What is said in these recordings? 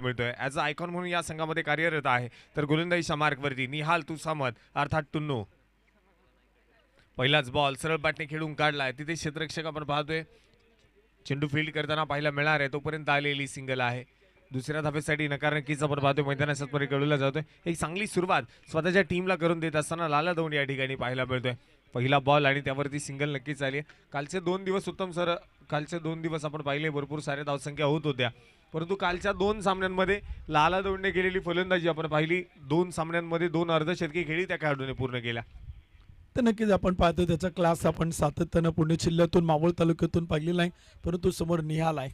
मिळतोय as a icon म्हणून या संघामध्ये कार्यरत आहे. तर गोलंदाजीच्या मार्कवरती निहाल तुसामत अर्थात टुन्नू. पहिलाच बॉल सरळ बॅटने खेळून काढलाय. तिथे क्षेत्ररक्षक आपण पाहतोय चेंडू फील्ड करताना पाहायला मिळणार आहे. तोपर्यंत आलेली सिंगल आहे. दुसऱ्या धावेसाठी नकारांकीचा आपण पाहतोय मैदानाच्या मध्ये कळवला जातोय. एक चांगली सुरुवात स्वतःच्या टीमला करून देत असताना लाला दौंड या ठिकाणी पाहायला मिळतोय. पहिला बॉल आणि त्यावरती सिंगल नक्कीच आली. कालचे 2 दिवस उत्तम सर, कालचे 2 दिवस आपण पाहिले भरपूर सारे धावसंख्या होत होत्या, परंतु कालच्या 2 सामन्यांमध्ये लाला दौंडने केलेली फलंदाजी आपण पाहिली. 2 सामन्यांमध्ये 2 अर्धशतकी खेळी त्या खेळाडूने पूर्ण केल्या. तर नक्कीच आपण पाहतो त्याचा क्लास आपण सातत्यानं पुणे जिल्ह्यातून मावळ तालुक्यातून पाहिलेला आहे. परंतु समोर निहाल आहे.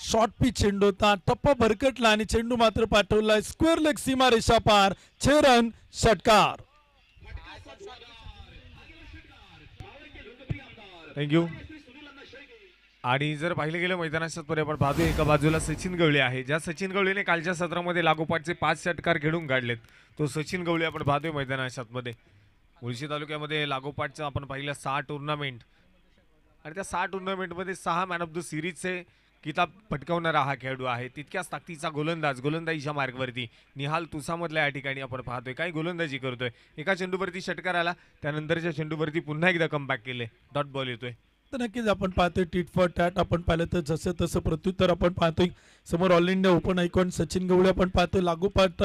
शॉर्ट पिच चेंडू होता, टप्पा भरकटला आणि चेंडू मात्र पाठवलाय स्क्वेअर लेग सीमा रेषा पार. 6 रन षटकार. थँक्यू. आणि जर पाहिलं गेलं मैदानाच्या आपण पाहतोय एका बाजूला सचिन गवळे आहे, ज्या सचिन गवळेने कालच्या सत्रामध्ये लागोपाठचे 5 षटकार खेळून काढलेत. तो सचिन गवळे आपण पाहतोय मैदानाच्या मुळशी तालुक्यामध्ये लागोपाठचं आपण पाहिलं 6 टुर्नामेंट आणि त्या 6 टुर्नामेंटमध्ये 6 मॅन ऑफ द सिरीजचे किताब पटकावणारा हा खेळाडू आहे. तितक्याच ताकदीचा गोलंदाज गोलंदाजीच्या मार्गवरती निहाल तुसामधल्या या ठिकाणी आपण पाहतोय काय गोलंदाजी करतोय. एका चेंडूवरती षटकार आला, त्यानंतरच्या चेंडूवरती पुन्हा एकदा कमबॅक केले, डॉट बॉल येतोय. तर नक्कीच आपण पाहतोय टीट फॉर टॅट आपण पाहिलं तर जसं तसं प्रत्युत्तर आपण पाहतोय. समोर all India open icon Sachin Gawale आपण पाहतोय. लागोपाठ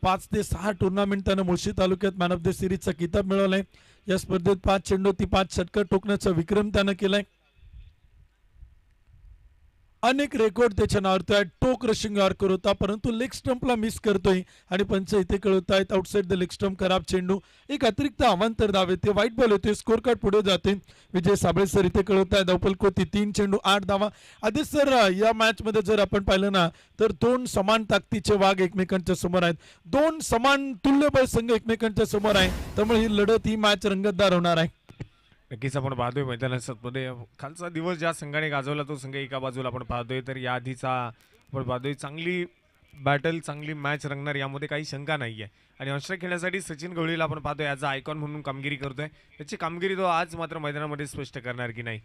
5 ते 6 टुर्नामेंट त्यानं मुळशी तालुक्यात मॅन ऑफ द सिरीजचा किताब मिळवलाय. या स्पर्धेत 5 चेंडू 5 षटकार ठोकण्याचा विक्रम त्यानं केलाय. अनेक रेकॉर्ड त्याच्या नावावरती आहेत. टोक रशिंग यॉर्कर होता, परंतु लेग स्टंपला मिस करतोय आणि पंच इथे कळवत आहेत आउटसाइड द लेग स्टंप खराब चेंडू. एक अतिरिक्त अवांतर धाव येते, व्हाईट बॉल येते, स्कोर कार्ड पुढे जाते. विजय साबळे सर इथे कळवत आहेत धावपलकोती 3 चेंडू 8 धावा. आधी सर या मॅच मध्ये जर आपण पाहिलं ना तर 2 समान ताकदीचे वाघ एकमेकांच्या समोर आहेत. 2 समान तुल्यबळ संघ एकमेकांच्या समोर आहे, त्यामुळे ही लढत ही मॅच रंगतदार होणार आहे. नक्कीच आपण पाहतोय मैदानामध्ये कालचा दिवस ज्या संघाने गाजवला तो संघ एका बाजूला आपण पाहतोय, तर या आधीचा आपण पाहतोय चांगली बॅटल चांगली मॅच रंगणार यामध्ये काही शंका नाही आहे. आणि ऑस्ट्रेलिया खेळण्यासाठी सचिन गवळीला आपण पाहतोय ॲज अ आयकॉन म्हणून कामगिरी करतोय. त्याची कामगिरी तो आज मात्र मैदानामध्ये स्पष्ट करणार की नाही.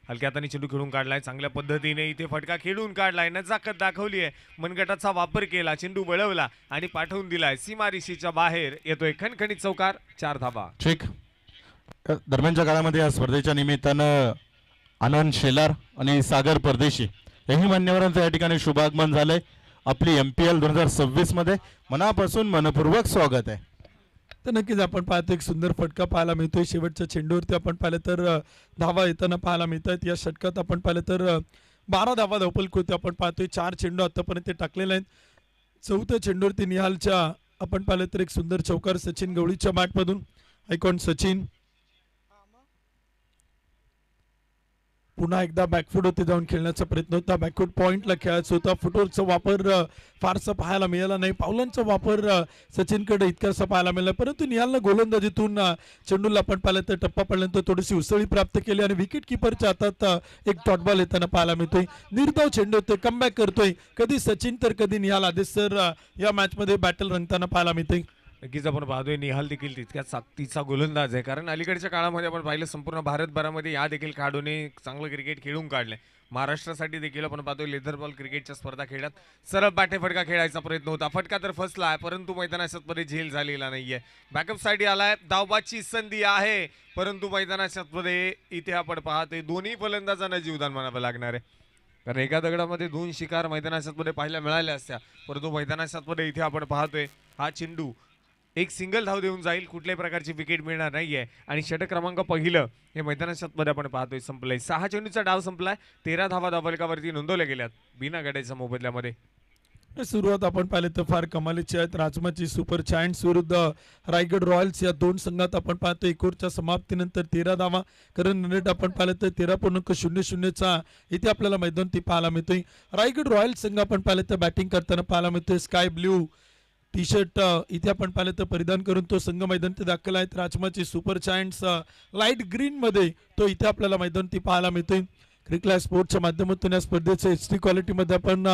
हलक्या हाताने चेंडू खेळून काढलाय, चांगल्या पद्धतीने इथे फटका खेळून काढलाय, नजाकत दाखवली आहे, मनगटाचा वापर केला, चेंडू वळवला आणि पाठवून दिलाय सीमारेषेच्या बाहेर. येतोय खणखणीत चौकार, 4 धावा. ठीक. दरम्यानच्या काळामध्ये या स्पर्धेच्या निमित्तानं आनंद शेलार आणि सागर परदेशी याही मान्यवरांचं या ठिकाणी शुभागमन झालंय. आपली MPL 2026 मध्ये मनापासून मनपूर्वक स्वागत आहे. तर नक्कीच आपण पाहतो एक सुंदर फटका पाहायला मिळतोय. शेवटच्या चेंडूवरती आपण पाहिलं तर धावा येताना पाहायला मिळत आहेत. या षटकात आपण पाहिलं तर 12 धावा धावपलकोती आपण पाहतोय. 4 चेंडू आतापर्यंत ते टाकलेले आहेत. 4थ्या चेंडूवरती निहालच्या आपण पाहिलं तर एक सुंदर चौकार सचिन गवळीच्या बॅटमधून. आयकॉन सचिन पुन्हा एकदा बॅकफूट होते जाऊन खेळण्याचा प्रयत्न होता. बॅकफूट पॉईंटला खेळायचा होता. फुटवर्कचा वापर फारसा पाहायला मिळाला नाही. पावलांचा वापर सचिनकडे इतकासा पाहायला मिळाला, परंतु निहालनं गोलंदाजीतून चेंडूला आपण पाहिलं तर टप्पा पडल्यानंतर थोडीशी उसळी प्राप्त केली आणि विकेट किपरच्या हातात एक डॉट बॉल येताना पाहायला मिळतोय. निर्धाव चेंडू होते, कमबॅक करतोय, कधी सचिन तर कधी निहाल. आदेश सर या मॅचमध्ये बॅटल रंगताना पाहायला मिळतोय. नक्कीच आपण पाहतोय निहाल देखील तितक्याच ताकदीचा गोलंदाज आहे, कारण अलीकडच्या काळामध्ये आपण पाहिलं संपूर्ण भारतभरामध्ये या देखील खेळाडूने चांगलं क्रिकेट खेळून काढलंय. महाराष्ट्रासाठी देखील आपण पाहतोय लेदर बॉल क्रिकेटच्या स्पर्धा खेळत सरळ बाटे फटका खेळायचा प्रयत्न होता. फटका तर फसला आहे, परंतु मैदानामध्ये झेल झालेला नाहीये. बॅकअप साठी आलाय, धावबाची संधी आहे, परंतु मैदानामध्ये इथे आपण पाहतोय दोन्ही फलंदाजांना जीवदान म्हणावं लागणार आहे, कारण एका दगडामध्ये 2 शिकार मैदानामध्ये पाहायला मिळाल्या असत्या, परंतु मैदानामध्ये इथे आपण पाहतोय हा चेंडू एक सिंगल धाव देऊन जाईल, कुठल्याही प्रकारची विकेट मिळणार नाहीये. आणि षटक क्रमांक पहिलं हे मैदानामध्ये आपण पाहतोय संपलंय. 6 चेंडूचा डाव संपलाय, 13 धावा धावफलकावरती नोंदवल्या गेल्यात बिना गड्याच्या मोबदल्यामध्ये. सुरुवात आपण पाहिलं तर फार कमालीची आहेत. राजमाची सुपर चायंट्स विरुद्ध रायगड रॉयल्स या 2 संघात आपण पाहतो. एकोरच्या समाप्तीनंतर 13 धावा, कारण रेट आपण पाहिलं तर 13.00चा इथे आपल्याला मैदान ती पाहायला मिळतोय. रायगड रॉयल्स संघ आपण पाहिलं तर बॅटिंग करताना पाहायला मिळतोय. स्काय ब्ल्यू टी शर्ट इथे आपण पाहिलं तर परिधान करून तो संघ मैदान ते दाखल आहेत. राजमाची सुपर चायंट्स लाईट ग्रीन मध्ये तो इथे आपल्याला मैदान ती पाहायला मिळतोय. क्रिकलाय स्पोर्ट्सच्या माध्यमातून या स्पर्धेचं HD क्वालिटीमध्ये आपण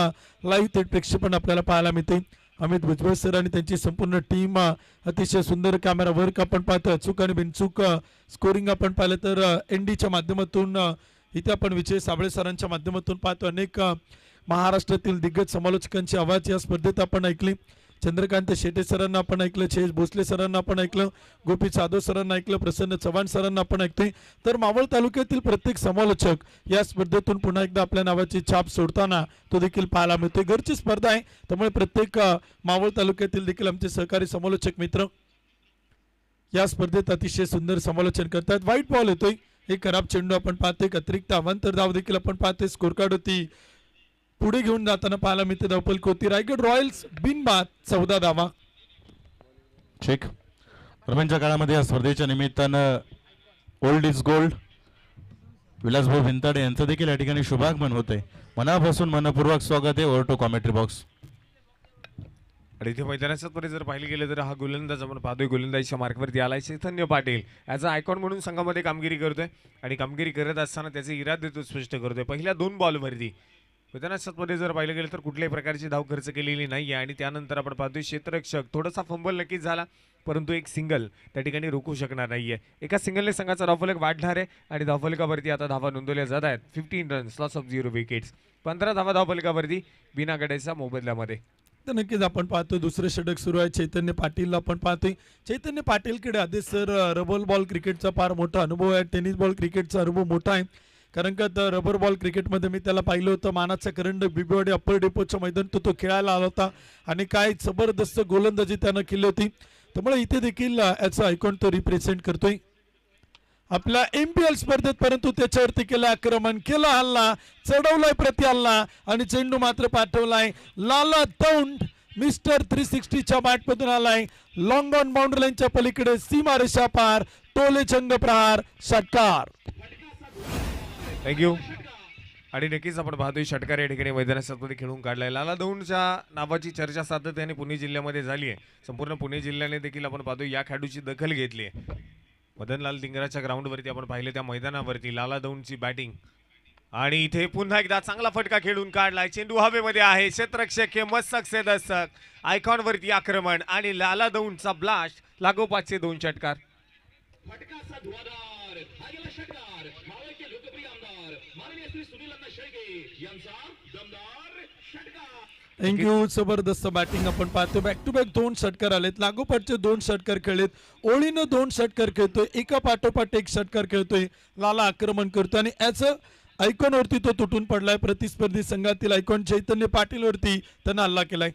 लाईव्ह थेट प्रक्षेपण आपल्याला पाहायला मिळते. अमित भुजबळ सर आणि त्यांची संपूर्ण टीम अतिशय सुंदर कॅमेरा वर्क आपण पाहतो. अचूक आणि बिनचूक स्कोरिंग आपण पाहिलं तर NDच्या माध्यमातून इथे आपण विजय साबळे सरांच्या माध्यमातून पाहतो. अनेक महाराष्ट्रातील दिग्गज समालोचकांची आवाज या स्पर्धेत आपण ऐकली. चंद्रकांत शेटे सरांना आपण ऐकलं, जयेश भोसले सरांना आपण ऐकलं, गोपी जाधव सरांना ऐकलं, प्रसन्न चव्हाण सरांना आपण ऐकतोय. तर मावळ तालुक्यातील प्रत्येक समालोचक या स्पर्धेतून पुन्हा एकदा आपल्या नावाची छाप सोडताना तो देखील पाहायला मिळतोय. घरची स्पर्धा आहे, त्यामुळे प्रत्येक मावळ तालुक्यातील देखील आमचे सहकारी समालोचक मित्र या स्पर्धेत अतिशय सुंदर समालोचन करतात. व्हाईट बॉल येतोय, एक खराब चेंडू आपण पाहतोय, अतिरिक्त अवांतर धाव देखील आपण पाहतोय. स्कोर कार्ड होती पुढे घेऊन जाताना पाहायला मिळते धावफलक होती. रायगड रॉयल्स बिनबाद 14 धावा. ठीक. दरम्यानच्या काळामध्ये या स्पर्धेच्या निमित्तानं ओल्ड इज गोल्ड विलासभाऊ भिंताडे यांचं देखील या ठिकाणी शुभागमन होते. मनापासून मनपूर्वक स्वागत आहे. Over to commentary box. आणि इथे मैदानाच्या मध्ये जर पाहिले गेले तर हा गोलंदाज आपण पाहतोय, गोलंदाजीच्या मार्कवरती आलाय चैतन्य पाटील. ॲज अ आयकॉन म्हणून संघामध्ये कामगिरी करतोय आणि कामगिरी करत असताना त्याचे इरादे तो स्पष्ट करतोय. पहिल्या 2 बॉलवरती मैदानाच्या मध्ये जर पाहिलं गेलं तर कुठल्याही प्रकारची धाव खर्च केलेली नाही आहे. आणि त्यानंतर आपण पाहतोय क्षेत्ररक्षक थोडासा फंबल नक्कीच झाला, परंतु एक सिंगल त्या ठिकाणी रोखू शकणार नाहीये. एका सिंगलने संघाचा धावफलक वाढणार आहे आणि धावफलकावरती आता धावा नोंदवल्या जात आहेत. 15 रन्स, लॉस ऑफ 0 विकेट्स. 15 धावा धावफलकावरती बिना गड्याच्या मोबदल्यामध्ये. तर नक्कीच आपण पाहतो दुसरे षटक सुरू आहे. चैतन्य पाटीलला आपण पाहतोय. चैतन्य पाटीलकडे आधी सर रबर बॉल क्रिकेटचा फार मोठा अनुभव आहे, टेनिस बॉल क्रिकेटचा अनुभव मोठा आहे. कारण का तर रबर बॉल क्रिकेटमध्ये मी त्याला पाहिलं होतं, मानाचा करंड बिबीवाडी अप्पर डेपोच्या मैदान तो खेळायला आला होता आणि काय जबरदस्त गोलंदाजी त्यानं केली होती. त्यामुळे इथे देखील याचा आयकॉन तो रिप्रेझेंट करतोय आपल्या MPL स्पर्धेत. परंतु त्याच्यावरती केलं आक्रमण, केला हल्ला, चढवलाय प्रति हल्ला आणि चेंडू मात्र पाठवलाय लाला दौंड. मिस्टर 360च्या बॅटमधून आलाय लॉंग ऑन बाउंड्री लाईनच्या पलीकडे, सीमारेषा पार, टोले चंग प्रहार, षटकार. थँक्यू. आणि नक्कीच आपण पाहतोय षटकार या ठिकाणी मैदानाच्या मध्ये खेळून काढलाय. लाला दौंडच्या नावाची चर्चा सातत्याने पुणे जिल्ह्यामध्ये झाली आहे. संपूर्ण पुणे जिल्ह्याने देखील आपण पाहतोय या खेळाडूची दखल घेतली आहे. मदनलाल धिंगराच्या ग्राउंडवरती आपण पाहिले त्या मैदानावरती लाला दौंडची बॅटिंग आणि इथे पुन्हा एकदा चांगला फटका खेळून काढलाय. चेंडू हवेमध्ये आहे, क्षेत्ररक्षक हे मस्तक से दस्तक, आयकॉनवरती आक्रमण आणि लाला दौंडचा ब्लास्ट, लागोपाठचे 2 षटकार. थँक्यू. जबरदस्त बॅटिंग आपण पाहतो. बॅक टू बॅक 2 षटकार आलेत, लागोपाठचे 2 षटकार खेळलेत, ओळीनं 2 षटकार खेळतोय, एका पाठोपाठ एक षटकार खेळतोय. लाला आक्रमण करतोय आणि याचं आयकॉन वरती तो तुटून पडलाय. प्रतिस्पर्धी संघातील आयकॉन चैतन्य पाटील वरती त्यानं हल्ला केलाय.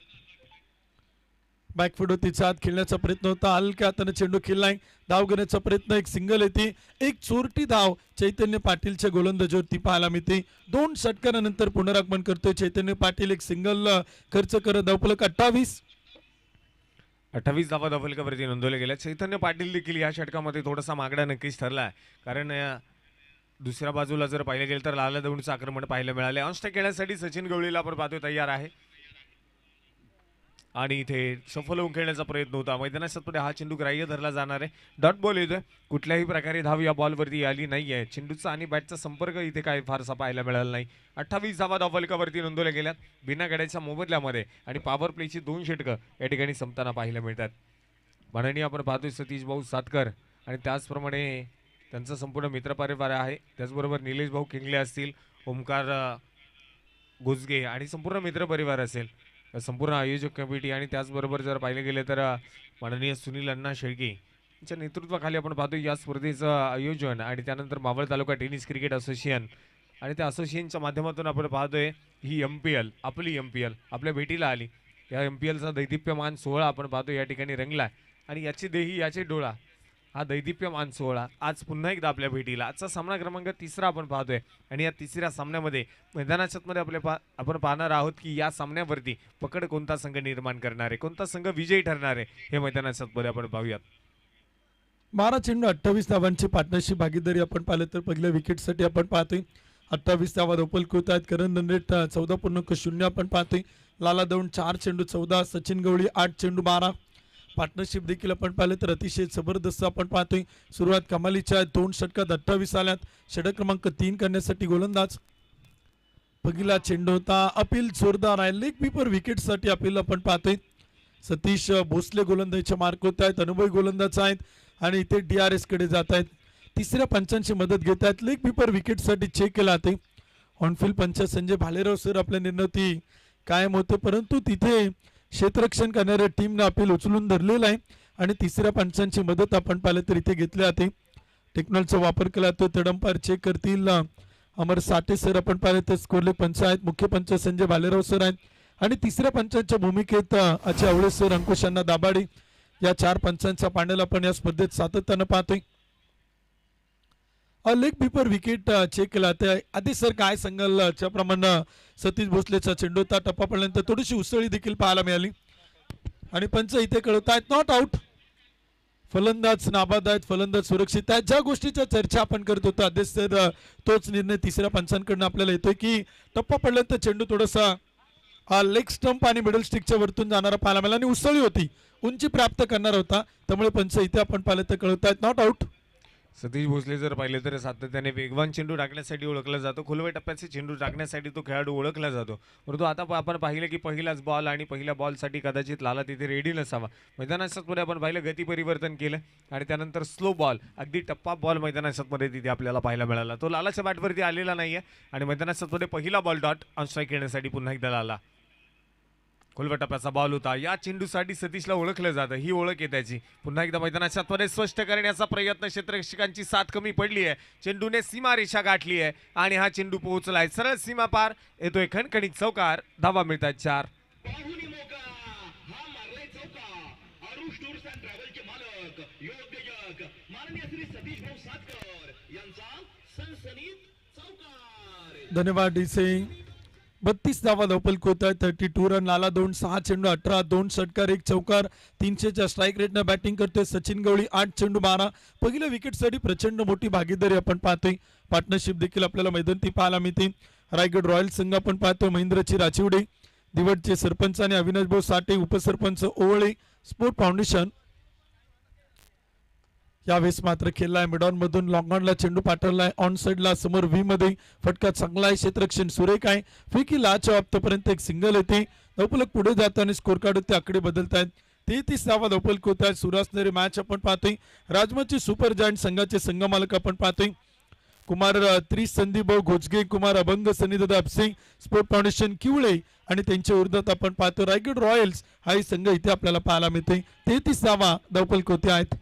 बॅकफुट होती, आत खेळण्याचा प्रयत्न होता, हलक्या हाताने चेंडू खेळलाय, धाव घेण्याचा प्रयत्न, एक सिंगल येते, एक चोरटी धाव चैतन्य पाटीलच्या गोलंदाजीवरती पाहायला मिळते. 2 षटकारानंतर पुनरागमन करतोय चैतन्य पाटील, एक सिंगल खर्च करत धावफलक 28 धावा धावफलकावरती नोंदवल्या गेल्या. चैतन्य पाटील देखील या षटकामध्ये थोडासा मागडा नक्कीच ठरला आहे, कारण दुसऱ्या बाजूला जर पाहिलं गेलं तर लाला दौंडचं आक्रमण पाहायला मिळाले. ऑनस्ट्राईक खेळण्यासाठी सचिन गवळीला आपण पाहतोय तयार आहे आणि इथे सफल होऊन खेळण्याचा प्रयत्न होता. मैदानाच्या हा चेंडू ग्राह्य धरला जाणार आहे. डॉट बॉल येतोय, कुठल्याही प्रकारे धाव या बॉलवरती आली नाही आहे. चेंडूचा आणि बॅटचा संपर्क इथे काय फारसा पाहायला मिळाला नाही. 28 धावा धावफलकावरती नोंदवल्या गेल्यात बिना गड्याच्या मोबदल्यामध्ये आणि पॉवर प्लेची 2 षटकं या ठिकाणी संपताना पाहायला मिळतात. माननीय आपण पाहतोय सतीश भाऊ सातकर आणि त्याचप्रमाणे त्यांचा संपूर्ण मित्रपरिवार आहे. त्याचबरोबर निलेश भाऊ किंगले असतील, ओमकार गुजगे आणि संपूर्ण मित्रपरिवार असेल, संपूर्ण आयोजक कमिटी आणि त्याचबरोबर जर पाहिलं गेलं तर माननीय सुनील अण्णा शेळके यांच्या नेतृत्वाखाली आपण पाहतो या स्पर्धेचं आयोजन आणि त्यानंतर मावळ तालुका टेनिस क्रिकेट असोसिएशन आणि त्या असोसिएशनच्या माध्यमातून आपण पाहतोय ही MPL आपली MPL आपल्या भेटीला आली. या MPLचा दैदिप्यमान सोहळा आपण पाहतो या ठिकाणी रंगला आणि याची देही याचे डोळा, हा दैदिप्यमान सोहळा आज पुन्हा एकदा आपल्या भेटीला. आजचा सामना क्रमांक 3 आपण पाहतोय आणि या 3ऱ्या सामन्यामध्ये मैदानाच्या मध्ये आपण पाहणार आहोत की या सामन्यावरती पकड कोणता संघ निर्माण करणार आहे, कोणता संघ विजयी ठरणार आहे हे मैदानाच्या मध्ये आपण पाहूयात. 12 चेंडू 28 धावांची पार्टनरशिप भागीदारी आपण पाहिलं तर पहिल्या विकेटसाठी आपण पाहतोय 28 धावा धावफलक होत आहेत. करण रनरेट 14.0 आपण पाहतोय. लाला दौंड 4 चेंडू 14, सचिन गवळी 8 चेंडू 12. पार्टनरशिप देखील आपण पाहिलं तर अतिशय जबरदस्त आपण पाहतोय. सुरुवात कमालीच्या 2 षटकात 28 आल्यात. षटक क्रमांक 3 करण्यासाठी गोलंदाज पहिला चेंडू होता, अपील जोरदार आहे, लेग कीपर विकेटसाठी अपील आपण पाहतोय. सतीश भोसले गोलंदाजीच्या मार्क होत आहेत, अनुभवी गोलंदाज आहेत आणि इथे DRS कडे जात आहेत. 3ऱ्या पंचांची मदत घेत आहेत. लेग कीपर विकेटसाठी चेक केला जाते. ऑनफिल्ड पंच संजय भालेराव सर आपल्या निर्णयावरती कायम होते, परंतु तिथे क्षेत्ररक्षण करणाऱ्या टीमनं अपील उचलून धरलेलं आहे आणि तिसऱ्या पंचांची मदत आपण पाहिलं तर इथे घेतली जाते. टेक्नॉलॉजीचा वापर केला तो तडंपार चेक करतील अमर साठे सर आपण पाहिलं तर स्कोरले पंच आहेत. मुख्य पंच संजय भालेराव सर आहेत आणि तिसऱ्या पंचांच्या भूमिकेत अजय आवळे सर, अंकुश अण्णा दाभाडे या 4 पंचांचा पॅनल आपण या स्पर्धेत सातत्यानं पाहतोय. लेग बिफोर विकेट चेक केला ते आधी सर काय सांगाल, ज्याप्रमाणे सतीश भोसलेचा चेंडू होता टप्पा पडल्यानंतर थोडीशी उसळी देखील पाहायला मिळाली आणि पंच इथे कळवत आहेत नॉट आउट. फलंदाज नाबाद आहेत, फलंदाज सुरक्षित आहेत. ज्या गोष्टीच्या चर्चा आपण करत होतो आदेश सर, तोच निर्णय तिसऱ्या पंचांकडून आपल्याला येतोय की टप्पा पडल्यानंतर चेंडू थोडासा लेग स्टंप आणि मिडल स्टिकच्या वरतून जाणारा पाहायला मिळाला आणि उसळी होती, उंची प्राप्त करणार होता, त्यामुळे पंच इथे आपण पाहिलं तर कळवत आहेत नॉट आउट. सतीश भोसले जर पाहिले तर सातत्याने वेगवान चेंडू टाकण्यासाठी ओळखला जातो, खोलवे टप्प्याचे चेंडू टाकण्यासाठी तो खेळाडू ओळखला जातो. परंतु आता आपण पाहिलं की पहिलाच बॉल आणि पहिल्या बॉलसाठी कदाचित लाला तिथे रेडी नसावा. मैदानामध्ये आपण पाहिलं गती परिवर्तन केलं आणि त्यानंतर स्लो बॉल, अगदी टप्पा बॉल मैदानामध्ये तिथे आपल्याला पाहायला मिळाला. तो लालाच्या बॅटवरती आलेला नाहीये आणि मैदानामध्ये पहिला बॉल डॉट ऑन स्ट्राईक येण्यासाठी पुन्हा एकदा लाला. खोलव्या टप्प्याचा बॉल होता. या चेंडूसाठी सतीशला ओळखलं जातं, ही ओळख आहे त्याची. पुन्हा एकदा मैदानाच्या आतमध्ये स्पष्ट करण्याचा प्रयत्न, क्षेत्ररक्षकांची साथ कमी पडली आहे, चेंडूने सीमारेषा गाठली आहे आणि हा चेंडू पोहोचलाय सरळ सीमा पार, येतोय खणखणीत चौकार. धावा मिळतात 4. धन्यवाद डी सिंग. 32 धावा धावपलक होत आहे. 32 रन. लाला 2, 6 चेंडू 18, 2 षटकार 1 चौकार. 300च्या स्ट्राईक रेटनं बॅटिंग करतोय सचिन गवळी. 8 चेंडू 12. पहिल्या विकेटसाठी प्रचंड मोठी भागीदारी आपण पाहतोय. पार्टनरशिप देखील आपल्याला मैदानी पाहायला मिळते. रायगड रॉयल संघ आपण पाहतोय. महेंद्रची राचिवडे, दिवडचे सरपंच आणि अविनाश भाऊ साठे, उपसरपंच ओवळे, स्पोर्ट फाउंडेशन. यावेळेस मात्र खेळलाय मिडॉन मधून लॉंग ऑनला चेंडू पाठवलाय. ऑन साइडला समोर व्ही मध्ये फटका चांगला आहे, क्षेत्ररक्षण सुरेख आहे. फेकी लाच ऑप्तपर्यंत एक सिंगल येते. धावपलक पुढे जाताना स्कोर कार्ड ते आकडे बदलत आहेत. 33 धावा धावपलक होत आहेत. सुरू असणारी मॅच आपण पाहतोय. राजमची सुपर जायंट संघाचे संघमालक आपण पाहतोय. कुमार त्रिस संदीप भाऊ घोजगे, कुमार अभंग, सनीदादा अपसिंग, स्पोर्ट फाउंडेशन किवळे आणि त्यांच्या विरोधात आपण पाहतो रायगड रॉयल्स हा संघ इथे आपल्याला पाहायला मिळतोय. 33 धावा धावपलक होते आहेत.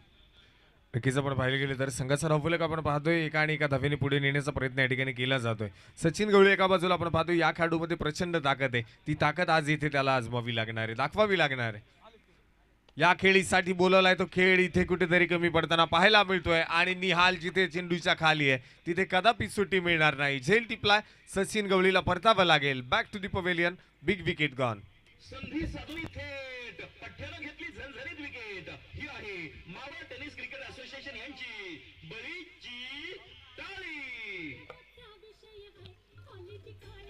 नक्कीच आपण पाहिले गेले तर संघाचा धावफलक आपण पाहतोय एका आणि एका धावेने पुढे नेण्याचा प्रयत्न या ठिकाणी केला जातोय. सचिन गवळी एका बाजूला आपण पाहतोय, या खेळाडूमध्ये प्रचंड ताकद आहे. ती ताकद आज इथे त्याला आजमावी लागणार आहे, दाखवावी लागणार आहे. या खेळीसाठी बोलवलाय तो खेळ इथे कुठेतरी कमी पडताना पाहायला मिळतोय आणि निहाल जिथे चेंडूच्या खाली आहे तिथे कदापि सुट्टी मिळणार नाही. झेल टिपलाय, सचिन गवळीला परतावं लागेल. Back to the pavilion, big wicket gone. संधी साधून थेट पठ्ठ्यानं घेतली झणझणीत विकेट. ही आहे मावळ टेनिस क्रिकेट असोसिएशन यांची बळीची टाळी.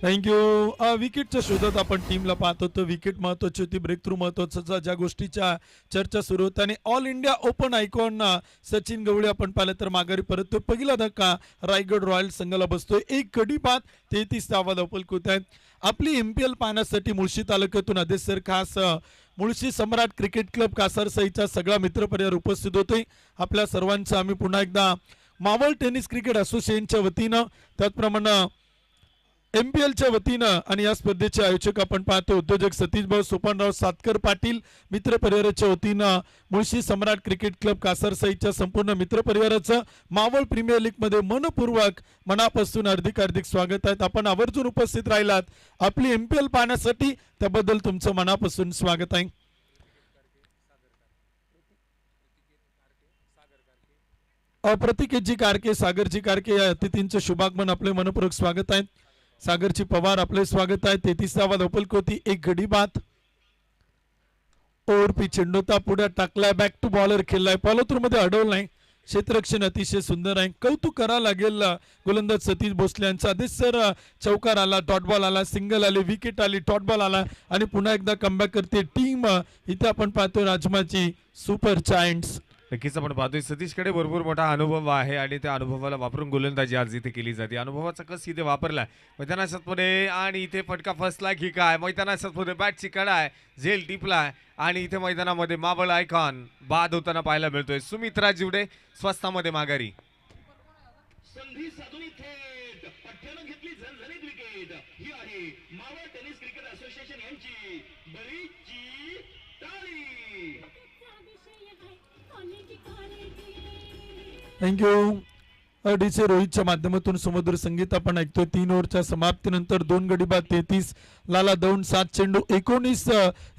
थँक्यू. विकेटच्या शोधात आपण टीमला पाहत होतो. विकेट महत्वाची होती, ब्रेक थ्रू महत्वाचा, ज्या गोष्टीच्या चर्चा सुरू होत्या. आणि all India open icon Sachin Gawali आपण पाहिलं तर माघारी परततोय. पहिला धक्का रायगड रॉयल संघाला बसतोय. एक कडी बाद. 33 धावा धावपलक होत आहेत. आपली MPL पाहण्यासाठी मुळशी तालुक्यातून आदेश सर खास मुळशी सम्राट क्रिकेट क्लब कासारसाईचा सगळा मित्रपरिवार उपस्थित होते. आपल्या सर्वांचं आम्ही पुन्हा एकदा मावळ टेनिस क्रिकेट असोसिएशनच्या वतीनं, त्याचप्रमाणे MPLच्या वतीनं आणि या स्पर्धेचे आयोजक आपण पाहतो उद्योजक सतीश भाऊ सोपानराव सातकर पाटील, मित्र परिवाराच्या वतीनं मुळशी सम्राट क्रिकेट क्लब कासारसाईच्या संपूर्ण मित्र परिवाराचं मावळ प्रीमियर लीग मध्ये मनपूर्वक मनापासून हार्दिक स्वागत आहे. आपण आवर्जून उपस्थित राहिलात आपली MPL पाहण्यासाठी, त्याबद्दल तुमचं मनापासून स्वागत आहे. प्रतीकजी कारके, सागरजी कारके या अतिथींचं शुभागमन आपले मनपूर्वक स्वागत आहे. सागरची पवार आपले स्वागत आहे. 33 धावा धावपलक होती. एक गडी बाद. ओव्हर चेंडूता पुढे टाकलाय, बॅक टू बॉलर खेळलाय, फॉलोथ्रू मध्ये अडवलं नाही. क्षेत्ररक्षण अतिशय सुंदर आहे. कौतुक करावं लागेल गोलंदाज सतीश भोसले यांचा. आदेश सर चौकार आला, डॉट बॉल आला, सिंगल आली, विकेट आली, डॉट बॉल आला आणि पुन्हा एकदा कमबॅक करते टीम. इथे आपण पाहतोय राजमाची सुपर जायंट्स. नक्कीच आपण पाहतोय सतीशकडे भरपूर मोठा अनुभव आहे आणि त्या अनुभवाला वापरून गोलंदाजी आज इथे केली जाते. अनुभवाचा कस इथे वापरलाय मैदानामध्ये आणि इथे फटका फसला की काय, मैदानामध्ये बॅटची कडा आहे, झेल टिपलाय आणि इथे मैदानामध्ये मावळ आयकॉन बाद होताना पाहायला मिळतोय. सुमित्रा जिवडे स्वस्तामध्ये माघारी. संधी साधून थेट पठ्ठ्यानं घेतली झणझणीत विकेट. आहे मावळ टेनिस क्रिकेट असोसिएशन यांची बरीचशी टाळी. थँक्यू. डीचे रोहितच्या माध्यमातून सुमधुर संगीत आपण ऐकतोय. 3 ओव्हरच्या समाप्तीनंतर 2 गडी बाद 33, लाला दौंड 7 चेंडू 19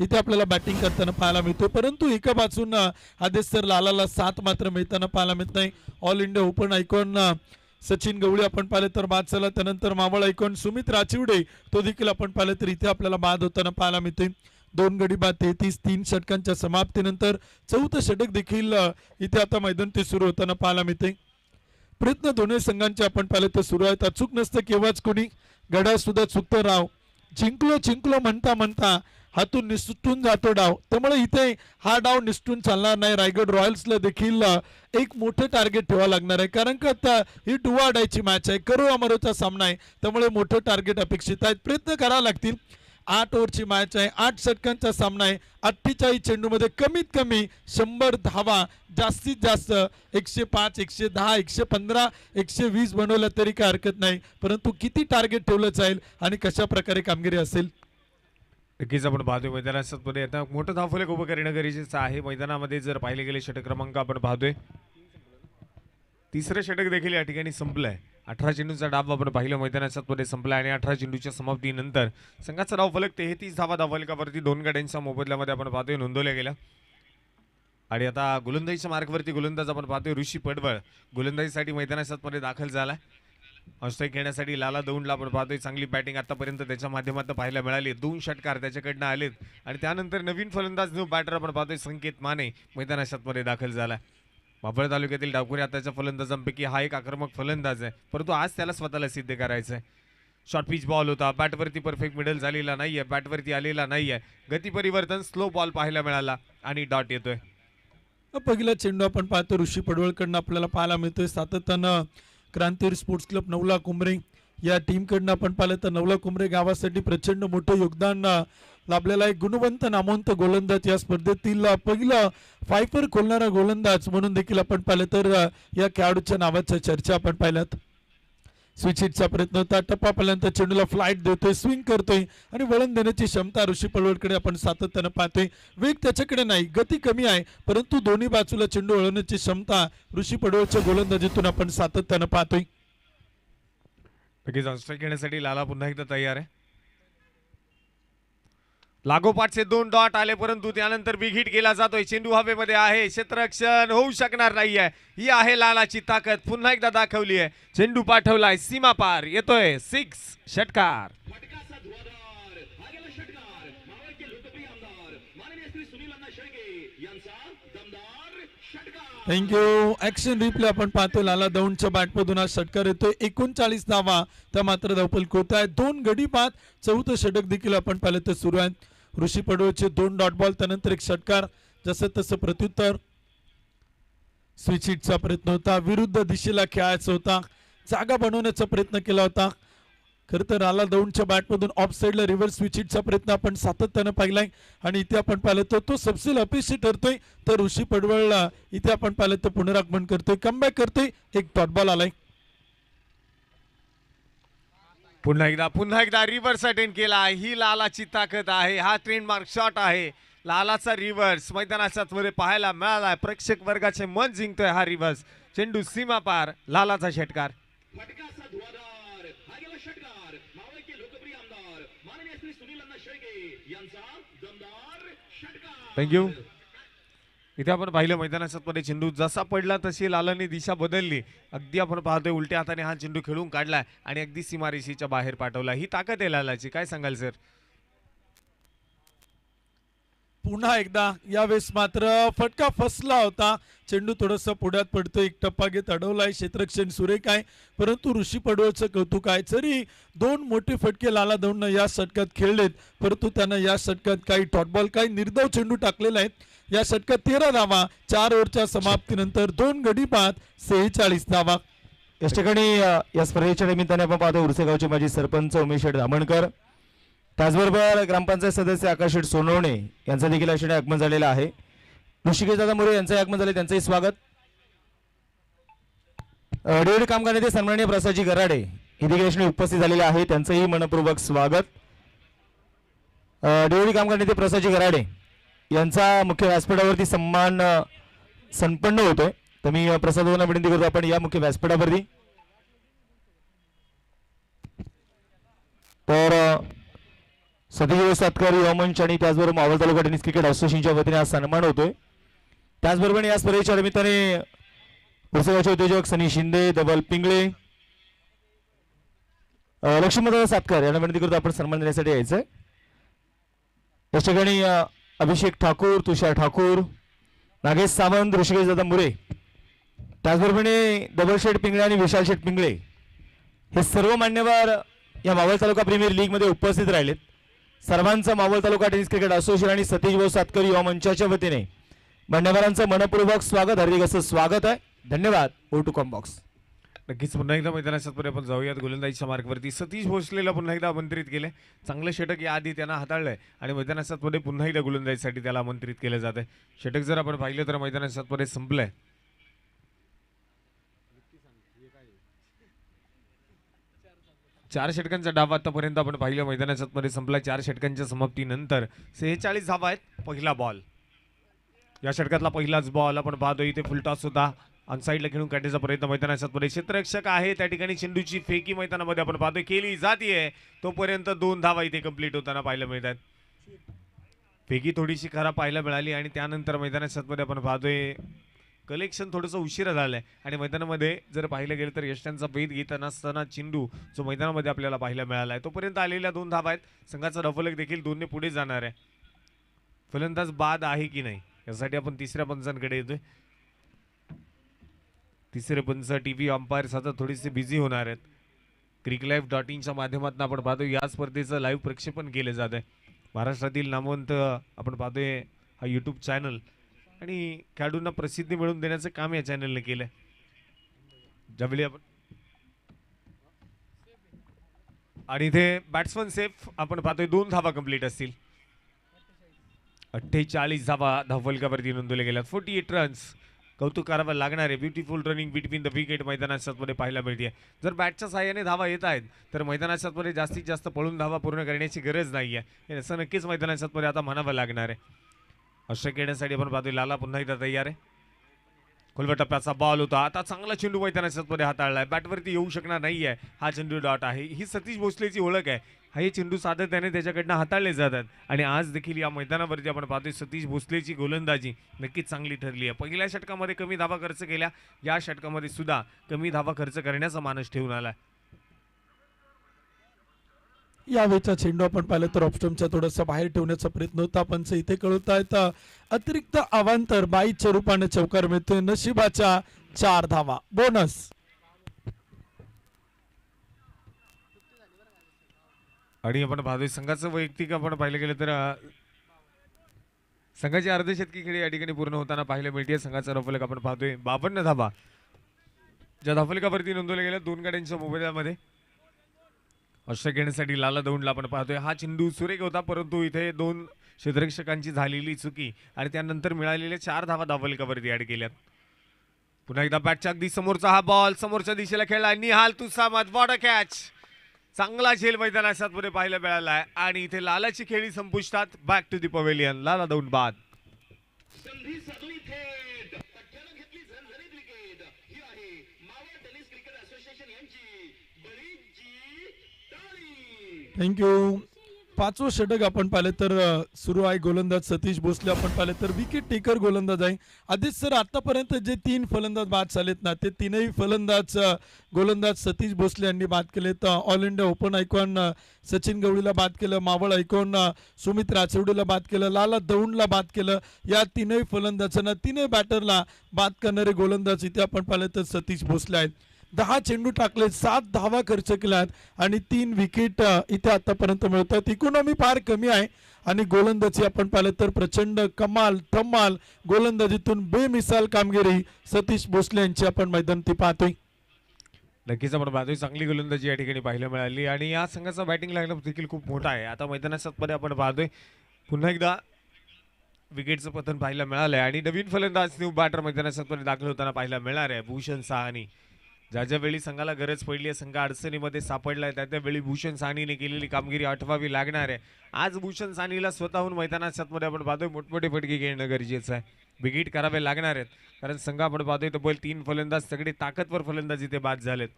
इथे आपल्याला बॅटिंग करताना पाहायला मिळतोय. परंतु एका बाजून आदेश सर लालाला 7 मात्र मिळताना पाहायला मिळत नाही. All India open icon Sachin Gawali आपण पाहिले तर बाद झाला. त्यानंतर मावळ आयकॉन सुमित राचिवडे तो देखील आपण पाहिले तर इथे आपल्याला बाद होताना पाहायला मिळतोय. 2 गडी बाद 33, 3 षटकांच्या समाप्तीनंतर 4थं षटक देखील इथे आता मैदान ते सुरू होताना पाहायला मिळते. प्रयत्न दोन्ही संघांचे आपण पाहिले तर सुरू आहेत. अचूक नसतं केव्हाच कोणी, गडा सुद्धा चुकतं राव. जिंकलो म्हणता म्हणता हातून निसटून जातो डाव. त्यामुळे इथे हा डाव निसटून चालणार नाही. रायगड रॉयल्सला देखील एक मोठं टार्गेट ठेवावं लागणार आहे, कारण का आता ही डुवाडायची मॅच आहे, करो अमरोचा सामना आहे. त्यामुळे मोठं टार्गेट अपेक्षित आहे. प्रयत्न करावे लागतील. 8 ओव्हरची मॅच आहे, 8 षटकांचा सामना आहे. 48 चेंडूमध्ये कमीत कमी 100 धावा, जास्तीत जास्त 105, 110, 115, 120 बनवलं तरी काय हरकत नाही. परंतु किती टार्गेट ठेवलं जाईल आणि कशा प्रकारे कामगिरी असेल. नक्कीच आपण पाहतोय मैदानामध्ये आता मोठं धावफलक उभं करणं गरजेचं आहे. मैदानामध्ये जर पाहिले गेले षटक क्रमांक आपण पाहतोय, 3रं षटक देखील या ठिकाणी संपलंय. 18 चेंडूचा डाव आपण पाहिलं मैदानामध्ये संपला आणि 18 चेंडूच्या समाप्तीनंतर संघाचा धावफलक 33 धावा धावफलकावरती 2 गड्यांच्या मोबदल्यामध्ये आपण पाहतोय नोंदवल्या गेल्या. आणि आता गोलंदाजीच्या मार्कवरती गोलंदाज आपण पाहतोय ऋषी पडवळ गोलंदाजीसाठी मैदानामध्ये दाखल झाला. औषध घेण्यासाठी लाला दौंडला आपण पाहतोय चांगली बॅटिंग आतापर्यंत त्याच्या माध्यमातून पाहायला मिळाली. 2 षटकार त्याच्याकडनं आलेत आणि त्यानंतर नवीन फलंदाज न्यू बॅटर आपण पाहतोय संकेत माने मैदानामध्ये दाखल झाला. मावळ तालुक्यातील डावखुरी आताच्या फलंदाजांपैकी हा एक आक्रमक फलंदाज आहे, परंतु आज त्याला स्वतःला सिद्ध करायचं आहे. शॉर्ट पिच बॉल होता, बॅटवरती परफेक्ट मिडल झालेला नाहीये, बॅटवरती आलेला नाहीये. गती परिवर्तन, स्लो बॉल पाहायला मिळाला आणि डॉट येतोय. पहिला चेंडू आपण पाहतो ऋषी पडवळकडनं आपल्याला पाहायला मिळतोय. सातत्यानं क्रांतीवीर स्पोर्ट्स क्लब नवला कुंभरे या टीमकडनं आपण पाहिलं तर नवला कुंभरे गावासाठी प्रचंड मोठं योगदान लाभलेला आहे. गुणवंत नामवंत गोलंदाज या स्पर्धेतील पहिला फायफर खोलणारा गोलंदाज म्हणून देखील आपण पाहिलं तर या खेळाडूच्या नावाच्या चर्चा आपण पाहिल्यात. स्विच हिटचा प्रयत्न होता, टप्पा पहिल्यांदा चेंडूला फ्लाईट देतोय, स्विंग करतोय आणि वळण देण्याची क्षमता ऋषी पडवळकडे आपण सातत्यानं पाहतोय. वेग त्याच्याकडे नाही, गती कमी आहे, परंतु दोन्ही बाजूला चेंडू वळवण्याची क्षमता ऋषी पडवळच्या गोलंदाजीतून आपण सातत्यानं पाहतोय. नक्कीच स्ट्राईक घेण्यासाठी लाला पुन्हा एकदा तयार आहे. लागोपाठचे 2 डॉट आले, परंतु त्यानंतर बिग हिट केला जातोय. चेंडू हवेमध्ये आहे, क्षेत्ररक्षण होऊ शकणार नाहीये. ही आहे लालाची ताकद, पुन्हा एकदा दाखवली आहे. चेंडू पाठवलाय सीमा पार, येतोय 6 षटकार. फटकाचा धुवाधार हा गेला षटकार. मावळचे लोकप्रिय आमदार माननीय श्री सुनील अण्णा शेळके यांचा दमदार षटकार. थँक्यू. ऍक्शन रिप्ले आपण पाहतो. लाला दौंडच्या बॅटमधून हा षटकार येतोय. 39 धावा त्या मात्र धावफलक होत आहे. 2 गडी बाद, 4थं षटक देखील आपण पाहिलं तर सुरू आहे. ऋषी पडवळचे 2 डॉट बॉल, त्यानंतर 1 षटकार. जसं तसं प्रत्युत्तर. स्विच हिटचा प्रयत्न होता, विरुद्ध दिशेला खेळायचा होता, जागा बनवण्याचा प्रयत्न केला होता. खरं तर लाला दौंडच्या बॅटमधून ऑफ साईडला रिव्हर्स स्विच हिटचा प्रयत्न आपण सातत्यानं पाहिलाय आणि इथे आपण पाहिलं तर तो सबसेल अपयशी ठरतोय. तर ऋषी पडवळला इथे आपण पाहिलं तर पुनरागमन करतोय, कमबॅक करतोय. 1 डॉट बॉल आलाय. पुन्हा एकदा रिव्हर्स अटेंड केला. ही लालाची ताकद आहे, हा ट्रेडमार्क शॉट आहे. लालाचा रिव्हर्स मैदानाच्या मध्ये पाहायला मिळाला. प्रेक्षक वर्गाचे मन जिंकतोय हा रिव्हर्स. चेंडू सीमा पार, लालाचा षटकार. फटकाचा धुवाधार हा गेला षटकार. मावळचे लोकप्रिय आमदार माननीय श्री सुनील अण्णा शेळके यांचा दमदार षटकार. थँक्यू. इथे आपण पाहिलं मैदानाच्या मध्ये चेंडू जसा पडला तशी लालाने दिशा बदलली. अगदी आपण पाहतोय उलट्या हाताने हा चेंडू खेळून काढलाय आणि अगदी सीमारेषेच्या बाहेर पाठवला. ही ताकद आहे लालाची, काय सांगाल सर? पुन्हा एकदा यावेळेस मात्र फटका फसला होता. चेंडू थोडंसं पुढ्यात पडतोय, 1 टप्पा घेत अडवलाय. क्षेत्ररक्षण सुरेख आहे, परंतु ऋषी पडवळचं कौतुक आहे. जरी 2 मोठे फटके लाला दौंडनं या षटकात खेळलेत, परंतु त्यानं या षटकात काही डॉटबॉल, काही निर्धाव चेंडू टाकलेला आहेत. या षटकात 13 धावा, 4 ओव्हरच्या समाप्तीनंतर 2 गडी बाद, 46 धावा. याच ठिकाणी या स्पर्धेच्या निमित्ताने आपण पाहतो उरसेगावचे माजी सरपंच उमेश दामणकर, त्याचबरोबर ग्रामपंचायत सदस्य आकाश सोनवणे यांचा देखील अशाने आगमन झालेलं आहे. ऋषिकेश दादा मोरे यांचं आगमन झाले, त्यांचंही स्वागत. डेव्हिड कामगार नेते सन्माननीय प्रसादजी गराडे हे देखील यशस्वी उपस्थित झालेले आहे, त्यांचंही मनपूर्वक स्वागत. डेवरी कामगार नेते प्रसादजी गराडे यांचा मुख्य व्यासपीठावरती सन्मान संपन्न होतोय. तर मी प्रसादांना विनंती करतो आपण या मुख्य व्यासपीठावरती. तर सतीश सातकर युवा मंच आणि त्याचबरोबर मावळ तालुका टेनिस क्रिकेट असोसिएशनच्या वतीने आज सन्मान होतोय. त्याचबरोबर या स्पर्धेच्या निमित्ताने पुस्तकाचे उद्योजक सनी शिंदे, धवल पिंगळे, लक्ष्मणदादा सातकर यांना विनंती करतो आपण सन्मान देण्यासाठी यायचंय. या ठिकाणी अभिषेक ठाकूर, तुषार ठाकूर, नागेश सावंत, ऋषिकेश दादा मुरे, त्याचबरोबर डबल शेठ पिंगळे आणि विशाल शेठ पिंगळे हे सर्व मान्यवर या मावळ तालुका प्रीमियर लीग मध्ये उपस्थित राहिलेत. सर्वांचं मावळ तालुका टेनिस क्रिकेट असोसिएशन आणि सतीश भाऊ सातकर युवा मंचाच्या वतीने मान्यवरांचं मनपूर्वक स्वागत, हार्दिक असं स्वागत आहे. धन्यवाद. O two com box. नक्कीच पुन्हा एकदा मैदानात आपण जाऊयात गोलंदाजीच्या मार्गवरती. सतीश भोसलेला पुन्हा एकदा आमंत्रित केले. चांगलं षटक याआधी त्यांना हाताळलंय आणि मैदानात पुन्हा एकदा गोलंदाजीसाठी त्याला आमंत्रित केलं जात आहे. षटक जर आपण पाहिलं तर मैदानात संपलंय. चार षटकांचा डाव आतापर्यंत आपण पाहिलं मैदानात संपला. 4 षटकांच्या समाप्तीनंतर 46 धावा आहेत. पहिला बॉल, या षटकातला पहिलाच बॉल आपण पाहतो. इथे फुलटॉस होता, ऑनसाईडला खेळून काढण्याचा प्रयत्न मैदानात क्षेत्ररक्षक आहे त्या ठिकाणी. चेंडूची फेकी मैदानामध्ये आपण पाहतोय केली जातीये. तोपर्यंत 2 धावा इथे कंप्लीट होताना पाहायला मिळतात. फेकी थोडीशी खराब पाहायला मिळाली आणि त्यानंतर मैदानात आपण पाहतोय कलेक्शन थोडंसं उशिरा झालंय आणि मैदानामध्ये जर पाहिलं गेलं तर यष्टांचा वेध घेताना असताना चेंडू जो मैदानामध्ये आपल्याला पाहायला मिळाला आहे. तोपर्यंत आलेल्या 2 धावा आहेत. संघाचा डफलक देखील 2 ने पुढे जाणार आहे. फलंदाज बाद आहे की नाही यासाठी आपण तिसऱ्या पंचांकडे येतोय. तिसरे पंच टीव्ही अंपायर्स आता थोडेसे बिझी होणार आहेत. cricklife.in माध्यमातून आपण पाहतो या स्पर्धेचं लाईव्ह प्रक्षेपण केलं जात आहे. महाराष्ट्रातील नामवंत आपण पाहतोय हा यूट्यूब चॅनल आणि खेळाडूंना प्रसिद्धी मिळवून देण्याचं काम या चॅनलने केलंय. ज्यावेळी आपण आणि इथे बॅट्समन सेफ आपण पाहतोय 2 धावा कंप्लीट असतील. 48 धावा धावफलकावरती नोंदवल्या गेल्यात. 48 रन्स. कौतुक करावं लागणार आहे. Beautiful running between the wicket मैदानात पाहायला मिळते. जर बॅटच्या साहाय्याने धावा येत आहेत तर मैदानात जास्तीत जास्त पळून धावा पूर्ण करण्याची गरज नाही आहे असं नक्कीच मैदानात आता म्हणावं लागणार आहे. अशा खेळण्यासाठी आपण पाहतोय लाला पुन्हा एकदा तयार आहे. खोलवा टप्प्याचा बॉल होता. आता चांगला चेंडू मैदानात हाताळलाय. बॅटवरती येऊ शकणार नाहीये. हा चेंडू डॉट आहे. ही सतीश भोसलेची ओळख आहे. हा हे चेंडू सातत्याने त्याच्याकडनं हाताळले जातात आणि आज देखील या मैदानावरती आपण पाहतोय सतीश भोसलेची गोलंदाजी नक्कीच चांगली ठरली आहे. पहिल्या षटकामध्ये कमी धावा खर्च केल्या, या षटकामध्ये सुद्धा कमी धावा खर्च करण्याचा मानस ठेवून आला. यावेळेचा चेंडू आपण पाहिलं तर ऑप्शनच्या थोडासा बाहेर ठेवण्याचा प्रयत्न होता. पण इथे कळवत आहेत अतिरिक्त अवांतर 22च्या रूपाने चौकार मिळतोय. नशिबाच्या 4 धावा बोनस. आणि आपण पाहतोय संघाचं वैयक्तिक आपण पाहिलं गेलं तर संघाची अर्धशतकी खेळी या ठिकाणी पूर्ण होताना पाहायला मिळते. संघाचा धावफलक आपण पाहतोय 52 धावा ज्या धावफलकावरती नोंदवल्या गेल्या 2 गाड्यांच्या मोबदल्यामध्ये. अशा खेळण्यासाठी लाला दौंडला आपण पाहतोय. हा चेंडू सुरेख होता परंतु इथे 2 क्षेत्ररक्षकांची झालेली चुकी आणि त्यानंतर मिळालेल्या 4 धावा धावफलकावरती ऍड केल्यात. पुन्हा एकदा बॅटच्या अगदी समोरचा हा बॉल समोरच्या दिशेला खेळला. Nihal Tusamat what a catch. चांगला झेल मैदानात पाहायला मिळाला आहे आणि इथे लालाची खेळी संपुष्टात. Back to the pavilion. Lala Daund बाद. संधी साधून थेट पट्ट्यानं घेतली झणझणीत विकेट. ही आहे मावळ टेनिस क्रिकेट असोसिएशन यांची बळीची टाळी. थँक्यू. 5वं षटक आपण पाहिलं तर सुरू आहे. गोलंदाज सतीश भोसले आपण पाहिलं तर विकेट टेकर गोलंदाज आहे. आधीच सर आतापर्यंत जे 3 फलंदाज बाद झालेत ना ते 3ही फलंदाज गोलंदाज सतीश भोसले यांनी बाद केले. तर all India open icon Sachin गवळीला बाद केलं, मावळ आयकॉन सुमित राचवडीला बाद केलं, लाला दौंडला बाद केलं. या 3ही फलंदाजांना 3ही बॅटरला बाद करणारे गोलंदाज इथे आपण पाहिलं तर सतीश भोसले आहेत. 10 चेंडू टाकले, 7 धावा खर्च केल्यात आणि 3 विकेट इथे आतापर्यंत मिळतात. इकॉनॉमी फार कमी आहे आणि गोलंदाजी आपण पाहिलं तर प्रचंड कमाल धमाल गोलंदाजीतून बेमिसाल कामगिरी सतीश भोसले यांची आपण मैदानात पाहतोय. नक्कीच आपण पाहतोय चांगली गोलंदाजी या ठिकाणी पाहायला मिळाली आणि या संघाचा बॅटिंग लाईनअप देखील खूप मोठा आहे. आता मैदानात आपण पाहतोय पुन्हा एकदा विकेटचं पतन पाहायला मिळालंय आणि नवीन फलंदाज न्यू बॅटर मैदानात दाखल होताना पाहायला मिळणार आहे. भूषण साहनी ज्या ज्या वेळी संघाला गरज पडली आहे, संघ अडचणीमध्ये सापडलाय, त्या त्यावेळी भूषण साहनीने केलेली कामगिरी आठवावी लागणार आहे. आज भूषण साहनीला स्वतःहून मैदानाच्या आतमध्ये आपण पाहतोय मोठमोठे फटके घेणं गरजेचं आहे. विकेट करावे लागणार आहेत, कारण संघ आपण पाहतोय तब्बल 3 फलंदाज सगळे ताकदवर फलंदाज इथे बाद झालेत.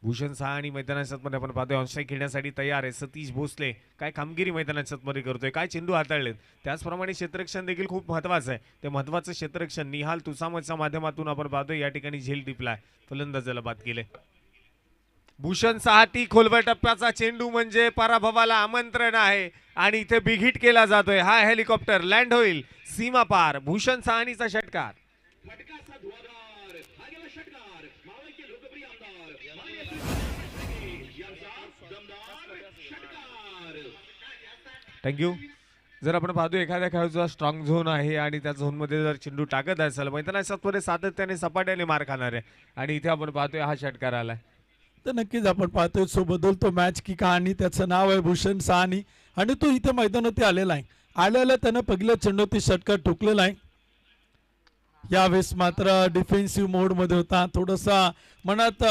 भूषण साहनी मैदानाच्या आतमध्ये आपण पाहतोय ऑनस्ट्राईक खेळण्यासाठी तयार आहे. सतीश भोसले काय कामगिरी मैदानाच्या आतमध्ये करतोय, काय चेंडू हाताळलेत. त्याचप्रमाणे क्षेत्ररक्षण देखील खूप महत्वाचं आहे. ते महत्वाचं क्षेत्ररक्षण निहाल तुसामच्या माध्यमातून आपण पाहतोय या ठिकाणी झेल टिपलाय, फलंदाजाला बाद केले. भूषण साहाटी खोलवर टप्प्याचा चेंडू म्हणजे पराभवाला आमंत्रण आहे आणि इथे बिघिट केला जातोय. हा हेलिकॉप्टर लँड होईल सीमा पार. भूषण साहनीचा षटकार. फटकाचा धुवाधार हा गेला षटकार. मावळचे लोकप्रिय आमदार माननीय सुनील यांचा दमदार षटकार. थँक्यू. जर आपण पाहतो एखाद्या खेळाडूचा स्ट्रॉंग झोन आहे आणि त्या झोनमध्ये जर चेंडू टाकत असेल, मैदानाच्या आतमध्ये सातत्याने सपाट्याने मार खाणार आहे आणि इथे आपण पाहतोय हा षटकार आलाय. तर नक्कीच आपण पाहतोय सो बदलतो मॅच की कहाणी. त्याचं नाव आहे भूषण साहनी आणि तो इथे मैदानावरती आलेला आहे. आल्याला त्यानं पहिल्या चेंडूवरती षटकार ठोकलेला आहे. यावेळेस मात्र डिफेन्सिव्ह मोडमध्ये होता. थोडासा मनात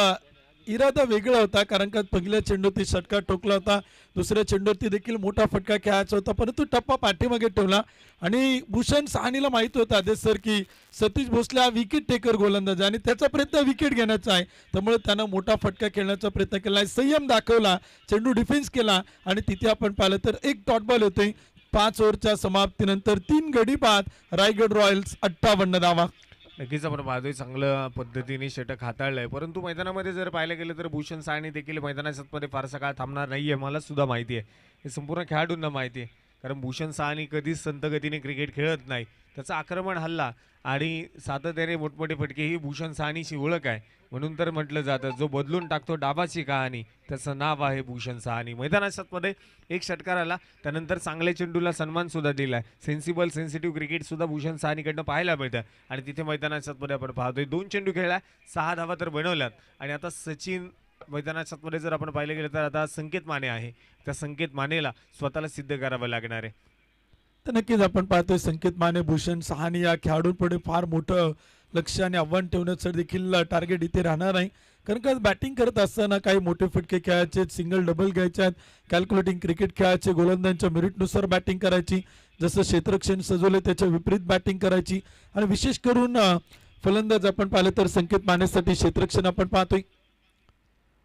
इरादा वेगळा होता, कारण का पहिल्या चेंडूवरती षटकार ठोकला होता. दुसऱ्या चेंडूवरती देखील मोठा फटका खेळायचा होता, परंतु टप्पा पाठीमागे ठेवला आणि भूषण साहनीला माहिती होतं आदेश सर की सतीश भोसले हा विकेट टेकर गोलंदाज आणि त्याचा प्रयत्न विकेट घेण्याचा आहे. त्यामुळे त्यानं मोठा फटका खेळण्याचा प्रयत्न केला आहे. संयम दाखवला, चेंडू डिफेन्स केला आणि तिथे आपण पाहिलं तर एक डॉट बॉल होते. 5 ओव्हरच्या समाप्तीनंतर 3 गडी बाद. रायगड रॉयल्स 58 धावा. नक्कीच आपण पाहतोय चांगल्या पद्धतीने षटक हाताळलंय, परंतु मैदानामध्ये जर पाहायला गेलं तर भूषण साहनी देखील मैदानाच्या आतमध्ये फारसा काळ थांबणार नाहीये. मला सुद्धा माहिती आहे, हे संपूर्ण खेळाडूंना माहिती आहे, कारण भूषण साहनी कधीच संत गतीने क्रिकेट खेळत नाही. त्याचं आक्रमण हल्ला आणि सातत्याने मोठमोठे फटके ही भूषण साहनीची ओळख आहे. म्हणून तर म्हटलं जातं जो बदलून टाकतो डाबाची कहाणी, त्याचं नाव आहे भूषण साहनी. मैदानाच्या आतमध्ये एक षटकार आला, त्यानंतर चांगल्या चेंडूला सन्मान सुद्धा दिलाय. सेन्सिटिव्ह क्रिकेट सुद्धा भूषण साहनीकडनं पाहायला मिळतं आणि तिथे मैदानाच्या आतमध्ये आपण पाहतोय 2 चेंडू खेळला, 6 धावा तर बनवल्यात आणि आता सचिन मैदानाच्या आतमध्ये जर आपण पाहिलं गेलं तर आता संकेत माने आहे. त्या संकेत मानेला स्वतःला सिद्ध करावं लागणार आहे. तर नक्कीच आपण पाहतोय संकेत माने भूषण साहनी या खेळाडूंपुढे फार मोठं लक्ष आणि आव्हान ठेवण्याचं देखील टार्गेट इथे राहणार आहे. कारण का बॅटिंग करत असताना काही मोठे फटके खेळायचे, सिंगल डबल घ्यायचे आहेत, कॅल्क्युलेटिंग क्रिकेट खेळायचे, गोलंदाजांच्या मेरिटनुसार बॅटिंग करायची, जसं क्षेत्ररक्षण सजवले त्याच्या विपरीत बॅटिंग करायची आणि विशेष करून फलंदाज आपण पाहिलं तर संकेत मानेसाठी क्षेत्ररक्षण आपण पाहतोय.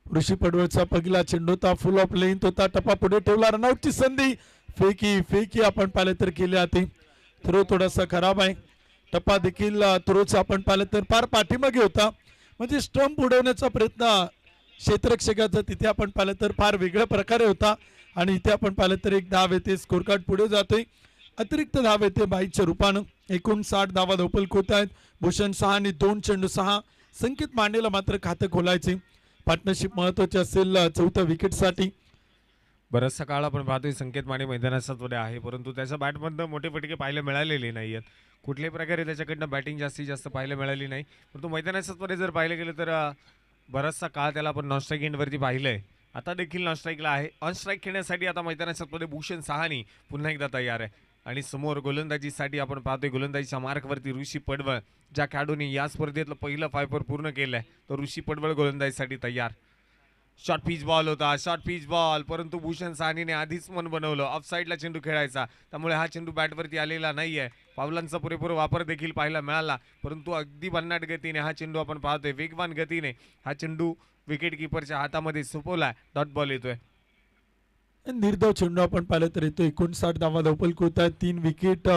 ऋषी पडवळचा पहिला चेंडू होता, फुल ऑफ लेंथ होता, टप्पा पुढे ठेवला, रनआउटची संधी, फेकी आपण पाहिलं तर केली जाते. थ्रो थोडासा खराब आहे. टप्पा देखील थ्रोचा आपण पाहिलं तर फार पाठीमागे होता, म्हणजे स्टंप उडवण्याचा प्रयत्न क्षेत्ररक्षकाचा तिथे आपण पाहिलं तर फार वेगळ्या प्रकारे होता आणि इथे आपण पाहिलं तर एक धाव येते. स्कोर कार्ड पुढे जातोय, अतिरिक्त धाव येते 22च्या रूपानं. एकूण 60 धावा धावपल होत आहेत. भूषण साहनी 2 चेंडू 6. संकेत मांडेला मात्र खातं खोलायचे. पार्टनरशिप महत्वाची असेल 4थ्या विकेटसाठी. बराचसा काळ आपण पाहतोय संकेत माने मैदानात आहे, परंतु त्याच्या बॅटमधनं मोठे फटके पाहायला मिळालेले नाही आहेत. कुठल्याही प्रकारे त्याच्याकडनं बॅटिंग जास्तीत जास्त पाहायला मिळाली नाही. परंतु मैदानात जर पाहिलं गेलं तर बराचसा काळ त्याला आपण नॉन स्ट्राईक एंडवरती पाहिलंय. आता देखील नॉन स्ट्राईकला आहे. ऑन स्ट्राईक खेळण्यासाठी आता मैदानात भूषण साहनी पुन्हा एकदा तयार आहे आणि समोर गोलंदाजीसाठी आपण पाहतोय गोलंदाजीच्या मार्कवरती ऋषी पडवळ. ज्या खेळाडूंनी या स्पर्धेतलं पहिलं फायफर पूर्ण केलंय तो ऋषी पडवळ गोलंदाजीसाठी तयार. शॉर्ट पिच बॉल होता, शॉर्ट पिच बॉल, परंतु भूषण साहनीने आधीच मन बनवलं ऑफ साईडला चेंडू खेळायचा, त्यामुळे हा चेंडू बॅटवरती आलेला नाहीये. पावलांचा पुरेपूर वापर देखील पाहायला मिळाला, परंतु अगदी भन्नाट गतीने हा चेंडू आपण पाहतोय, वेगवान गतीने हा चेंडू विकेट किपरच्या हातामध्ये सोपवला. डॉट बॉल येतोय. निर्धाव चेंडू आपण पाहिलं तर येतो. 59 धावा धावपल होत आहेत. 3 विकेट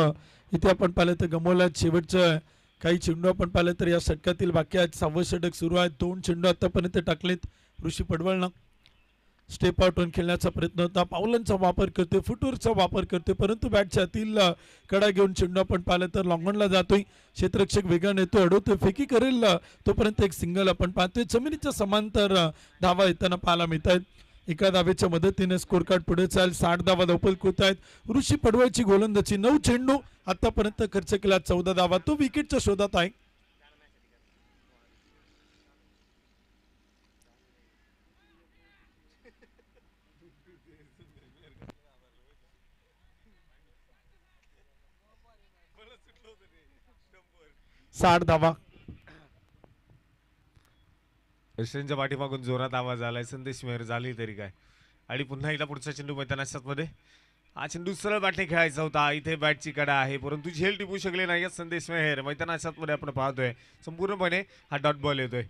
इथे आपण पाहिलं तर गमवल्या. शेवटचं काही चेंडू आपण पाहिलं तर या षटकातील बाकी आहेत. 6वं षटक सुरू आहे. 2 चेंडू आतापर्यंत टाकलेत ऋषी पडवळनं. स्टेप आउट होऊन खेळण्याचा प्रयत्न होता. पावलांचा वापर करते, फुटवर्कचा वापर करते, परंतु बॅटच्या आतील कडा घेऊन चेंडू आपण पाहिलं तर लॉंगॉनला जातोय. क्षेत्ररक्षक वेगाने येतो, अडवतोय, फेकी करेल तोपर्यंत एक सिंगल आपण पाहतोय. जमिनीच्या समांतर धावा येताना पाहायला मिळत आहेत. एका धावेच्या मदतीने स्कोर कार्ड पुढे चाल. 60 धावा धावपल होत आहेत. ऋषी पडवळची गोलंदाजी. 9 चेंडू आतापर्यंत खर्च केला, 14 धावा. तो विकेटच्या शोधात आहे. साठ धावा. यशवंतच्या पाठीमागून जोरात आवाज आलाय, संदेश मेहर झाली तरी काय. आणि पुन्हा एकदा पुढचा चेंडू मैदानात मध्ये. हा चेंडू सरळ बॅटने खेळायचा होता, इथे बॅटची कडा आहे परंतु झेल टिपू शकले नाही संदेश मेहर. मैदानात मध्ये आपण पाहतोय संपूर्णपणे हा डॉट बॉल येतोय.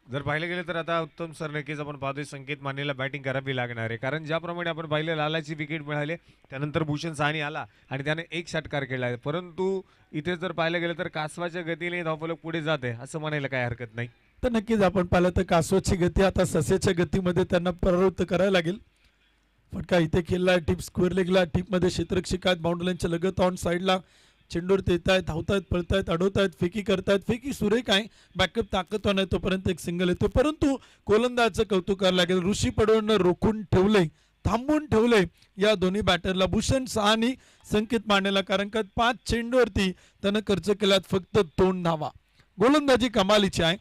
जर पाहिलं गेलं तर आता उत्तम सर नक्कीच आपण पाहतोय संकेत मानेला बॅटिंग करावी लागणार आहे, कारण ज्याप्रमाणे आपण पाहिलं लालाची विकेट मिळाली त्यानंतर भूषण साहनी आला आणि त्याने एक षटकार केला आहे, परंतु इथे जर पाहिलं गेलं तर कासवाच्या गतीने धावफलक पुढे जाते असं म्हणायला काही हरकत नाही. तर नक्कीच आपण पाहिलं तर कासवाची गती आता सस्याच्या गतीमध्ये त्यांना प्रवृत्त करायला लागेल. फटका इथे खेळला, टिप स्क्वेअर लेगला, टिपमध्ये क्षेत्ररक्षकात बाउंड्रीलाईनच्या लगत ऑन साईडला चेंडूवर येत आहेत, धावतायत, पळतायत, अडवतायत, फेकी करतायत. फेकी सुरेख आहे, बॅकअप ताकदवान आहे, तोपर्यंत एक सिंगल येतो. परंतु गोलंदाजचं कौतुक करायला लागेल, ऋषी पडवळनं रोखून ठेवले, थांबून ठेवले या दोन्ही बॅटरला, भूषण साहनी संकेत मानेला, कारण का 5 चेंडूवरती त्यानं खर्च केल्यात फक्त 2 धावा. गोलंदाजी कमालीची आहे.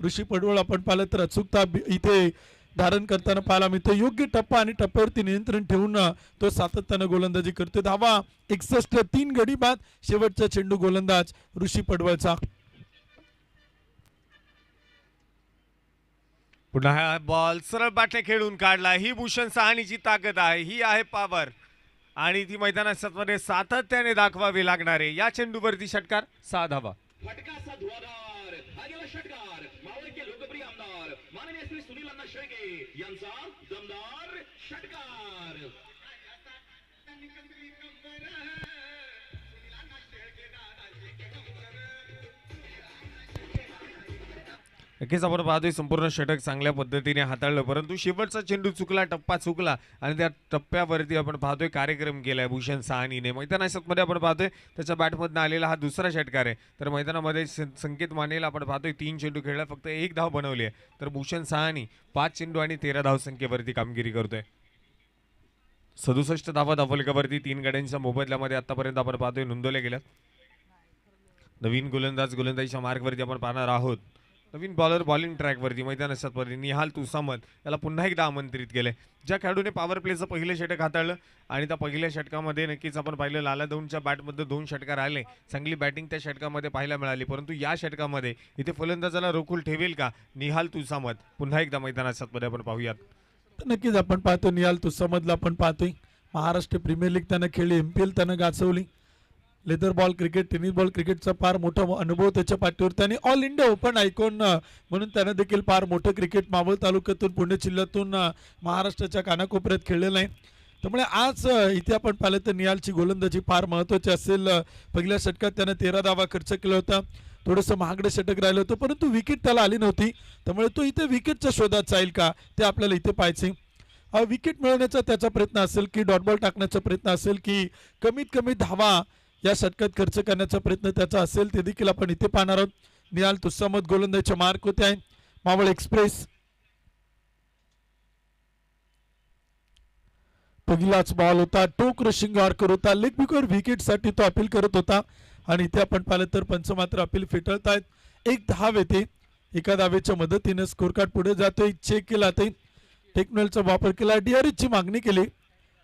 ऋषी पडवळ आपण पाहिलं तर अचूकता इथे धारण करताना पाहायला मिळतो. योग्य टप्पा आणि टप्प्यावरती नियंत्रण ठेवून तो सातत्यानं गोलंदाजी करतो. धावा 61, 3 गडी बाद. शेवटचा चेंडू गोलंदाज ऋषी पडवळचा. पुन्हा हा बॉल सरळ बॅटने खेळून काढला. ही भूषण साहनीची ताकद आहे, ही आहे पॉवर आणि ती मैदानात मध्ये सातत्याने दाखवावी लागणार आहे. या चेंडूवरती षटकार 6 धावा. फटकाचा धुवाधार हा गेला षटकार. मावळचे लोकप्रिय आमदार माननीय श्री सुनील अण्णा शेळके यांचा दमदार षटकार. नक्कीच आपण पाहतोय संपूर्ण षटक चांगल्या पद्धतीने हाताळलं, परंतु शेवटचा चेंडू चुकला, टप्पा चुकला आणि त्या टप्प्यावरती आपण पाहतोय कार्यक्रम केलाय भूषण साहनीने. मैदानामध्ये आपण पाहतोय त्याच्या बॅटमधनं आलेला हा दुसरा षटकार आहे. तर मैदानामध्ये संकेत मानेला आपण पाहतोय 3 चेंडू खेळला, फक्त 1 धाव बनवली आहे. तर भूषण साहनी 5 चेंडू आणि 13 धावसंख्येवरती कामगिरी करतोय. 67 धावा धावफलकावरती 3 गड्यांच्या मोबदल्यामध्ये आतापर्यंत आपण पाहतोय नोंदवल्या गेल्या. नवीन गोलंदाजीच्या मार्गवरती आपण पाहणार आहोत. नवीन बॉलर बॉलिंग ट्रॅकवरती मैदानात निहाल तुसामत याला पुन्हा एकदा आमंत्रित केले. ज्या खेळाडूने पॉवर प्लेचं पहिलं षटक हाताळलं आणि त्या पहिल्या षटकामध्ये नक्कीच आपण पाहिलं लाला दौंडच्या बॅटमध्ये 2 षटकार आले, चांगली बॅटिंग त्या षटकामध्ये पाहायला मिळाली, परंतु या षटकामध्ये इथे फलंदाजाला रोखून ठेवेल का निहाल तुसामत, पुन्हा एकदा मैदानात आपण पाहूयात. नक्कीच आपण पाहतो निहाल तुसामतला आपण पाहतोय महाराष्ट्र प्रीमियर लीग त्यानं खेळली, MPL त्यानं गाजवली, leather ball cricket, tennis ball क्रिकेटचा फार मोठा अनुभव त्याच्या पाठीवर. त्याने ऑल इंडिया ओपन आयकॉन म्हणून त्यानं देखील फार मोठं क्रिकेट मावळ तालुक्यातून पुणे जिल्ह्यातून महाराष्ट्राच्या कानाकोपऱ्यात खेळलेलं आहे. त्यामुळे आज इथे आपण पाहिलं तर निहालची गोलंदाजी फार महत्त्वाची असेल. पहिल्या षटकात त्यानं 13 धावा खर्च केला होता, थोडंसं महागडं षटक राहिलं होतं, परंतु विकेट त्याला आली नव्हती. त्यामुळे तो इथे विकेटच्या शोधात जाईल का ते आपल्याला इथे पाहायचे. विकेट मिळवण्याचा त्याचा प्रयत्न असेल की डॉट बॉल टाकण्याचा प्रयत्न असेल की कमीत कमी धावा या षटकात खर्च करण्याचा प्रयत्न त्याचा असेल, ते देखील आपण इथे पाहणार आहोत. निहाल तुसामत गोलंदाजीच्या मार्क होते आहे. मावळ एक्सप्रेस पहिलाच बॉल होता, टोक रशिंग यॉर्कर होता, लेग बिकवर विकेट साठी तो अपील करत होता आणि इथे आपण पाहिलं तर पंच मात्र अपील फेटाळतायत. 1 धाव येते, एका धावेच्या मदतीने स्कोर कार्ड पुढे जातोय. चेक केला ते टेक्नॉलचा वापर केला, DRS ची मागणी केली,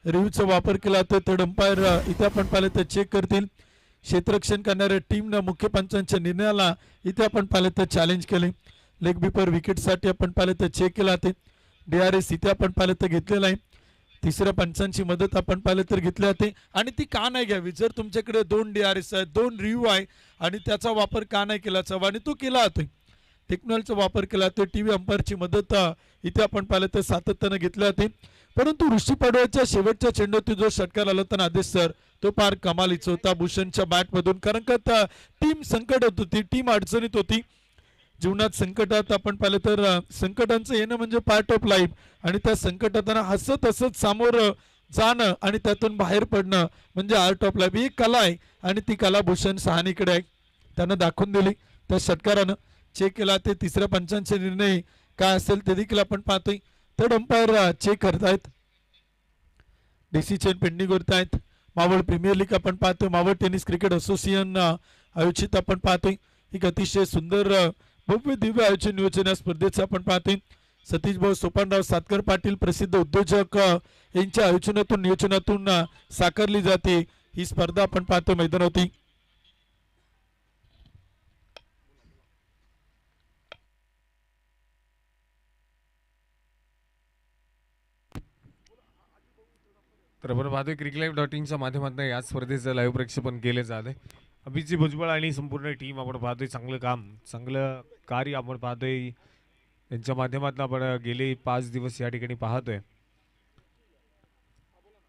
रिव्ह्यूचा वापर केला तर थर्ड अंपायर इथे आपण पाहिलं तर चेक करतील. क्षेत्ररक्षण करणाऱ्या टीमनं मुख्य पंचांच्या निर्णयाला इथे आपण पाहिलं तर चॅलेंज केले. लेग बिपर विकेटसाठी आपण पाहिलं तर चेक केला ते DRS इथे आपण पाहिलं तर घेतलेला आहे. तिसऱ्या पंचांची मदत आपण पाहिलं तर घेतली जाते आणि ती का नाही घ्यावी. जर तुमच्याकडे 2 DRS आहेत, 2 रिव्ह्यू आहे आणि त्याचा वापर का नाही केला जावा आणि तो केला जातोय. टेक्नॉलचा वापर केला तर टीव्ही अंपायरची मदत इथे आपण पाहिलं तर सातत्यानं घेतली जाते. परंतु ऋषी पडवळच्या शेवटच्या चेंडूवरती जो षटकार आला होता आदेश सर, तो फार कमालीचा होता भूषणच्या बॅटमधून, कारण का टीम संकटात होती, टीम अडचणीत होती. जीवनात संकटात आपण पाहिलं तर संकटांचं येणं म्हणजे पार्ट ऑफ लाईफ आणि त्या संकटांना हसत हसत सामोर जाणं आणि त्यातून बाहेर पडणं म्हणजे आर्ट ऑफ लाईफ. ही कला आहे आणि ती कला भूषण साहनीकडे आहे, त्यानं दाखवून दिली. त्या षटकारानं चेक केला ते तिसऱ्या पंचांचे निर्णय काय असेल ते देखील आपण पाहतोय. थर्ड अंपायर चेक करतायत, डिसिजन पेंडिंग करतायत. मावळ प्रीमियर लीग आपण पाहतोय, मावळ टेनिस क्रिकेट असोसिएशन आयोजित आपण पाहतोय. एक अतिशय सुंदर भव्य दिव्य आयोजन नियोजन या स्पर्धेचं आपण पाहतोय. सतीश भाऊ सोपानराव सातकर पाटील प्रसिद्ध उद्योजक यांच्या आयोजनातून नियोजनातून साकारली जाते ही स्पर्धा आपण पाहतोय मैदानावरती. तर आपण पाहतोय cricklive.in च्या माध्यमातून या स्पर्धेचं लाईव्ह प्रक्षेपण केले जाते. अभिजित भुजबळ आणि संपूर्ण टीम आपण पाहतोय चांगलं काम, चांगलं कार्य आपण पाहतोय. यांच्या माध्यमातून आपण गेले 5 दिवस या ठिकाणी पाहतोय.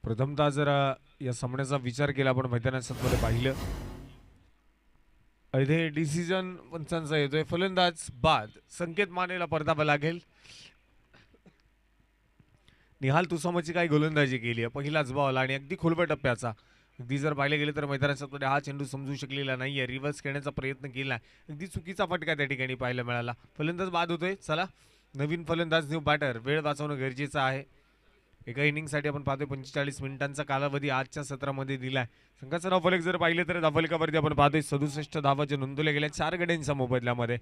प्रथमतः जर या सामन्याचा विचार केला आपण मैदानामध्ये पाहिलं, इथे डिसिजन पंचांचा येतोय. फलंदाज बाद, संकेत मानेला परतावा लागेल. निहाल तुसामची काही गोलंदाजी केली आहे, पहिलाच बॉल आणि अगदी खोलवर टप्प्याचा. अगदी जर पाहिले गेले तर मैदानामध्ये हा चेंडू समजू शकलेला नाहीये, रिव्हर्स खेळण्याचा प्रयत्न केला, अगदी चुकीचा फटका त्या ठिकाणी पाहायला मिळाला. फलंदाज बाद होतोय. चला नवीन फलंदाज, न्यू बॅटर. वेळ वाचवणं गरजेचं आहे. एका इनिंगसाठी आपण पाहतोय 45 मिनिटांचा कालावधी आजच्या सत्रामध्ये दिलाय. संघाचं धावफलक जर पाहिलं तर धावफलकावरती आपण पाहतोय 67 धावा ज्या नोंदवल्या गेल्या 4 गड्यांच्या मोबदल्यामध्ये.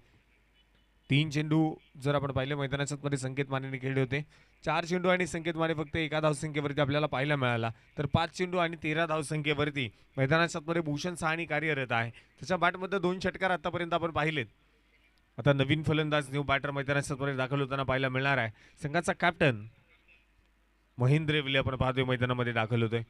3 चेंडू जर आपण पाहिले मैदानामध्ये संकेत मानेने खेळले होते. 4 चेंडू आणि संकेत माने फक्त एका धावसंख्येवरती आपल्याला पाहायला मिळाला. तर 5 चेंडू आणि 13 धावसंख्येवरती मैदानामध्ये भूषण साहनी कार्यरत आहे. त्याच्या बॅटमध्ये 2 षटकार आतापर्यंत आपण पाहिलेत. आता नवीन फलंदाज, न्यू बॅटर मैदानामध्ये दाखल होताना पाहायला मिळणार आहे. संघाचा कॅप्टन महेंद्र एवले आपण पाहतोय मैदानामध्ये दाखल होतोय.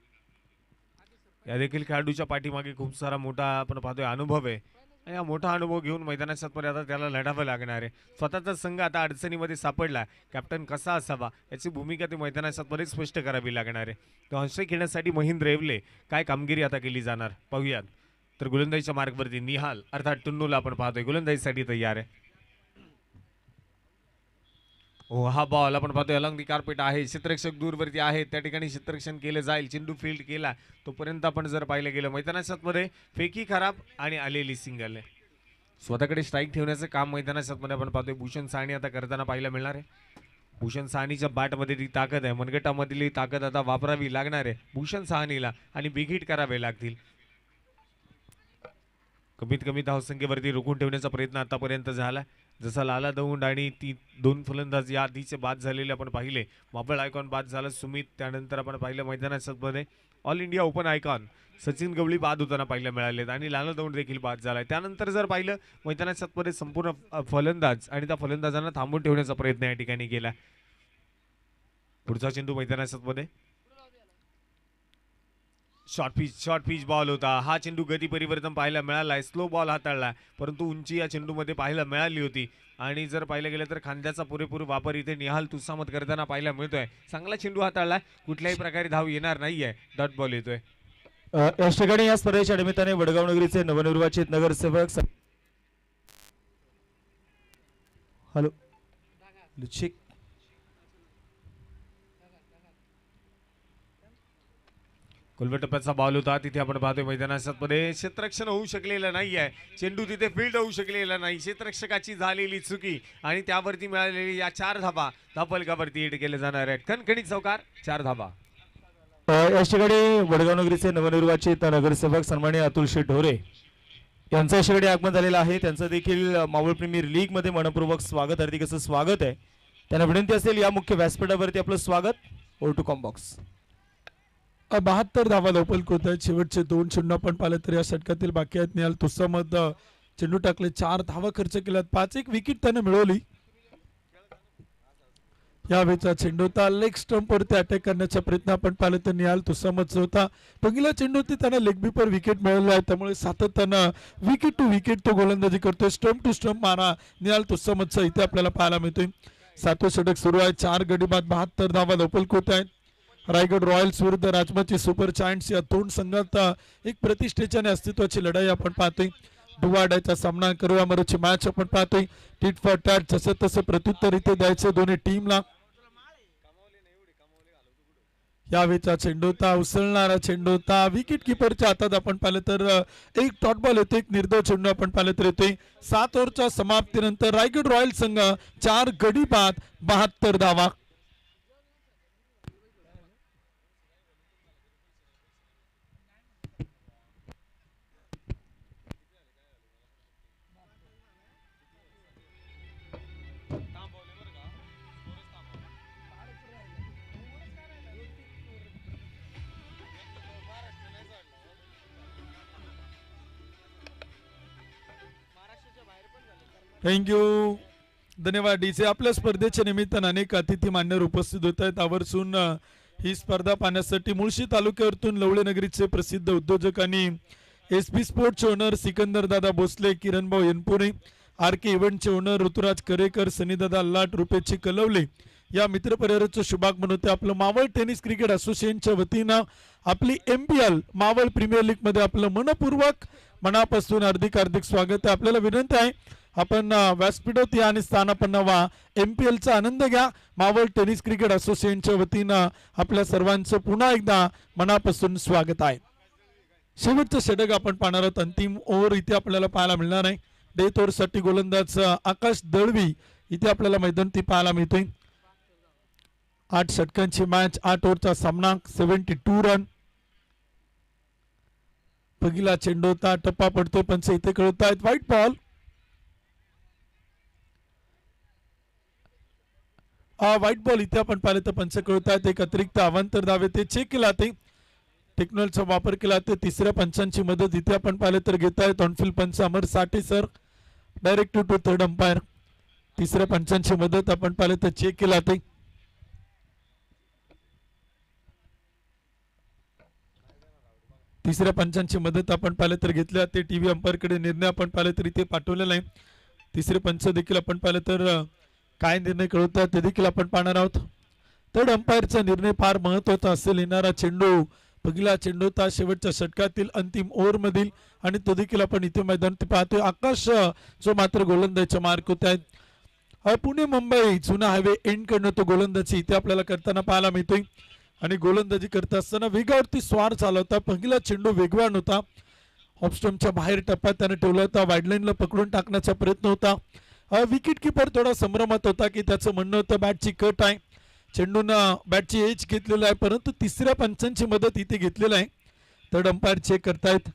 या देखील खेळाडूच्या पाठीमागे खूप सारा मोठा आपण पाहतोय अनुभव आहे. आणि हा मोठा अनुभव घेऊन मैदानामध्ये आता त्याला लढावं लागणार आहे. स्वतःचा संघ आता अडचणीमध्ये सापडला. कॅप्टन कसा असावा याची भूमिका ते मैदानामध्ये स्पष्ट करावी लागणार आहे. तो अंश खेळण्यासाठी महेंद्र एवले काय कामगिरी आता केली जाणार पाहूयात. तर गोलंदाजीच्या मार्गवरती निहाल अर्थात टुन्नूला आपण पाहतोय गोलंदाजीसाठी तयार आहे. हा बॉल आपण पाहतोय अलॉंग दी कार्पेट आहे. क्षेत्ररक्षक दूरवरती आहे, त्या ठिकाणी क्षेत्ररक्षण केलं जाईल. चेंडू फील्ड केला तोपर्यंत आपण जर पाहिलं गेलं मैदानामध्ये फेकी खराब आणि आलेली सिंगल आहे. स्वतःकडे स्ट्राईक ठेवण्याचं काम मैदानामध्ये आपण पाहतोय भूषण साहनी आता करताना पाहायला मिळणार आहे. भूषण साहनीच्या बॅटमध्ये ती ताकद आहे, मनगटामधली ताकद आता वापरावी लागणार आहे भूषण साहनीला आणि बिग हिट करावे लागतील. कमीत कमी धावसंख्येवरती रोखून ठेवण्याचा प्रयत्न आतापर्यंत झाला. जसा लाला दौंड आणि ती 2 फलंदाज या आधीचे बाद झालेले आपण पाहिले. माबळ आयकॉन बाद झाला सुमित, त्यानंतर आपण पाहिलं मैदानामध्ये all India open icon Sachin Gawali बाद होताना पाहायला मिळालेत आणि लाला दौंड देखील बाद झालाय. त्यानंतर जर पाहिलं मैदानामध्ये संपूर्ण फलंदाज आणि त्या फलंदाजांना थांबून ठेवण्याचा प्रयत्न या ठिकाणी केला. पुढचा चेंडू मैदानामध्ये शॉर्ट पिच बॉल होता. हा चेंडू गती परिवर्तन पाहायला मिळालाय, स्लो बॉल हाताळला, परंतु उंची या चेंडूमध्ये पाहायला मिळाली होती. आणि जर पाहिलं गेलं तर खांद्याचा पुरेपूर वापर इथे निहाल तुसामत करताना पाहायला मिळतोय. चांगला चेंडू हाताळला, कुठल्याही प्रकारे धाव येणार नाहीये, डॉट बॉल येतोय. याच ठिकाणी या स्पर्धेच्या निमित्ताने वडगाव नगरीचे नवनिर्वाचित नगरसेवक हॅलो लुचिक खोलवर टप्प्याचा बॉल होता. तिथे आपण पाहतोय मैदानामध्ये क्षेत्ररक्षण होऊ शकलेलं नाहीये. चेंडू तिथे फील्ड होऊ शकलेला नाही. क्षेत्ररक्षकाची झालेली चुकी आणि त्यावरती मिळालेली या 4 धावा धावफलकावरती हिट केले जाणार आहेत. खणखणीत चौकार, 4 धावा. याच ठिकाणी वडगाव नगरीचे नवनिर्वाचित नगरसेवक सन्माननीय अतुल शेठ ढोरे यांचं याच ठिकाणी आगमन झालेलं आहे. त्यांचं देखील मावळ प्रीमियर लीग मध्ये मनपूर्वक स्वागत, हार्दिक असं स्वागत आहे. त्यांना विनंती असेल या मुख्य व्यासपीठावरती आपलं स्वागत. Or to combox. 72 धावा धावफलक होत आहेत. शेवटचे 2 चेंडू आपण पाहिले तर या षटकातील बाकी आहेत. निहाल तुसामत चेंडू टाकले, 4 धावा खर्च केल्यात, 5 विकेट त्याने मिळवली. यावेळेचा चेंडू होता लेग स्टंप वरती अटॅक करण्याचा प्रयत्न आपण पाहिलं तर निहाल तुसामतचा होता. पहिला चेंडू होती त्याने लेग बीपर विकेट मिळवला आहे, त्यामुळे सातत्यानं विकेट टू विकेट तो गोलंदाजी करतोय. स्टंप टू स्टंप मारा निहाल तुसामतचा इथे आपल्याला पाहायला मिळतोय. 7वं षटक सुरू आहे. 4 गडी बाद 72 धावा धावफलक होत आहेत. रायगड रॉयल्स विरुद्ध राजमाची सुपर जायंट्स या 2 संघात एक प्रतिष्ठेची आणि अस्तित्वाची लढाई आपण पाहतोय. डुवाडायचा सामना करूया मरोची मॅच आपण पाहतोय. टीट फॉर टॅट जसं तसं प्रत्युत्तर इथे द्यायचं दोन्ही टीमला. यावेळेचा चेंडू होता उसळणारा चेंडू होता. विकेट किपरच्या हातात आपण पाहिलं तर एक डॉट बॉल येतो, एक निर्धाव चेंडू आपण पाहिलं तर येतोय. 7 ओव्हरच्या समाप्तीनंतर रायगड रॉयल संघ 4 गडी बाद 72 धावा. थँक्यू, धन्यवाद डीजे. आपल्या स्पर्धेच्या निमित्तानं अनेक अतिथी मान्यवर उपस्थित होत आहेत. आवर्जून ही स्पर्धा पाहण्यासाठी मुळशी तालुक्यावरतून लवळे नगरीचे प्रसिद्ध उद्योजक आणि SP स्पोर्टचे ओनर सिकंदर दादा भोसले, किरणभाऊ यनपुरे, RK इव्हेंटचे ओनर ऋतुराज करेकर, सनीदादा लाट, रुपेची कलवले या मित्रपरिवाराचं शुभागमन होते. आपलं मावळ टेनिस क्रिकेट असोसिएशनच्या वतीनं आपली MPL मावळ प्रीमियर लीग मध्ये आपलं मनपूर्वक मनापासून हार्दिक स्वागत आहे. आपल्याला विनंती आहे आपण व्यासपीठात या आणि स्थानापन्न व्हा. MPL चा आनंद घ्या. मावळ टेनिस क्रिकेट असोसिएशनच्या वतीनं आपल्या सर्वांचं पुन्हा एकदा मनापासून स्वागत आहे. शेवटचं षटक आपण पाहणार आहोत. अंतिम ओव्हर इथे आपल्याला पाहायला मिळणार आहे. डेथ ओव्हरसाठी गोलंदाज आकाश दळवी इथे आपल्याला मैदानी पाहायला मिळतोय. 8 षटकांची मॅच, 8 ओव्हरचा सामना, 72 रन. पहिला चेंडू होता, टप्पा पडतोय, पंच इथे कळत आहेत. White ball. व्हाईट बॉल इथे आपण पाहिलं तर पंच कळत आहेत. एक अतिरिक्त अवांतर धाव ते चेक केला ते टेक्नॉलॉजीचा वापर केला ते तिसऱ्या पंचांची मदत इथे आपण पाहिलं तर घेत आहेत ऑनफिल्ड पंच Amar Sathe sir. Directive to third umpire. तिसऱ्या पंचांची मदत आपण पाहिलं तर चेक केला ते. तिसऱ्या पंचांची मदत आपण पाहिलं तर घेतल्या ते टीव्ही अंपायर कडे निर्णय आपण पाहिलं तर इथे पाठवलेला आहे. तिसरे पंच देखील आपण पाहिलं तर काय निर्णय कळवतात ते देखील आपण पाहणार आहोत. थर्ड अंपायरचा निर्णय फार महत्वाचा असेल. येणारा चेंडू पहिला चेंडू होता शेवटच्या षटकातील अंतिम ओव्हर मधील आणि तो देखील आपण इथे मैदानात पाहतोय. आकाश जो मात्र गोलंदाजीच्या मार्क होत आहेत. पुणे मुंबई जुना हायवे एंड कडनं तो गोलंदाजी इथे आपल्याला करताना पाहायला मिळतोय आणि गोलंदाजी करत असताना वेगावरती स्वार चालवता. पहिला चेंडू वेगवान होता, ऑफस्टम्पच्या बाहेर टप्प्यात त्याने ठेवला होता. वाईडलाईनला पकडून टाकण्याचा प्रयत्न होता. विकेट किपर थोडा संभ्रमात होता की त्याचं म्हणणं होतं बॅटची कट आहे, चेंडूनं बॅटची एज घेतलेला आहे, परंतु तिसऱ्या पंचांची मदत इथे घेतलेला आहे. थर्ड अंपायर चेक करतायत.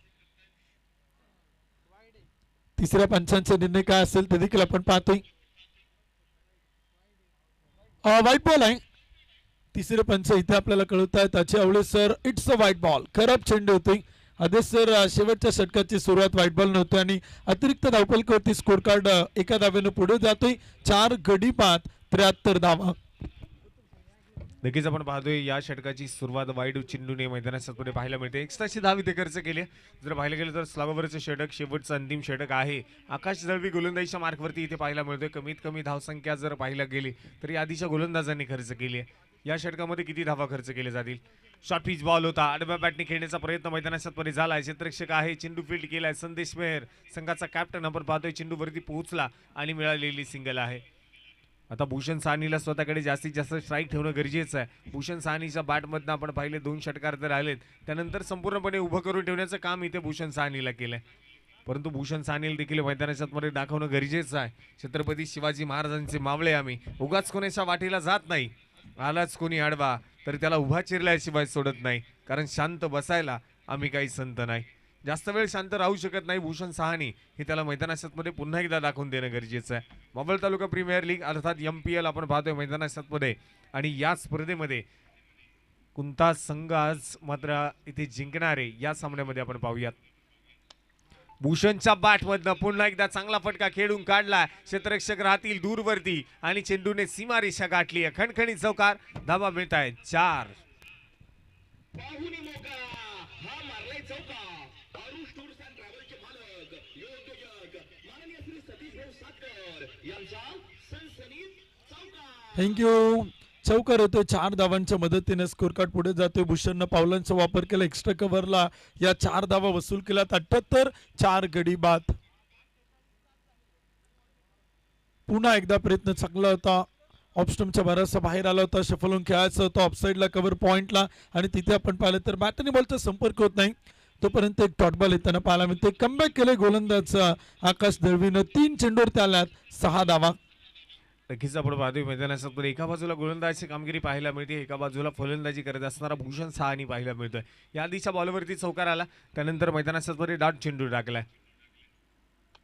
तिसऱ्या पंचांचा निर्णय काय असेल ते देखील आपण पाहतोय. व्हाईट बॉल आहे. तिसरे पंच इथे आपल्याला कळवत आहेत त्याचे Awale sir it's a white ball. खराब चेंडू होते. आदेश सर शेवटच्या षटकाची सुरुवात व्हाईट बॉल नव्हती आणि अतिरिक्त धावफलकावरती स्कोर कार्ड एका धावेनं पुढे जातोय. 4 गडी बाद 73 धावा. नक्कीच आपण पाहतोय या षटकाची सुरुवात वाईट चेंडूने मैदानात पुढे पाहायला मिळते. एक्स्ट्राची धाव इथे खर्च केली. जर पाहायला गेलं तर स्लॉगवरचं षटक शेवटचं अंतिम षटक आहे. आकाश दळवी गोलंदाजीच्या मार्कवरती इथे पाहायला मिळतोय. कमीत कमी धावसंख्या जर पाहायला गेली तर आधीच्या गोलंदाजांनी खर्च केली आहे. या षटकामध्ये किती धावा खर्च केले जातील? शॉर्ट पिच बॉल होता, आडव्या बॅटने खेळण्याचा प्रयत्न मैदानात मध्ये झालाय. क्षेत्ररक्षक आहे, चेंडू फील्ड केलाय संदेश मेहर संघाचा कॅप्टन. आपण पाहतोय चेंडू वरती पोहोचला आणि मिळालेली सिंगल आहे. आता भूषण साहनीला स्वतःकडे जास्तीत जास्त स्ट्राईक ठेवणं गरजेचं आहे. भूषण साहनीच्या बॅटमधनं आपण पाहिले 2 षटकार तर आलेत, त्यानंतर संपूर्णपणे उभं करून ठेवण्याचं काम इथे भूषण साहनीला केलंय. परंतु भूषण साहनीला देखील मैदानाच्या मध्ये दाखवणं गरजेचं आहे. छत्रपती शिवाजी महाराजांचे मावळे आम्ही, उगाच कोणाच्या वाटेला जात नाही. आलाच कोणी आडवा तर त्याला उभा चिरल्याशिवाय सोडत नाही, कारण शांत बसायला आम्ही काही संत नाही. जास्त वेळ शांत राहू शकत नाही भूषण साहनी, हे त्याला मैदानात मध्ये पुन्हा एकदा दाखवून देणं गरजेचं आहे. मावळ तालुका प्रीमियर लीग अर्थात MPL आपण पाहतोय मैदानात मध्ये आणि या स्पर्धेमध्ये कोणता संघ आज मात्र इथे जिंकणारे या सामन्यामध्ये आपण पाहूयात. भूषणच्या बॅटमधनं पुन्हा एकदा चांगला फटका खेळून काढला. क्षेत्ररक्षक राहतील दूरवरती आणि चेंडूने सीमारेषा गाठली. खणखणीत चौकार. धावा मिळत आहेत 4. पाहुणी मोका हा मारलाय चौका. आरुष टूर्स अँड ट्रॅव्हलचे मालक योजक माननीय श्री सतीश भाऊ सातकर यांचा सनसनीत चौका. थँक्यू. चौकार होतोय. 4 धावांच्या मदतीने स्कोर कार्ड पुढे जातोय. भूषणनं पावलांचा वापर केला. एक्स्ट्रा कव्हरला या 4 धावा वसूल केल्या. 78 4 गडी बाद. पुन्हा एकदा प्रयत्न चांगला होता. ऑफस्टम्पच्या बराचसा बाहेर आला होता. शफल होऊन खेळायचं होतं ऑफसाईडला कव्हर पॉइंटला आणि तिथे आपण पाहिलं तर बॅट आणि बॉलचा संपर्क होत नाही. तोपर्यंत एक डॉट बॉल येताना पाहायला मिळते. कमबॅक केले गोलंदाज आकाश दळवीनं. 3 चेंडूवर आल्यात 6 धावा. नक्कीच आपण पाहतोय मैदानात एका बाजूला गोलंदाजीची कामगिरी पाहायला मिळते, एका बाजूला फलंदाजी करत असणारा भूषण साहनी पाहायला मिळतोय. या आधीच्या बॉलवरती चौकार आला, त्यानंतर मैदानात डाट चेंडू टाकलाय.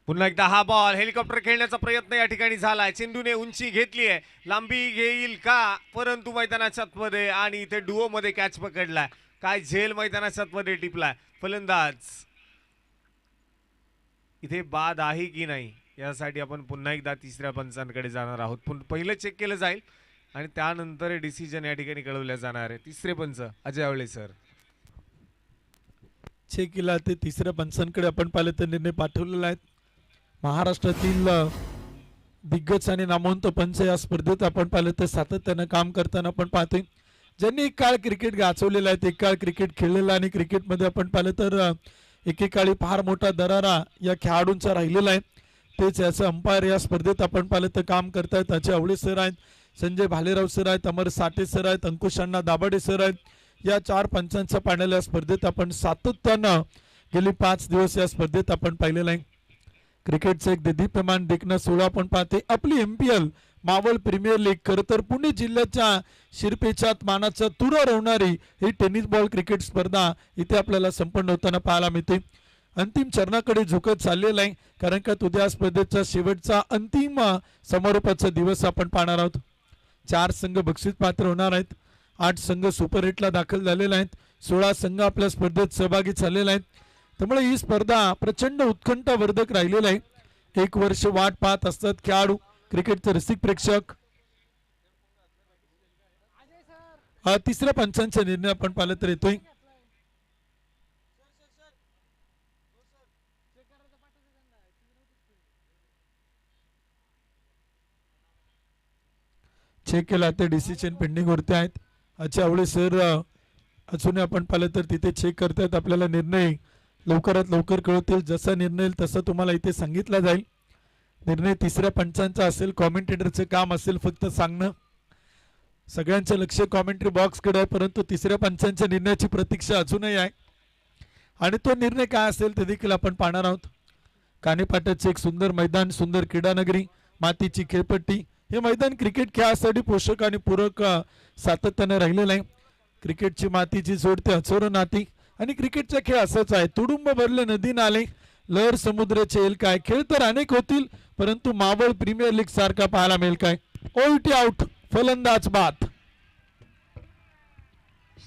पुन्हा एकदा हा बॉल हेलिकॉप्टर खेळण्याचा प्रयत्न या ठिकाणी झालाय. चेंडूने उंची घेतली आहे, लांबी घेईल का, परंतु मैदानाच्या मध्ये आणि इथे डुओ मध्ये कॅच पकडलाय. काय झेल मैदानाच्या मध्ये टिपलाय. फलंदाज इथे बाद आहे की नाही यासाठी आपण पुन्हा एकदा तिसऱ्या पंचांकडे जाणार आहोत. पहिलं चेक केलं जाईल आणि त्यानंतर डिसिजन या ठिकाणी कळवल्या जाणार आहे. तिसरे पंच अजय आवळे सर. चेक केला ते तिसऱ्या पंचांकडे आपण पाहिलं तर निर्णय पाठवलेला आहे. महाराष्ट्रातील दिग्गज आणि नामवंत पंच या स्पर्धेत आपण पाहिलं तर सातत्यानं काम करताना आपण पाहतोय. ज्यांनी एक काळ क्रिकेट गाजवलेला आहे, एक काळ क्रिकेट खेळलेला आणि क्रिकेटमध्ये आपण पाहिलं तर एकेकाळी फार मोठा दरारा या खेळाडूंचा राहिलेला आहे. तेच याचं अंपायर या स्पर्धेत आपण पाहिलं तर काम करतायत. अजय आवळे सर आहेत, संजय भालेराव सर आहेत, अमर साठे सर आहेत, अंकुश अण्णा दाभाडे सर आहेत. या 4 पंचांचा पॅनल या स्पर्धेत आपण सातत्यानं गेली 5 दिवस या स्पर्धेत आपण पाहिलेलं आहे. क्रिकेटचं एक देदीप्यमान देखणं सोहळा आपण पाहते. आपली MPL मावळ प्रीमियर लीग खरं तर पुणे जिल्ह्याच्या शिरपेचात मानाचा तुरा रोवणारी ही टेनिस बॉल क्रिकेट स्पर्धा इथे आपल्याला संपन्न होताना पाहायला मिळते. अंतिम चरणाकडे झुकत चाललेला आहे, कारण का उद्या स्पर्धेचा शेवटचा अंतिम समारोपाचा दिवस आपण पाहणार आहोत. 4 संघ बक्षीस पात्र होणार आहेत. 8 संघ सुपर 8ला दाखल झालेले आहेत. 16 संघ आपल्या स्पर्धेत सहभागी झालेले आहेत. त्यामुळे ही स्पर्धा प्रचंड उत्कंठावर्धक राहिलेली आहे. 1 वर्ष वाट पाहत असतात खेळाडू, क्रिकेटचे रसिक प्रेक्षक. तिसऱ्या पंचांचा निर्णय आपण पाहिलं तर येतोय. चेक केला ते डिसिजन पेंडिंग वरती आहेत. अजय आवळे सर अजूनही आपण पाहिलं तर तिथे चेक करतायत. आपल्याला निर्णय लवकरात लवकर कळवतील. जसा निर्णय येईल तसं तुम्हाला इथे सांगितला जाईल. निर्णय तिसऱ्या पंचांचा असेल. कॉमेंटेटरचं काम असेल फक्त सांगणं. सगळ्यांचं लक्ष कॉमेंट्री बॉक्सकडे आहे, परंतु तिसऱ्या पंचांच्या निर्णयाची प्रतीक्षा अजूनही आहे आणि तो निर्णय काय असेल ते देखील आपण पाहणार आहोत. कानेपाटाचे एक सुंदर मैदान, सुंदर क्रीडानगरी, मातीची खेळपट्टी. हे मैदान क्रिकेट खेळासाठी पोषक आणि पूरक सातत्याने राहिलेलं आहे. क्रिकेटची मातीची जोडते अचोर नाती आणि क्रिकेटचा खेळ असाच आहे. तुडुंब भरले नदी नाले, लहर समुद्राचे येईल काय. खेळ तर अनेक होतील, परंतु मावळ प्रीमियर लीग सारखा पाहायला मिळेल काय. ओल्टी आउट, फलंदाज बाद.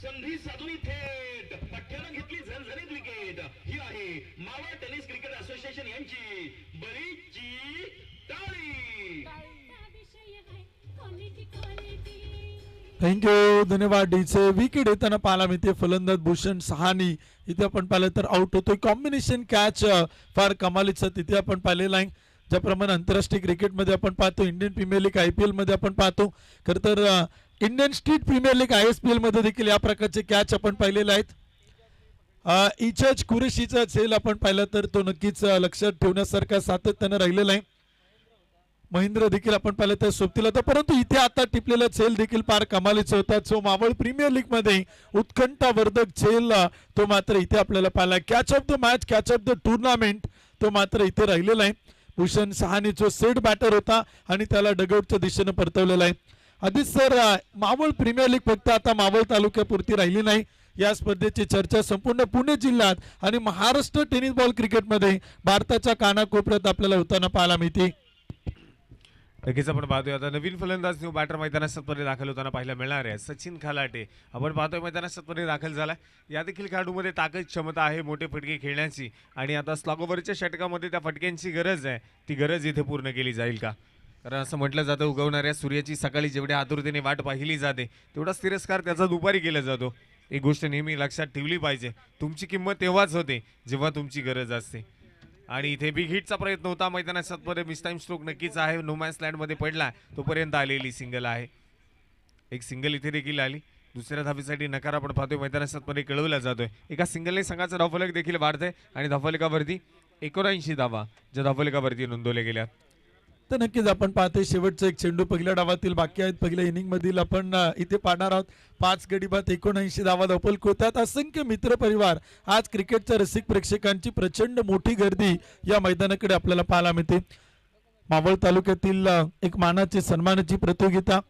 संधी साधून थेट पठ्ठ्यानं घेतली झणझणीत विकेट. ही आहे मावळ टेनिस क्रिकेट असोसिएशन यांची बरीचची टाळी. थँक्यू, धन्यवाद. डीचे विकेट येताना पाहायला मिळते. फलंदाज भूषण सहानी इथे आपण पाहिलं तर आउट होतोय. कॉम्बिनेशन कॅच फार कमालीचं तिथे आपण पाहिलेलं आहे. ज्याप्रमाणे आंतरराष्ट्रीय क्रिकेटमध्ये आपण पाहतो, इंडियन प्रीमियर लीग IPL मध्ये आपण पाहतो, खरं तर Indian street premier league ISPL मध्ये देखील या प्रकारचे कॅच आपण पाहिलेले आहेत. इचज कुरेशीचा झेल आपण पाहिलं तर तो नक्कीच लक्षात ठेवण्यासारखा सातत्यानं राहिलेला आहे. महेंद्र देखील आपण पाहिलं तर सोबतील होता, परंतु इथे आता टिपलेला झेल देखील फार कमालीचा होता. जो मावळ प्रीमियर लीग मध्ये उत्कंठावर्धक झेल तो मात्र इथे आपल्याला पाहिला. Catch of the match, catch of the tournament तो मात्र इथे राहिलेला आहे. भूषण सहानी जो सेट बॅटर होता आणि त्याला डगआउटच्या दिशेने परतवलेला आहे. आधीच सर मावळ प्रीमियर लीग फक्त आता मावळ तालुक्यापुरती राहिली नाही. या स्पर्धेची चर्चा संपूर्ण पुणे जिल्ह्यात आणि महाराष्ट्र टेनिस बॉल क्रिकेटमध्ये भारताच्या कानाकोपऱ्यात आपल्याला होताना पाहायला मिळते. नक्कीच आपण पाहतोय आता नवीन फलंदाज न्यू बॅटर मैदानात सत्पणे दाखल होताना पाहायला मिळणार आहे. सचिन खलाटे आपण पाहतोय मैदानात सत्पणे दाखल झालाय. या देखील खेळाडूमध्ये ताकद क्षमता आहे मोठे फटके खेळण्याची आणि आता स्लॉगोवरच्या षटकामध्ये त्या फटक्यांची गरज आहे. ती गरज इथे पूर्ण केली जाईल का? कारण असं म्हटलं जातं उगवणाऱ्या सूर्याची सकाळी जेवढ्या आतुरतेने वाट पाहिली जाते तेवढाच तिरस्कार त्याचा दुपारी केला जातो. एक गोष्ट नेहमी लक्षात ठेवली पाहिजे. तुमची किंमत तेव्हाच होते जेव्हा तुमची गरज असते. आणि इथे बिग हिटचा प्रयत्न होता. मैदानात सत्पणे मिस टाइम स्ट्रोक नक्कीच आहे. नो मॅन्स लँडमध्ये पडला तोपर्यंत आलेली सिंगल आहे. एक सिंगल इथे देखील आली. दुसऱ्या धावेसाठी नकार आपण पाहतोय मैदानात सत्पणे कळवला जातोय. एका सिंगलने संघाचा धावफलक देखील वाढतंय आणि धावफलकावरती 79 धावा ज्या धावफलकावरती नोंदवल्या गेल्या. तर नक्कीच आपण पाहतोय शेवटचा एक चेंडू पहिल्या डावातील बाकी आहेत. पहिल्या इनिंग मधील आपण इथे पाहणार आहोत. 5 गडी बाद 79 धावा धावफलक होतात. असंख्य मित्र परिवार, आज क्रिकेटच्या रसिक प्रेक्षकांची प्रचंड मोठी गर्दी या मैदानाकडे आपल्याला पाहायला मिळते. मावळ तालुक्यातील एक मानाची सन्मानाची प्रतियोगिता.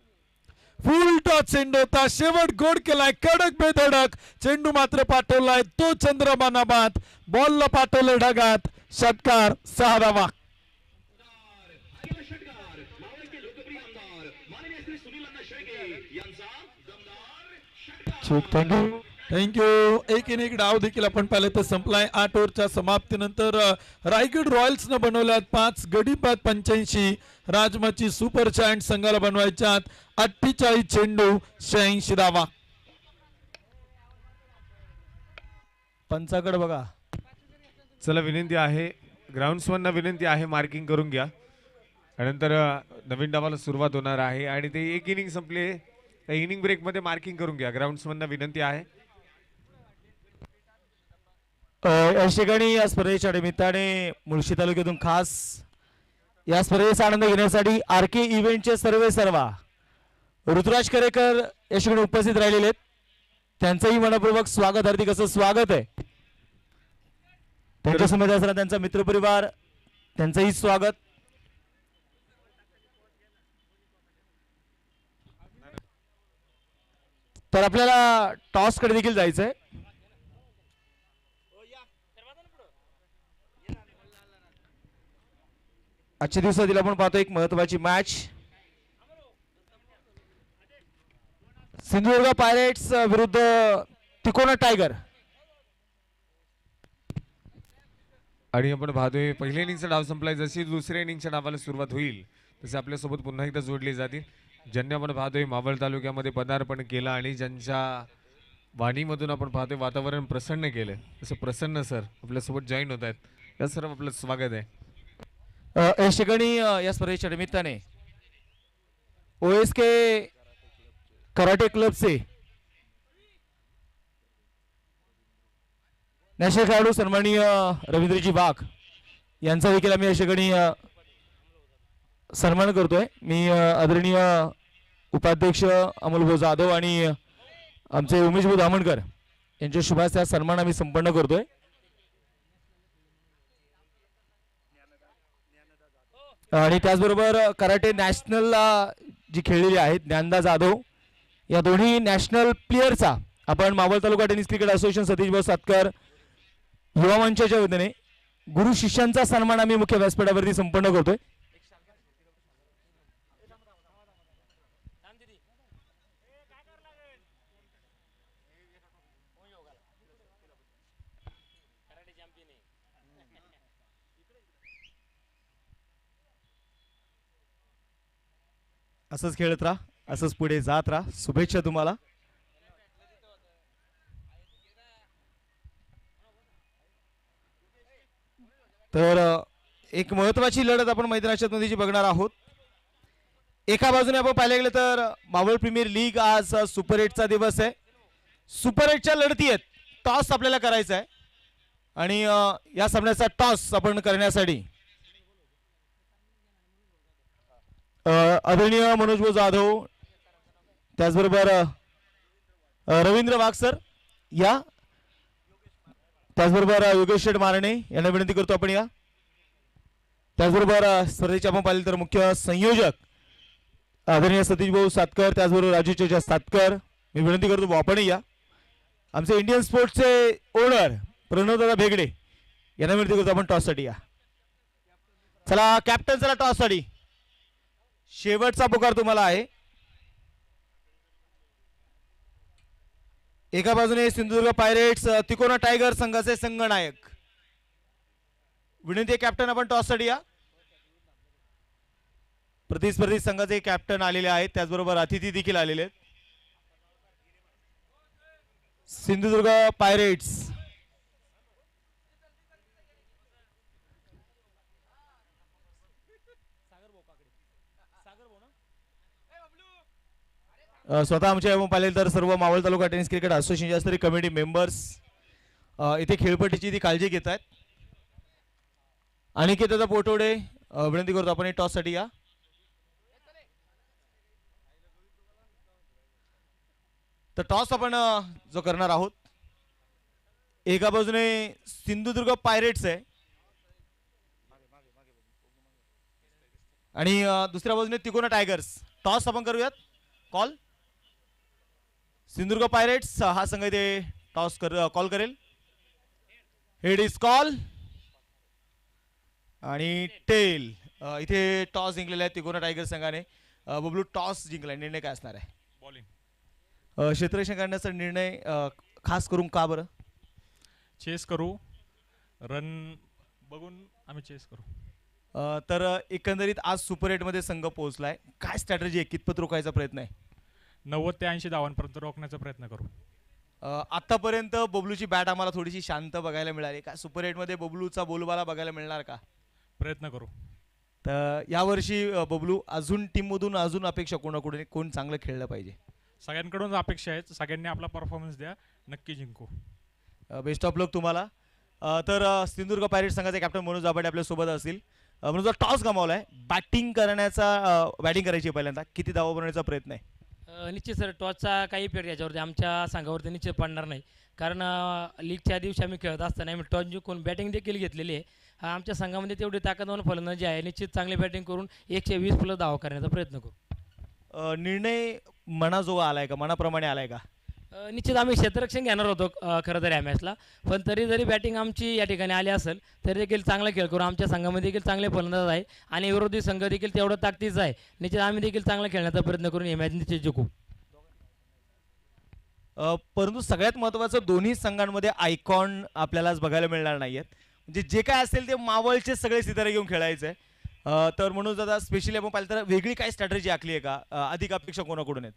फुल टॉस चेंडू होता, शेवट गोड केलाय, कडक बेधडक चेंडू मात्र पाठवलाय तो चंद्रमानाबाद. बॉलला पाठवलं ढगात, षटकार 6 धावा. थँक्यू. एक इनिंग डाव देखील आपण पाहिलं तर संपलाय. 8 ओव्हरच्या समाप्तीनंतर रायगड रॉयल्सनं बनवल्यात 5 गडी बाद 85. राजमाची सुपर चायंट संघाला बनवायच्यात 48 चेंडू 86 धावा. पंचाकडे बघा. चला विनंती आहे ग्राउंड्समधनं विनंती आहे मार्किंग करून घ्या. त्यानंतर नवीन डावाला सुरुवात होणार आहे आणि ते एक इनिंग संपले त्या इनिंग ब्रेकमध्ये मार्किंग करून घ्या. ग्राउंड्समधनं विनंती आहे. या ठिकाणी या स्पर्धेच्या निमित्ताने मुळशी तालुक्यातून खास या स्पर्धेचा आनंद घेण्यासाठी RK इव्हेंटचे सर्वा ऋतुराज करेकर या ठिकाणी उपस्थित राहिलेले आहेत. त्यांचंही मनपूर्वक स्वागत, हार्दिक असं स्वागत आहे. त्यांच्या समेत असणारा त्यांचा मित्रपरिवार त्यांचंही स्वागत. तर आपल्याला टॉस कडे देखील जायचंय. आजच्या दिवसातील आपण पाहतो एक महत्वाची मॅच सिंधुदुर्ग पायरेट्स विरुद्ध तिकोना टायगर. आणि आपण पाहतोय पहिल्या इनिंगचा डाव संपलाय. जशी दुसऱ्या इनिंगच्या डावाला सुरुवात होईल तसे आपल्यासोबत पुन्हा एकदा जोडले जातील. ज्यांनी आपण पाहतोय मावळ तालुक्यामध्ये पदार्पण केलं आणि ज्यांच्या वाणीमधून आपण पाहतोय वातावरण प्रसन्न केलं, तसं प्रसन्न सर आपल्यासोबत जॉईन होत आहेत. या सर्व आपलं स्वागत आहे. या ठिकाणी या स्पर्धेच्या निमित्ताने OSK कराटे क्लबचे नॅशनल खेळाडू सन्माननीय रवींद्रजी वाघ यांचा देखील आम्ही या ठिकाणी सन्मान करतोय. मी आदरणीय उपाध्यक्ष अमोलभाऊ जाधव आणि आमचे उमेशभाऊ धामणकर यांच्या शुभास्या सन्मान आम्ही संपन्न करतोय. आणि त्याचबरोबर कराटे नॅशनलला जी खेळलेली आहेत ज्ञानदा जाधव या दोन्ही नॅशनल प्लेयरचा आपण मावळ तालुका टेनिस क्रिकेट असोसिएशन सतीशभाऊ सातकर युवा मंचाच्या वतीने गुरु शिष्यांचा सन्मान आम्ही मुख्य व्यासपीठावरती संपन्न करतोय. असंच खेळत राहा, असंच पुढे जात राहा. शुभेच्छा तुम्हाला. तर एक महत्वाची लढत आपण मैदानाच्या मध्ये जी बघणार आहोत. एका बाजूने आपण पाहायला गेलं तर मावळ प्रीमियर लीग आज सुपर 8चा दिवस आहे. सुपर 8च्या लढती आहेत. टॉस आपल्याला करायचा आहे आणि या सामन्याचा टॉस आपण करण्यासाठी आदरणीय मनोजभाऊ जाधव त्याचबरोबर रवींद्र वाघ सर या त्याचबरोबर योगेश शेठ मारणे यांना विनंती करतो आपण या. त्याचबरोबर स्पर्धेचे आपण पाहिले तर मुख्य संयोजक आदरणीय सतीशभाऊ सातकर त्याचबरोबर राजू चेजा सातकर मी विनंती करतो आपण या. आमचे इंडियन स्पोर्ट्सचे ओनर प्रणवदादा भेगडे यांना विनंती करतो आपण टॉससाठी या. चला कॅप्टन चला टॉससाठी. शेवटचा पुकार तुम्हाला आहे. एका बाजूने सिंधुदुर्ग पायरेट्स तिकोना टायगर संघाचे संघनायक. विनंती कॅप्टन आपण टॉससाठी या. प्रतिस्पर्धी संघाचे कॅप्टन आलेले आहेत त्याचबरोबर अतिथी देखील आलेले आहेत. सिंधुदुर्ग पायरेट्स स्वतः आमच्या पाहिले तर सर्व मावळ तालुका टेनिस क्रिकेट असोसिएशन स्तरीय कमिटी मेंबर्स इथे खेळपट्टीची ती काळजी घेत आहेत. अनिकेत पोटोडे विनंती करतो आपण टॉस साठी या. तर टॉस आपण जो करणार आहोत एका बाजूने सिंधुदुर्ग पायरेट्स आहे आणि दुसऱ्या बाजूने तिकोना टायगर्स. टॉस आपण करूयात. कॉल सिंधुदुर्ग पायरेट्स हा संघ इथे टॉस कॉल करेल. हेड इज कॉल आणि टेल इथे टॉस जिंकलेला आहे तिकोना टायगर संघाने. बबलू टॉस जिंकला. निर्णय काय असणार आहे? बॉलिंग. क्षेत्ररक्षण करण्याचा निर्णय खास करून का बरं? चेस करू, रन बघून आम्ही चेस करू. तर एकंदरीत आज सुपर 8 मध्ये संघ पोहोचलाय. काय स्ट्रॅटेजी आहे, कितपत रोखायचा प्रयत्न आहे? 90 ते 80 धावांपर्यंत रोखण्याचा प्रयत्न करू. आतापर्यंत बबलूची बॅट आम्हाला थोडीशी शांत बघायला मिळाली. काय सुपर 8 मध्ये बबलूचा बोलबाला बघायला मिळणार का? प्रयत्न करू. तर यावर्षी बबलू अजून टीममधून अजून अपेक्षा कोणाकडून कोण चांगलं खेळलं पाहिजे? सगळ्यांकडून अपेक्षा आहेत, सगळ्यांनी आपला परफॉर्मन्स द्या, नक्की जिंकू. बेस्ट ऑफ लक तुम्हाला. तर सिंधुदुर्ग पायरेट्स संघाचे कॅप्टन मनोज दाभाडे आपल्या सोबत असतील. मनोज टॉस गमावलाय, बॅटिंग करायची पहिल्यांदा, किती धावा बनवण्याचा प्रयत्न आहे? निश्चित सर, टॉसचा काही इफेक्ट याच्यावरती आमच्या संघावरती निश्चित पडणार नाही, कारण लीगच्या दिवशी आम्ही खेळत असताना आम्ही टॉस जिंकून बॅटिंग देखील घेतलेली आहे. आमच्या संघामध्ये तेवढी ताकदवान फलंदाजी आहे, निश्चित चांगली बॅटिंग करून 120 प्लस धावा करण्याचा प्रयत्न करू. निर्णय मनाजोगा आलाय का, मनाप्रमाणे आलाय का? निश्चित आम्ही क्षेत्ररक्षण घेणार होतो खरं तर या मॅचला, पण तरी जरी बॅटिंग आमची या ठिकाणी आली असेल तरी देखील चांगला खेळ करू. आमच्या संघामध्ये देखील चांगले फलंदाज आहे आणि विरोधी संघ देखील तेवढं ताकदीचा आहे. निश्चित आम्ही देखील चांगला खेळण्याचा प्रयत्न करून ही मॅच निश्चित जिंकू. परंतु सगळ्यात महत्त्वाचं, दोन्ही संघांमध्ये आयकॉन आपल्याला आज बघायला मिळणार नाहीयेत. म्हणजे जे काय असेल ते मावळचे सगळे सितारे घेऊन खेळायचं आहे. तर म्हणून दादा स्पेशली आपण पाहिलं तर वेगळी काय स्ट्रॅटेजी आखली आहे का? अधिक अपेक्षा कोणाकडून आहेत?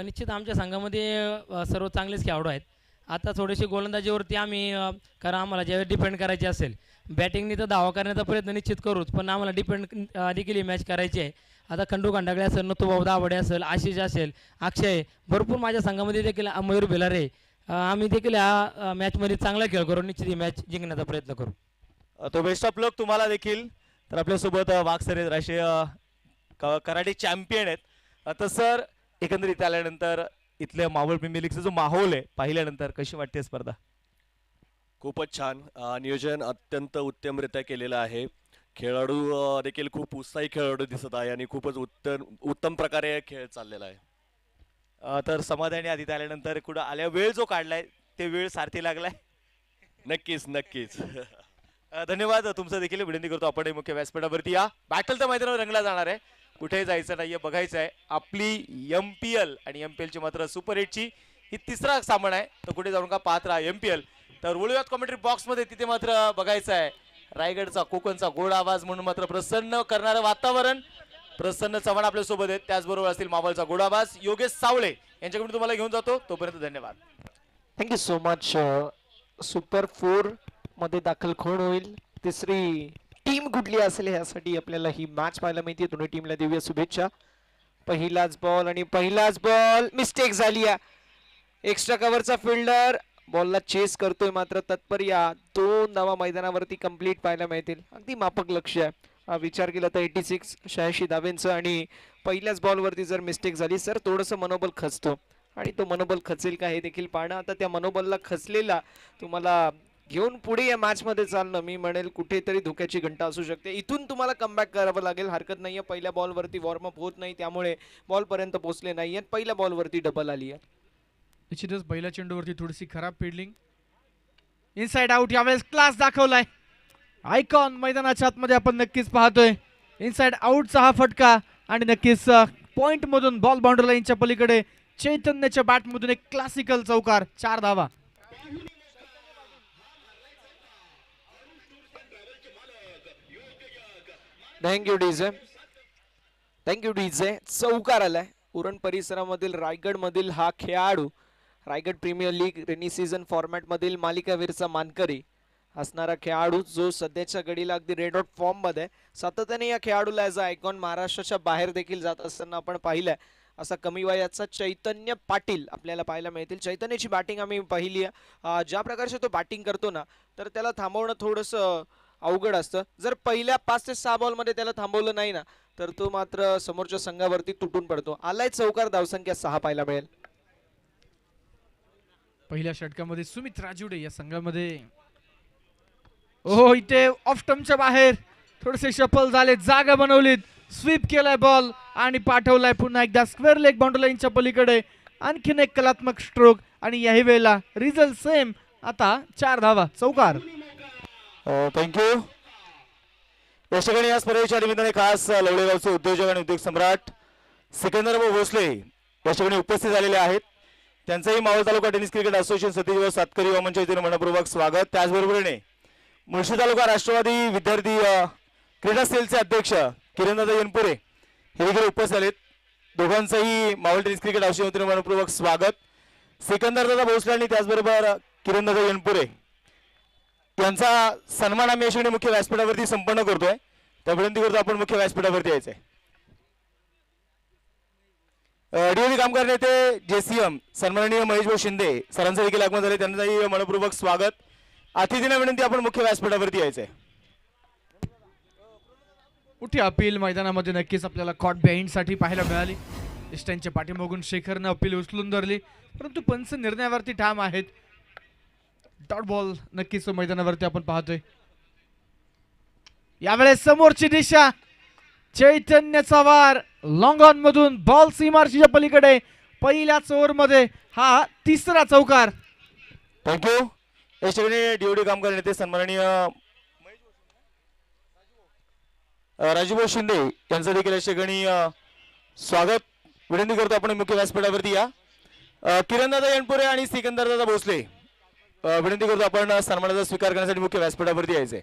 निश्चित आमच्या संघामध्ये सर्व चांगलेच खेळाडू आहेत. आता थोडीशी गोलंदाजीवरती आम्ही कारण आम्हाला ज्यावेळी डिपेंड करायची असेल, बॅटिंगनी तर धावा करण्याचा प्रयत्न निश्चित करूच, पण आम्हाला डिपेंड देखील ही मॅच करायची आहे. आता खंडू खंडागळे असेल, नथुभाऊ दाभाडे असेल, आशिष असेल, अक्षय, भरपूर माझ्या संघामध्ये देखील मयूर भिलारे, आम्ही देखील या मॅचमध्ये चांगला खेळ करू, निश्चित ही मॅच जिंकण्याचा प्रयत्न करू. तो बेस्ट ऑफ लक तुम्हाला देखील. तर आपल्यासोबत वाघसरे राष्ट्रीय कराटे चॅम्पियन आहेत. तर सर, एकंदरीत आल्यानंतर इथल्या मावळ प्रीमियर लीगचा जो माहोल आहे पाहिल्यानंतर कशी वाटते स्पर्धा? खूपच छान. नियोजन अत्यंत उत्तमरित्या केलेलं आहे. खेळाडू देखील खूप उत्साही खेळाडू दिसत आहे आणि खूपच उत्तम प्रकारे खेळ चाललेला आहे. तर समाधानी आधी आल्यानंतर कुठं आल्या वेळ जो काढलाय ते वेळ सारथी लागलाय. नक्कीच नक्कीच. धन्यवाद. तुमचं देखील विनंती करतो आपण मुख्य व्यासपीठावरती या. बॅटल तर मैदानावर रंगला जाणार आहे, कुठेही जायचं नाहीये, बघायचं आहे आपली MPL आणि MPL ची मात्र सुपर 8 ची ही तिसरा सामना आहे. तर कुठे जाऊन का पाहत राहा MPL. तर वळूयात कॉमेंट्री बॉक्स मध्ये, तिथे मात्र बघायचं आहे रायगडचा कोकणचा गोड आवाज म्हणून मात्र प्रसन्न करणारं वातावरण. प्रसन्न चव्हाण आपल्या सोबत आहेत, त्याचबरोबर असतील मावळचा गोड आवाज योगेश सावळे यांच्याकडून तुम्हाला घेऊन जातो. तोपर्यंत धन्यवाद. Thank you so much. सुपर 4 मध्ये दाखल कोण होईल, तिसरी टीम कुठली असेल यासाठी आपल्याला ही मॅच पाहायला मिळते. दोन्ही टीमला देऊया शुभेच्छा. पहिलाच बॉल मिस्टेक झाली. एक्स्ट्रा कव्हरचा फिल्डर बॉलला चेस करतोय, मात्र तत्पर या 2 धावा मैदानावरती कंप्लीट पाहायला मिळतील. अगदी माफक लक्ष आहे. विचार केला तर 86 धावेंचं आणि पहिल्याच बॉलवरती जर मिस्टेक झाली सर थोडंसं मनोबल खचतो आणि तो मनोबल खचेल का हे देखील पाहणं. आता त्या मनोबलला खचलेला तुम्हाला घेऊन पुढे या मॅच मध्ये चालणं मी म्हणेल कुठेतरी धोक्याची घंटा असू शकते. इथून तुम्हाला कमबॅक करावं लागेल, हरकत नाहीये. पहिल्या बॉलवरती वॉर्मअप होत नाही त्यामुळे बॉल पर्यंत पोहोचले नाहीयेत. पहिल्या बॉलवरती डबल आली आहे. निश्चितच पहिल्या चेंडूवरती थोडीशी खराब फिल्डिंग. इनसाइड आउट यावेळेस क्लास दाखवलाय. आयकॉन मैदानाच्या आतमध्ये आपण नक्कीच पाहतोय. इनसाइड आउटचा हा फटका आणि नक्कीच पॉइंट मधून बॉल बाउंड्री लाईनच्या पलीकडे चैतन्याच्या बॅट मधून एक क्लासिकल चौकार, 4 धावा. Thank you DJ. चौकार आलाय. उरण परिसरामधील रायगड मधील हा खेळाडू Raigad premier league rainy season format मधील मालिकावीरचा मानकरी असणारा खेळाडू जो सध्याच्या घडीला अगदी रेड हॉट फॉर्म मध्ये. सातत्याने या खेळाडूला ॲज अ आयकॉन महाराष्ट्राच्या बाहेर देखील जात असताना आपण पाहिलंय. असा कमी वयाचा चैतन्य पाटील आपल्याला पाहायला मिळतील. चैतन्याची बॅटिंग आम्ही पाहिली आहे. ज्या प्रकारचे तो बॅटिंग करतो ना, तर त्याला थांबवणं थोडंसं अवघड असतं. जर पहिल्या 5 ते 6 बॉलमध्ये त्याला थांबवलं नाही ना, तर तो मात्र समोरच्या संघावरती तुटून पडतो. आलाय चौकार, धावसंख्या 6 पाहायला मिळेल. पहिल्या षटकामध्ये सुमित राजुडे या संघामध्ये इथे ऑफ स्टंपच्या बाहेर थोडेसे शफल झाले, जागा बनवलीत, स्वीप केलाय बॉल आणि पाठवलाय पुन्हा एकदा स्क्वेअर लेग बाउंड्री लाईनच्या पलीकडे. आणखीन एक कलात्मक स्ट्रोक आणि याही वेळेला रिझल्ट सेम. आता 4 धावा, चौकार. थँक्यू. या ठिकाणी या स्पर्धेच्या निमित्ताने खास लवळेगावचे उद्योजक आणि उद्योग सम्राट सिकंदरभाऊ भोसले या ठिकाणी उपस्थित झालेले आहेत. त्यांचंही मावळ तालुका टेनिस क्रिकेट असोसिएशन सतीश सातकरी युवा मंच येथे मनपूर्वक स्वागत. त्याचबरोबरीने मुळशी तालुका राष्ट्रवादी विद्यार्थी क्रीडा सेलचे अध्यक्ष किरणदादा यनपुरे हे देखील उपस्थित आलेत. दोघांचंही मावळ टेनिस क्रिकेट औषधी मनपूर्वक स्वागत. सिकंदरदादा भोसले आणि त्याचबरोबर किरणदादा यनपुरे यांचा सन्मान आम्ही अशी मुख्य व्यासपीठावरती संपन्न करतोय. त्या विनंती करतो आपण मुख्य व्यासपीठावरती यायचंय. डीओडी कामगार नेते जेसीएम सन्माननीय महेशभाऊ शिंदे सरांचं देखील आगमन झाले. त्यांचंही मनपूर्वक स्वागत. अतिथींना विनंती आपण मुख्य व्यासपीठावरती यायचंय. मोठी अपील मैदानामध्ये नक्कीच आपल्याला कॉट साठी पाहायला मिळाली. इष्टांच्या पाठीमागून शेखरनं अपील उचलून धरली, परंतु पंच निर्णयावरती ठाम आहेत. डॉट बॉल नक्कीच मैदानावरती आपण पाहतोय. यावेळेस समोरची दिशा चैतन्याचा वार लॉंग ऑन मधून बॉल सीमारशीच्या पलीकडे. पहिल्याच ओव्हर मध्ये हा तिसरा चौकार. थँक्यू. या ठिकाणी डीओडी कामगार नेते सन्माननीय राजूभाऊ शिंदे यांचं देखील या ठिकाणी स्वागत. विनंती करतो आपण मुख्य व्यासपीठावरती या. किरणदादा यनपुरे आणि सिकंदरदादा भोसले विनंती करतो आपण सन्मानाचा स्वीकार करण्यासाठी मुख्य व्यासपीठावरती यायचंय.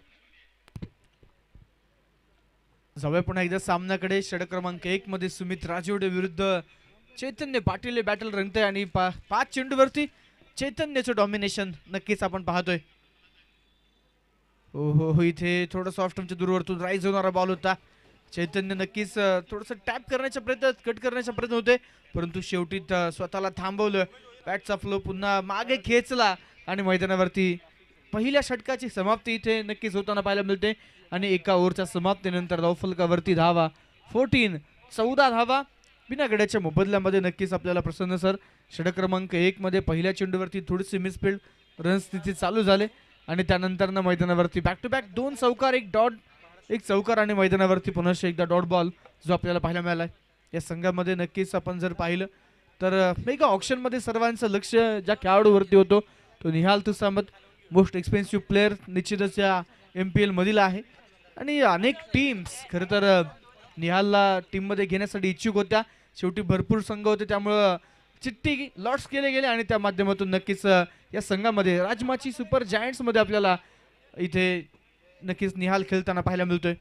जाऊया पुन्हा एकदा सामन्याकडे. षटक क्रमांक 1 मध्ये सुमित राजवडे विरुद्ध चैतन्य पाटील हे बॅटल रंगतंय आणि 5 चेंडूवरती चैतन्याचं डॉमिनेशन नक्कीच आपण पाहतोय. हो इथे थोडं सॉफ्टच्या दूरवरतून राईज होणारा बॉल होता. चैतन्य नक्कीच थोडंसं टॅप करण्याचा प्रयत्न, कट करण्याचा प्रयत्न होते, परंतु शेवटी स्वतःला थांबवलं. बॅटचा फ्लो पुन्हा मागे खेचला आणि मैदानावरती पहिल्या षटकाची समाप्ती इथे नक्कीच होताना पाहायला मिळते. आणि एका ओव्हरच्या समाप्तीनंतर धावफलकावरती धावा 14 धावा बिना गड्याच्या मोबदल्यामध्ये नक्कीच आपल्याला प्रसन्न सर. षटक क्रमांक 1 मध्ये पहिल्या चेंडूवरती थोडीशी मिसफिल्ड रन स्थिती चालू झाले आणि त्यानंतर मैदानावरती बॅक टू बॅक 2 चौकार, एक चौकार आणि मैदानावरती पुन्हा एकदा डॉट बॉल जो आपल्याला पाहायला मिळाला. या संघामध्ये नक्कीच आपण जर पाहिलं तर मेगा ऑप्शनमध्ये सर्वांचं लक्ष ज्या खेळाडूवरती होतो तो निहाल तुसामत. मोस्ट एक्सपेन्सिव्ह प्लेअर निश्चितच या MPL मधील आहे आणि अनेक टीम्स खरं तर निहालला टीममध्ये घेण्यासाठी इच्छुक होत्या. शेवटी भरपूर संघ होते, त्यामुळं चिठ्ठी लॉट्स केले गेले आणि त्या माध्यमातून नक्कीच या संघामध्ये राजमाची सुपर जायंट्समध्ये आपल्याला इथे नक्कीच निहाल खेळताना पाहायला मिळतोय.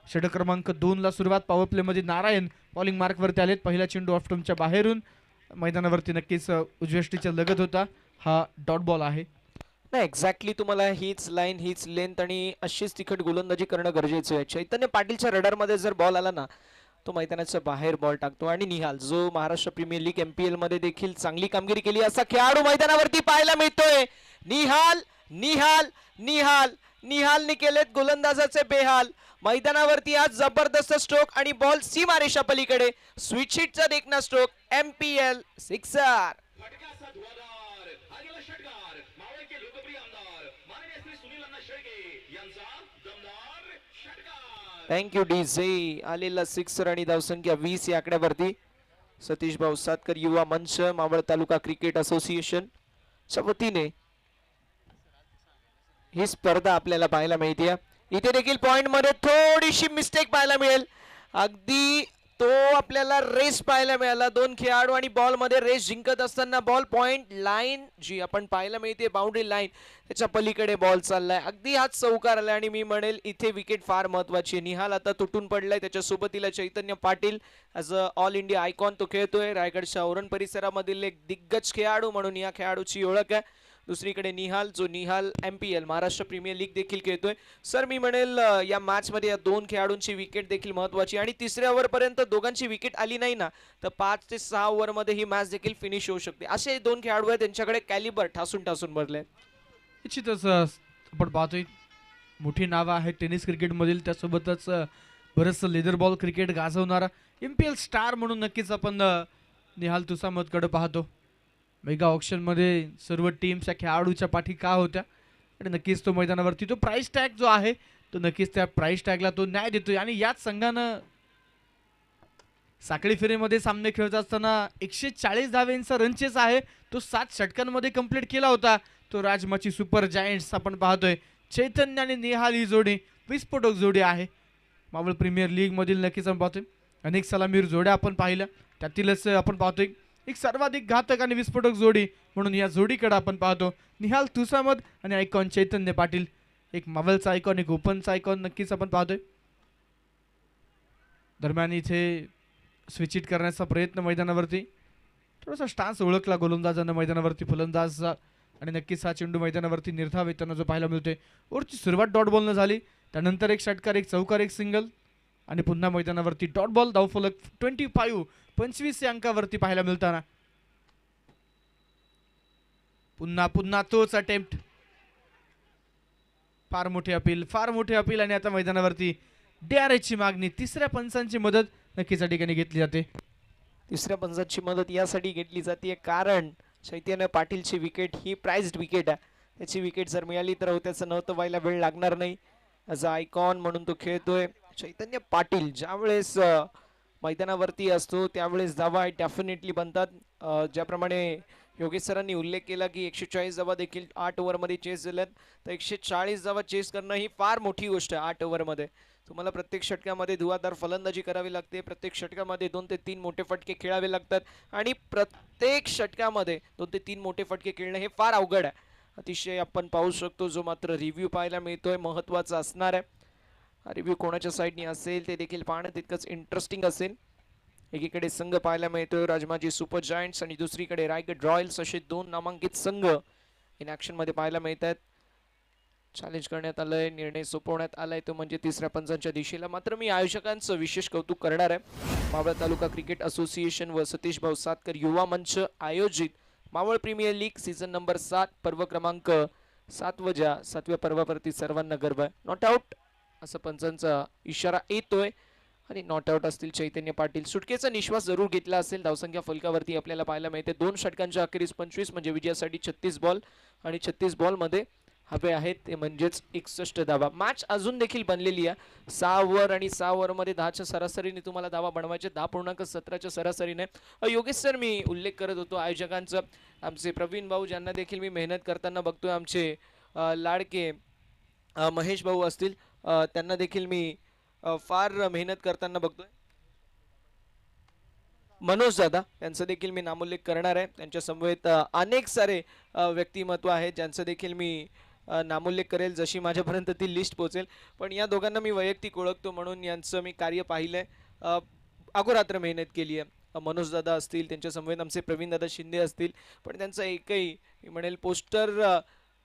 षटक क्रमांक 2 ला सुरुवात. पॉवर प्ले मध्ये नारायण बॉलिंग मार्कवरती आलेत. पहिला चेंडू ऑफस्टंपच्या बाहेरून मैदानावरती नक्कीच उजव्याष्टीच्या लगत होता. हा डॉट बॉल आहे. नाही एक्झॅक्टली तुम्हाला हीच लाईन, हीच लेंथ आणि अशीच तिखट गोलंदाजी करणं गरजेचं आहे. चैतन्य पाटीलच्या रडारमध्ये जर बॉल आला ना तो मैदानाच्या बाहेर बॉल टाकतो. आणि निहाल जो महाराष्ट्र प्रीमियर लीग MPL मध्ये देखील चांगली कामगिरी केली असा खेळाडू मैदानावरती पाहायला मिळतोय. निहाल निहाल निहाल निहालने केलेत गोलंदाजाचे बेहाल. मैदानावरती आज जबरदस्त स्ट्रोक आणि बॉल सीमारेषा पलीकडे. स्वीटशीटचा देखना stroke. MPL sixer. Thank you DJ. आलेला सिक्सर आणि धावसंख्या 20 या आकड्यावरती. सतीश भाऊ सातकर युवा मंच मावळ तालुका क्रिकेट असोसिएशन च्या वतीने ही स्पर्धा आपल्याला पाहायला मिळते. इथे देखील पॉइंट मध्ये थोडीशी मिस्टेक पाहायला मिळेल. अगदी तो आपल्याला रेस पाहायला मिळाला. 2 खेळाडू आणि बॉल मध्ये रेस जिंकत असताना बॉल पॉइंट लाईन जी आपण पाहायला मिळते बाउंड्री लाईन त्याच्या पलीकडे बॉल चाललाय. अगदी हाच चौकार आला आणि मी म्हणेल इथे विकेट फार महत्वाची. निहाल आता तुटून पडलाय. त्याच्या सोबतीला Chaitanya Patil as a all India icon तो खेळतोय. रायगडच्या औरण परिसरामधील एक दिग्गज खेळाडू म्हणून या खेळाडूची ओळख आहे. दुसरीकडे निहाल जो Nihal MPL Maharashtra premier league देखील खेळतोय. सर मी म्हणेल या मॅच मध्ये या 2 खेळाडूंची विकेट देखील महत्वाची आणि तिसऱ्या ओव्हर पर्यंत दोघांची विकेट आली नाही ना तर 5 ते 6 ओव्हर मध्ये ही मॅच देखील फिनिश होऊ शकते. असे 2 खेळाडू आहेत त्यांच्याकडे कॅलिबर ठासून भरले. निश्चितच आपण पाहतोय मोठी नावं आहेत टेनिस क्रिकेट मधील. त्यासोबतच बरंचसं लेदर बॉल क्रिकेट गाजवणारा MPL स्टार म्हणून नक्कीच आपण निहाल तुसामतकडे पाहतो. मेगा ऑप्शन मध्ये सर्व टीम्स या खेळाडूच्या पाठी का होत्या आणि नक्कीच तो मैदानावरती तो प्राइस टॅग जो आहे तो नक्कीच त्या प्राइस टॅगला तो न्याय देतोय. आणि याच संघानं साखळी फेरीमध्ये सामने खेळत असताना 140 धावेंचा रनचेस आहे तो 7 षटकांमध्ये कंप्लीट केला होता. तो राजमाची सुपर जायंट्स आपण पाहतोय. चैतन्य आणि निहाल ही जोडी विस्फोटक जोडी आहे. मावळ प्रीमियर लीग मधील नक्कीच आपण पाहतोय अनेक सलामीर जोड्या आपण पाहिल्या. त्यातीलच आपण पाहतोय एक सर्वाधिक घातक आणि विस्फोटक जोडी म्हणून या जोडीकडे आपण पाहतो. निहाल तुसामत आणि आयकॉन चैतन्य पाटील. एक मावलचा आयकॉन, एक ओपनचा आयकॉन नक्कीच आपण पाहतोय. दरम्यान इथे स्विच इट करण्याचा प्रयत्न मैदानावरती, थोडासा स्टान्स ओळखला गोलंदाजानं मैदानावरती फलंदाजचा, आणि नक्कीच हा चेंडू मैदानावरती निर्धाव येताना जो पाहायला मिळतोय. ओव्हरची सुरुवात डॉट बॉलनं झाली, त्यानंतर एक षटकार, एक चौकार, एक सिंगल, आणि पुन्हा मैदानावरती डॉट बॉल. धावफलक 25 या अंकावरती पाहायला मिळताना पुन्हा तोच अटेम्प्ट. फार मोठे अपील आणि आता मैदानावरती DRS ची मागणी, तिसऱ्या पंचांची मदत नक्कीच या ठिकाणी घेतली जाते. तिसऱ्या पंचाची मदत यासाठी घेतली जाते कारण चैतन्य पाटीलची विकेट ही प्राइज्ड विकेट आहे. त्याची विकेट जर मिळाली तर त्याचं नव्हतं व्हायला वेळ लागणार नाही. ॲज अ आयकॉन म्हणून तो खेळतोय. चैतन्य पाटील ज्यावेळेस मैदानावरती असतो त्यावेळेस धावा डेफिनेटली बनतात. ज्याप्रमाणे योगेश सरांनी उल्लेख केला की 140 धावा देखील 8 ओव्हरमध्ये चेस झाल्यात, तर 140 धावा चेस करणं ही फार मोठी गोष्ट आहे 8 ओव्हरमध्ये. तुम्हाला प्रत्येक षटकामध्ये धुवाधार फलंदाजी करावी लागते, प्रत्येक षटकामध्ये 2 ते 3 मोठे फटके खेळावे लागतात, आणि प्रत्येक षटकामध्ये 2 ते 3 मोठे फटके खेळणं हे फार अवघड आहे. अतिशय आपण पाहू शकतो जो मात्र रिव्ह्यू पाहायला मिळतोय महत्त्वाचा असणार आहे. हा रिव्ह्यू कोणाच्या साईडनी असेल ते देखील पाहणं तितकंच इंटरेस्टिंग असेल. एकीकडे संघ पाहायला मिळतोय राजमाजी सुपर जायंट्स आणि दुसरीकडे रायगड रॉयल्स, असे 2 नामांकित संघ इन ॲक्शन मध्ये पाहायला मिळतात. चॅलेंज करण्यात आलंय, निर्णय सोपवण्यात आलाय तो म्हणजे तिसऱ्या पंचांच्या दिशेला. मात्र मी आयोजकांचं विशेष कौतुक करणार आहे. मावळ तालुका क्रिकेट असोसिएशन व सतीश भाऊ सातकर युवा मंच आयोजित Maval premier league season number 7 पर्व क्रमांक 7व्या पर्वावरती सर्वांना गर्व आहे. नॉट आउट असं पंचांचा इशारा येतोय आणि नॉट आउट असतील चैतन्य पाटील. सुटकेचा निश्वास जरूर घेतला असेल. धावसंख्या फलकावरती आपल्याला पाहायला मिळते 2 षटकांच्या अखेरीस 25 म्हणजे विजयासाठी 36 बॉल, आणि 36 बॉलमध्ये हवे आहेत ते म्हणजेच 61 धावा. मॅच अजून देखील बनलेली आहे 6 ओव्हर, आणि 6 ओव्हरमध्ये 10च्या सरासरीने तुम्हाला धावा बनवायचे, 10.17च्या सरासरीने. योगेश सर, मी उल्लेख करत होतो आयोजकांचं, आमचे प्रवीण भाऊ ज्यांना देखील मी मेहनत करताना बघतोय, आमचे लाडके महेश भाऊ असतील त्यांना देखील मी फार मेहनत करताना बघतोय. मनोज दादा यांचं देखील मी नामोल्लेख करणार आहे. त्यांच्या समवेत अनेक सारे व्यक्तिमत्व आहेत ज्यांचं देखील मी नामोल्लेख करेल जशी माझ्यापर्यंत ती लिस्ट पोहोचेल. पण या दोघांना मी वैयक्तिक ओळखतो म्हणून यांचं मी कार्य पाहिलंय, अहोरात्र मेहनत केली आहे. मनोज दादा असतील, त्यांच्या समवेत आमचे प्रवीण दादा शिंदे असतील, पण त्यांचा एकही म्हणेल पोस्टर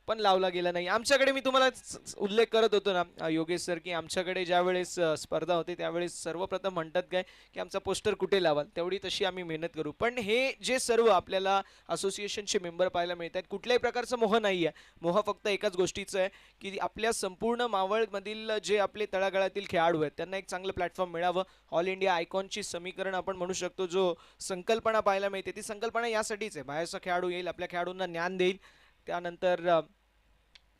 पण लावला गेला नाही. आमच्याकडे मी तुम्हाला उल्लेख करत होतो ना योगेश सर, की आमच्याकडे ज्या वेळेस स्पर्धा होते त्यावेळेस सर्वप्रथम म्हणतात काय की आमचा पोस्टर कुठे लावाल, तेवढी तशी आम्ही मेहनत करू. पण हे जे सर्व आपल्याला असोसिएशनचे मेंबर पाहायला मिळत आहेत, कुठल्याही प्रकारचं मोह नाही आहे. मोह फक्त एकाच गोष्टीचं आहे की आपल्या संपूर्ण मावळमधील जे आपले तळागाळातील खेळाडू आहेत त्यांना एक चांगलं प्लॅटफॉर्म मिळावं. ऑल इंडिया आयकॉनची समीकरण आपण म्हणू शकतो, जो संकल्पना पाहायला मिळते ती संकल्पना यासाठीच आहे. बाहेरचा खेळाडू येईल, आपल्या खेळाडूंना ज्ञान देईल, त्यानंतर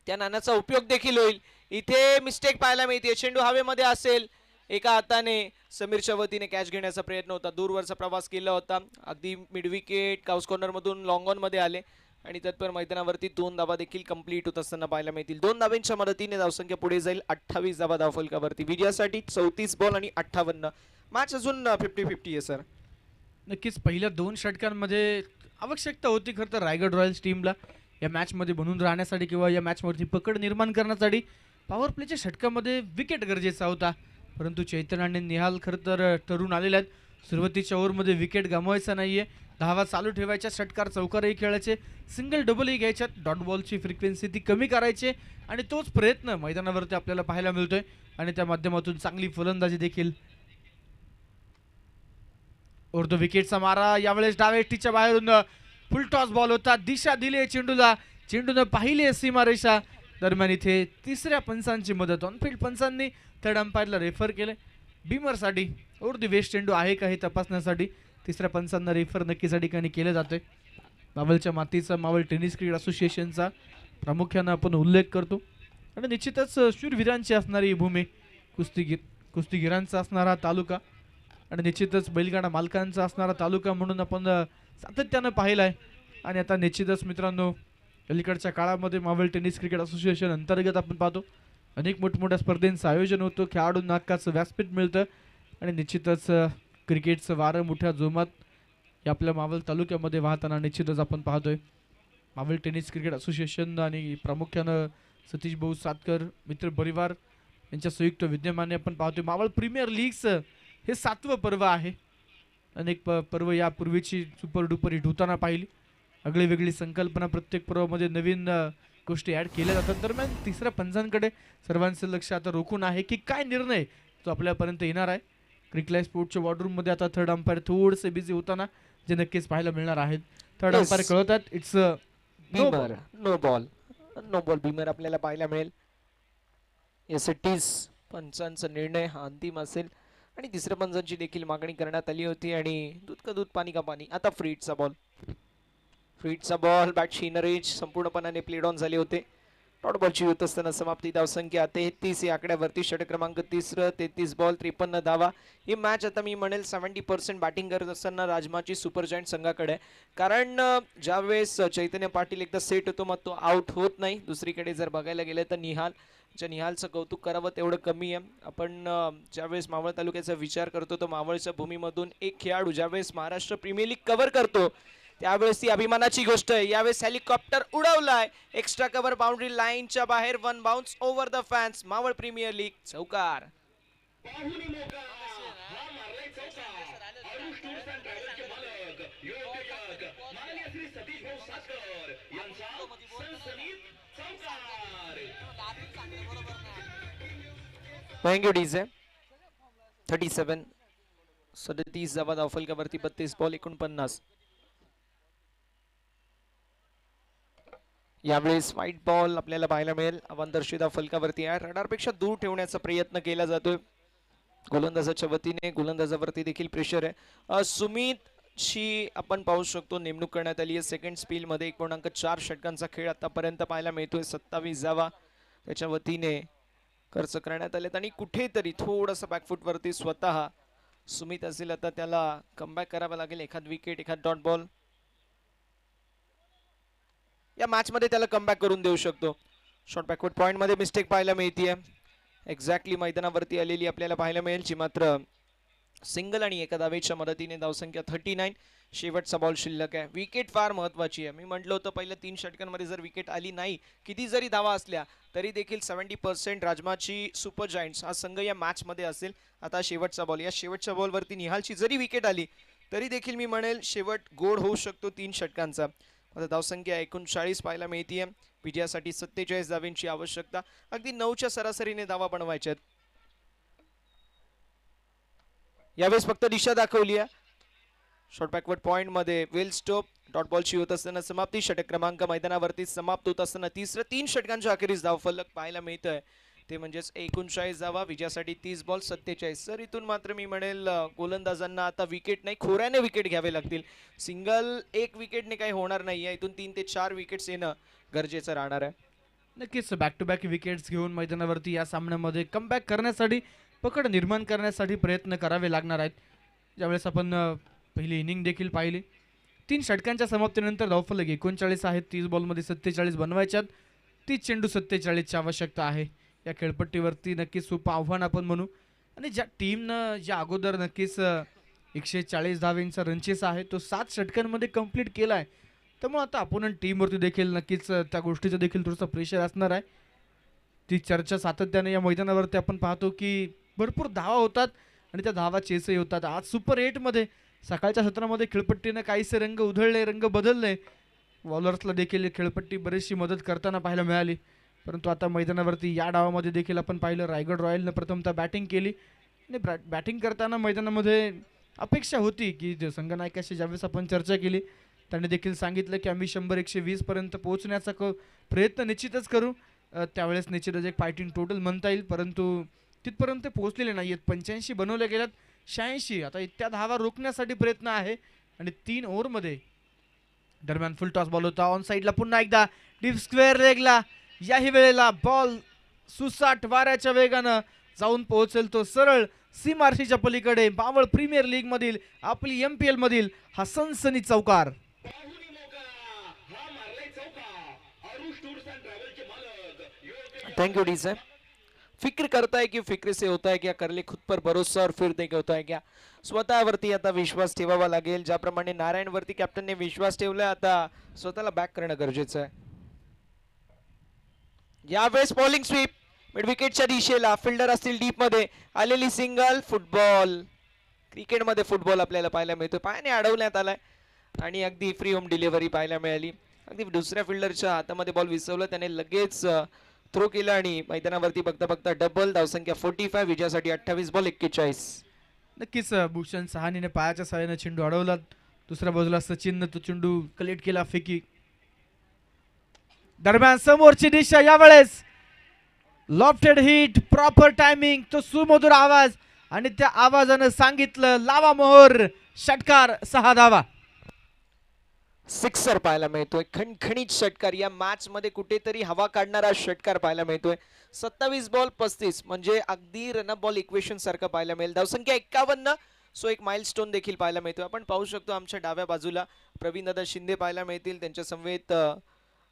त्या ज्ञानाचा उपयोग देखील होईल. इथे मिस्टेक पाहायला मिळते, चेंडू हवेमध्ये असेल, एका हाताने समीरच्या वतीने कॅच घेण्याचा प्रयत्न होता, दूरवरचा प्रवास केला होता, अगदी मिड विकेट काउस कॉर्नर मधून लॉंग ऑन मध्ये आले, आणि तत्पर मैदानावरती 2 धावा देखील कंप्लीट होत असताना पाहायला मिळतील. 2 धावांच्या मदतीने धावसंख्या पुढे जाईल 28 धावा धावफलकावरती. विजयासाठी 34 बॉल आणि 58. मॅच अजून 50-50 आहे सर. नक्कीच पहिल्या 2 षटकांमध्ये आवश्यकता होती खरं तर रायगड रॉयल्स टीमला या मॅचमध्ये बनून राहण्यासाठी किंवा या मॅचवरती पकड निर्माण करण्यासाठी. पॉवर प्लेच्या षटकामध्ये विकेट गरजेचा होता, परंतु चैतन्य आणि निहाल खरं तर ठरून आलेले आहेत. सुरुवातीच्या ओव्हरमध्ये विकेट गमवायचा नाहीये, धावा चालू ठेवायच्या, षटकार चौकारही खेळायचे, सिंगल डबलही घ्यायच्यात, डॉट बॉलची फ्रिक्वेन्सी ती कमी करायची, आणि तोच प्रयत्न मैदानावरती आपल्याला पाहायला मिळतोय. आणि त्या माध्यमातून चांगली फलंदाजी देखील. उर्दू विकेटचा मारा यावेळेस डावेटीच्या बाहेरून फुल टॉस बॉल होता, दिशा दिली चेंडूला, चेंडूनं पाहिली सीमारेषा. दरम्यान इथे तिसऱ्या पंचांची मदत, ऑनफिल्ड पंचांनी थर्ड अंपायरला रेफर केले बीमरसाठी. उर्दू वेस्ट चेंडू आहे का हे तपासण्यासाठी तिसऱ्या पंचांना रेफर नक्कीच या ठिकाणी केलं जातंय. मावळच्या मातीचा मावळ टेनिस क्रिकेट असोसिएशनचा प्रामुख्यानं आपण उल्लेख करतो, आणि निश्चितच शूरवीरांची असणारी भूमी, कुस्तीगीरांचा असणारा तालुका, आणि निश्चितच बैलगाडा मालकांचा असणारा तालुका म्हणून आपण सातत्यानं पाहिलं आहे. आणि आता निश्चितच मित्रांनो अलीकडच्या काळामध्ये मावळ टेनिस क्रिकेट असोसिएशन अंतर्गत आपण पाहतो अनेक मोठमोठ्या स्पर्धेंचं आयोजन होतं, खेळाडूंना हक्काचं व्यासपीठ मिळतं, आणि निश्चितच क्रिकेटचं वारं मोठ्या जोमात हे आपल्या मावळ तालुक्यामध्ये वाहताना निश्चितच आपण पाहतोय. मावळ टेनिस क्रिकेट असोसिएशन आणि प्रामुख्यानं सतीश भाऊ सातकर मित्र परिवार यांच्या संयुक्त विद्यमाने आपण पाहतोय मावळ प्रीमियर लीगचं हे 7वं पर्व आहे. अनेक पर्व यापूर्वीची सुपर डुपर हिट होताना पाहिली. आगळी वेगळी संकल्पना प्रत्येक पर्वामध्ये नवीन गोष्टी ॲड केल्या जातात. दरम्यान तिसऱ्या पंचांकडे सर्वांचं लक्ष आता रोखून आहे की काय निर्णय तो आपल्यापर्यंत येणार आहे. क्रिकलाईट स्पोर्टच्या वॉर्डरूममध्ये आता थर्ड अंपायर थोडेसे बिझी होताना जे नक्कीच पाहायला मिळणार आहेत. थर्ड अंपायर कळवतात it's beamer no ball beamer आपल्याला पाहायला मिळेल. यासाठीच पंचांचा निर्णय हा अंतिम असेल आणि तिसऱ्या पंचांची देखील मागणी करण्यात आली होती आणि दूध का दूध पाणी का पाणी. आता फ्रीटचा बॉल बॅट शिनरेज संपूर्णपणाने प्लेड ऑन झाले होते. डॉट बॉलची होत असताना समाप्ती धावसंख्या 33 या आकड्यावरती. षटक क्रमांक 3 33 बॉल 53 धावा. ही मॅच आता मी म्हणेल 70% बॅटिंग करत असताना राजमाची सुपर जायंट संघाकडे, कारण ज्यावेळेस चैतन्य पाटील एकदा सेट होतो मग तो आउट होत नाही. दुसरीकडे जर बघायला गेलं तर निहालचं कौतुक करावं तेवढं कमी आहे. आपण ज्यावेळेस मावळ तालुक्याचा विचार करतो तर मावळच्या भूमीमधून एक खेळाडू ज्यावेळेस महाराष्ट्र प्रीमियर लीग कव्हर करतो त्यावेळेस ती अभिमानाची गोष्ट आहे. यावेळेस हेलिकॉप्टर उडवलाय एक्स्ट्रा कव्हर बाउंड्री लाईनच्या बाहेर. 1 bounce over the fans. Maval premier league चौकार. Thank you DJ. 37 धावा धावफलकावरती 32 बॉल 49. यावेळेस व्हाईट बॉल आपल्याला पाहायला मिळेल. अवांतरशिदा फलकावरती आहे. रडारपेक्षा दूर ठेवण्याचा प्रयत्न केला जातोय गोलंदाजाच्या वतीने. गोलंदाजावरती देखील प्रेशर आहे. सुमितची आपण पाहू शकतो नेमणूक करण्यात आली आहे सेकंड स्पील मध्ये. 1.4 षटकांचा खेळ आतापर्यंत पाहायला मिळतोय. 27 धावा त्याच्या वतीने खर्च करण्यात आलेत आणि कुठेतरी थोडंसं बॅकफूट वरती स्वतः सुमित असेल आता त्याला कमबॅक करावा लागेल. एखाद विकेट एखाद डॉट बॉल या मॅच मध्ये त्याला कमबॅक करून देऊ शकतो. शॉर्ट बॅकवर्ड पॉइंट मध्ये मिस्टेक पाहायला मिळतीये. एक्झॅक्टली मैदानावरती आलेली आपल्याला पाहायला मिळेल जी मात्र सिंगल आणि एका धावेच्या मदतीने धावसंख्या 39. शेवटचा बॉल शिल्लक आहे. विकेट फार महत्वाची आहे. मी म्हटलं होतं पहिल्या 3 षटकांमध्ये जर विकेट आली नाही किती जरी धावा असल्या तरी देखील 70% राजमाची सुपर जायंट्स हा संघ या मॅच मध्ये असेल. आता शेवटचा बॉल. या शेवटच्या बॉलवरती निहालची जरी विकेट आली तरी देखील मी म्हणेल शेवट गोड होऊ शकतो 3 षटकांचा. आता धावसंख्या 39 पाहायला मिळतीये. विजयासाठी 47 धावांची आवश्यकता. अगदी 9च्या सरासरीने धावा बनवायच्यात. यावेळेस फक्त दिशा दाखवली आहे. शॉर्ट बॅकवर्ड पॉइंट मध्ये वेल स्टॉप. डॉट बॉलची होत असताना समाप्ती. षटक क्रमांक मैदानावरती समाप्त होत असताना 3 षटकांच्या अखेरीस धावफलक पाहायला मिळतंय ते म्हणजेच 39 धावा. विजयासाठी 30 बॉल 47. सर इथून मात्र मी म्हणेल गोलंदाजांना आता विकेट नाही खोऱ्याने विकेट घ्यावे लागतील. सिंगल एक विकेटने काही होणार नाहीये. इथून 3 ते 4 विकेट्स येणं गरजेचं राहणार आहे. नक्कीच बॅक टू बॅक विकेट्स घेऊन मैदानावरती या सामन्यामध्ये कमबॅक करण्यासाठी पकड निर्माण करण्यासाठी प्रयत्न करावे लागणार आहेत. ज्यावेळेस आपण पहिली इनिंग देखील पाहिली. 3 षटकांच्या समाप्तीनंतर धावफलक 39 आहेत. 30 बॉलमध्ये 47 बनवायच्यात. 30 चेंडू 47ची आवश्यकता आहे. या खेळपट्टीवरती नक्कीच सोपं आव्हान आपण म्हणू. आणि ज्या टीमनं ज्या अगोदर नक्कीच 140 धावेंचा रनचेस आहे तो 7 षटकांमध्ये कंप्लीट केला आहे. त्यामुळे आता अपोनंट टीमवरती देखील नक्कीच त्या गोष्टीचं देखील थोडंसं प्रेशर असणार आहे. ती चर्चा सातत्याने या मैदानावरती आपण पाहतो की भरपूर धावा होतात आणि त्या धावा चेसही होतात. आज सुपर 8मध्ये सकाळच्या सत्रामध्ये खेळपट्टीनं काहीसे रंग उधळले रंग बदलले. बॉलर्सला देखील खेळपट्टी बरीचशी मदत करताना पाहायला मिळाली. परंतु आता मैदानावरती या डावामध्ये देखील आपण पाहिलं रायगड रॉयलनं प्रथमतः बॅटिंग केली आणि बॅटिंग करताना मैदानामध्ये अपेक्षा होती की संघनायकाशी ज्यावेळेस आपण चर्चा केली त्यांनी देखील सांगितलं की आम्ही 100-120 पर्यंत पोहोचण्याचा प्रयत्न निश्चितच करू. त्यावेळेस निश्चितच एक फायटिंग टोटल म्हणता येईल परंतु तिथपर्यंत पोहोचलेले नाही आहेत. 85 बनवले गेल्यात 86. आता त्या धावा रोखण्यासाठी प्रयत्न आहे आणि 3 ओव्हरमध्ये दरम्यान फुल टॉस बॉल होता ऑन साईडला. पुन्हा एकदा डीप स्क्वेअर लेगला. याही वेळेला बॉल सुसाट वाऱ्याच्या वेगानं जाऊन पोहोचेल तो सरळ सीमारेषेच्या पलीकडे. मावळ प्रीमियर लीग मधील आपली MPL मधील हा सनसनी चौकार. थैंक यू डी से. फिक्र करता है कि फिक्र से होता है क्या, कर ले खुद पर भरोसा और फिर देखे होता है क्या. स्वतःवरती आता विश्वास ठेवावा लागेल. ज्याप्रमाणे नारायणवरती कॅप्टनने विश्वास ठेवला आता स्वतःला बॅक करणं गरजेचं आहे. यावेळेस बॉलिंग स्वीप मिड विकेटच्या दिशेला, फिल्डर असतील डीप मध्ये, आलेली सिंगल. फुटबॉल, क्रिकेटमध्ये फुटबॉल आपल्याला पाहायला मिळतो, पायाने अडवण्यात आलाय आणि अगदी फ्री होम डिलिव्हरी पाहायला मिळाली. अगदी दुसऱ्या फिल्डरच्या हातामध्ये बॉल विसवला, त्याने लगेच थ्रो केला आणि मैदानावरती बघता बघता डबल. धावसंख्या 45, विजयासाठी 28 बॉल 41. नक्कीच भूषण सहानीने पायाच्या सहाय्याने चेंडू अडवला. दुसऱ्या बाजूला सचिनने तो चेंडू कलेक्ट केला, फेकी. दरम्यान समोरची दिशा, यावेळेस लॉफ्टेड हिट, प्रॉपर टायमिंग, तो सुमधुर आवाज आणि त्या आवाजानं सांगितलं लावा मोहर. षटकार, 6 धावा. सिक्सर पाहायला मिळतोय, खणखणीत षटकार. या मॅच मध्ये कुठेतरी हवा काढणारा षटकार पाहायला मिळतोय. 27 बॉल 35 म्हणजे अगदी रन बॉल इक्वेशन सारखं पाहायला मिळेल. धावसंख्या 51. सो एक माइलस्टोन देखील पाहायला मिळतोय. आपण पाहू शकतो आमच्या डाव्या बाजूला प्रवीण दादा शिंदे पाहायला मिळतील, त्यांच्या समवेत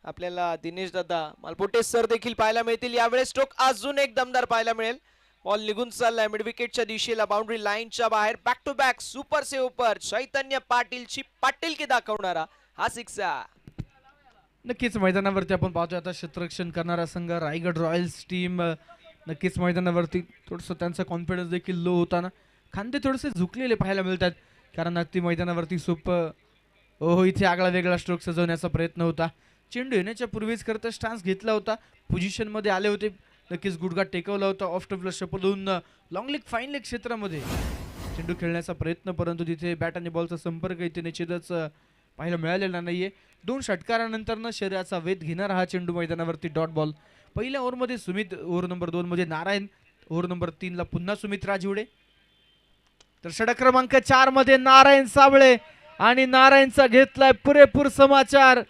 आपल्याला दिनेश दादा मालपोटे सर देखील पाहायला मिळतील. यावेळेस स्ट्रोक अजून एक दमदार पाहायला मिळेल. बॉल निघून चाललाय मिड विकेटच्या दिशेला, बाउंड्री लाईनच्या बाहेर. Back to back super save पर चैतन्य पाटीलची पाटीलकी दाखवणारा हा सिक्सर. नक्कीच मैदानावरती आपण पाहतोय आता क्षेत्ररक्षण करणारा संघ रायगड रॉयल्स टीम नक्कीच मैदानावरती थोडंसं त्यांचा कॉन्फिडन्स देखील लो होताना, खांदे थोडेसे झुकलेले पाहायला मिळतात, कारण अगदी मैदानावरती इथे आगळा वेगळा स्ट्रोक सजवण्याचा प्रयत्न होता. चेंडू येण्याच्या पूर्वीच करता स्टान्स घेतला होता, पोझिशनमध्ये आले होते, नक्कीच गुडघा टेकवला होता. ऑफ टॉपला शपलून लॉंग लेग फाईन लेग क्षेत्रामध्ये चेंडू खेळण्याचा प्रयत्न, परंतु तिथे बॅट आणि बॉलचा संपर्क इथे निश्चितच पाहायला मिळालेला नाहीये. 2 षटकारानंतर शरीराचा वेध घेणारा हा चेंडू मैदानावरती डॉट बॉल. पहिल्या ओव्हरमध्ये सुमित, ओव्हर नंबर 2 मध्ये नारायण, ओव्हर नंबर 3 ला पुन्हा सुमित राजिवडे. तर षटक क्रमांक 4 मध्ये नारायण साबळे आणि नारायणचा घेतलाय पुरेपूर समाचार.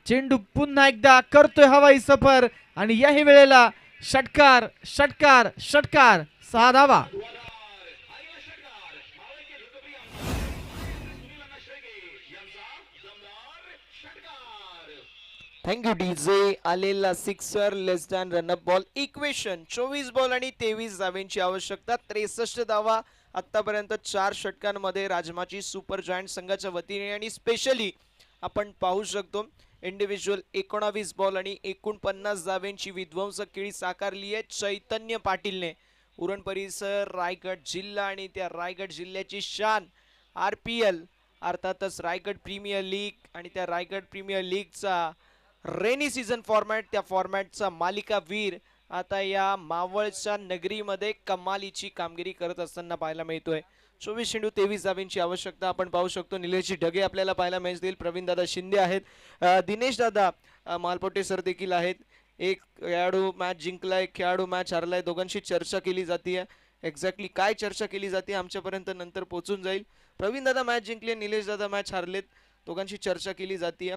चेंडू पुन्हा एकदा करतोय हवाई सफर आणि याही वेळेला षटकार षटकार षटकार, 6 धावा. Thank you DJ. आलेला sixer, less than run up ball equation. 24 ball आणि 23 धावांची आवश्यकता, 63 धावा आतापर्यंत 4 षटकांमध्ये राजमाची सुपर जायंट संघाच्या वतीने. आणि स्पेशली आपण पाहू शकतो इंडिव्हिज्युअल 19 बॉल आणि 49 धावांची विध्वंसक खेळी साकारली आहे चैतन्य पाटीलने. उरण परिसर, रायगड जिल्हा आणि त्या रायगड जिल्ह्याची शान RPL अर्थातच रायगड प्रीमियर लीग आणि त्या रायगड प्रीमियर लीगचा रेनी सीझन फॉर्मॅट, त्या फॉर्मॅटचा मालिका वीर आता या मावळच्या नगरीमध्ये कमालीची कामगिरी करत असताना पाहायला मिळतोय. 24 चेंडू 23 धावांची आवश्यकता. आपण पाहू शकतो निलेशजी ढगे आपल्याला पाहायला मिळतील, प्रवीण दादा शिंदे आहेत, दिनेश दादा मालपोटे सर देखील आहेत. एक खेळाडू मॅच जिंकलाय, खेळाडू मॅच हरलाय, दोघांशी चर्चा केली जाते. एक्झॅक्टली काय चर्चा केली जाते आमच्यापर्यंत नंतर पोहोचून जाईल. प्रवीण दादा मॅच जिंकले, निलेश दादा मॅच हरलेत, दोघांशी चर्चा केली जाते.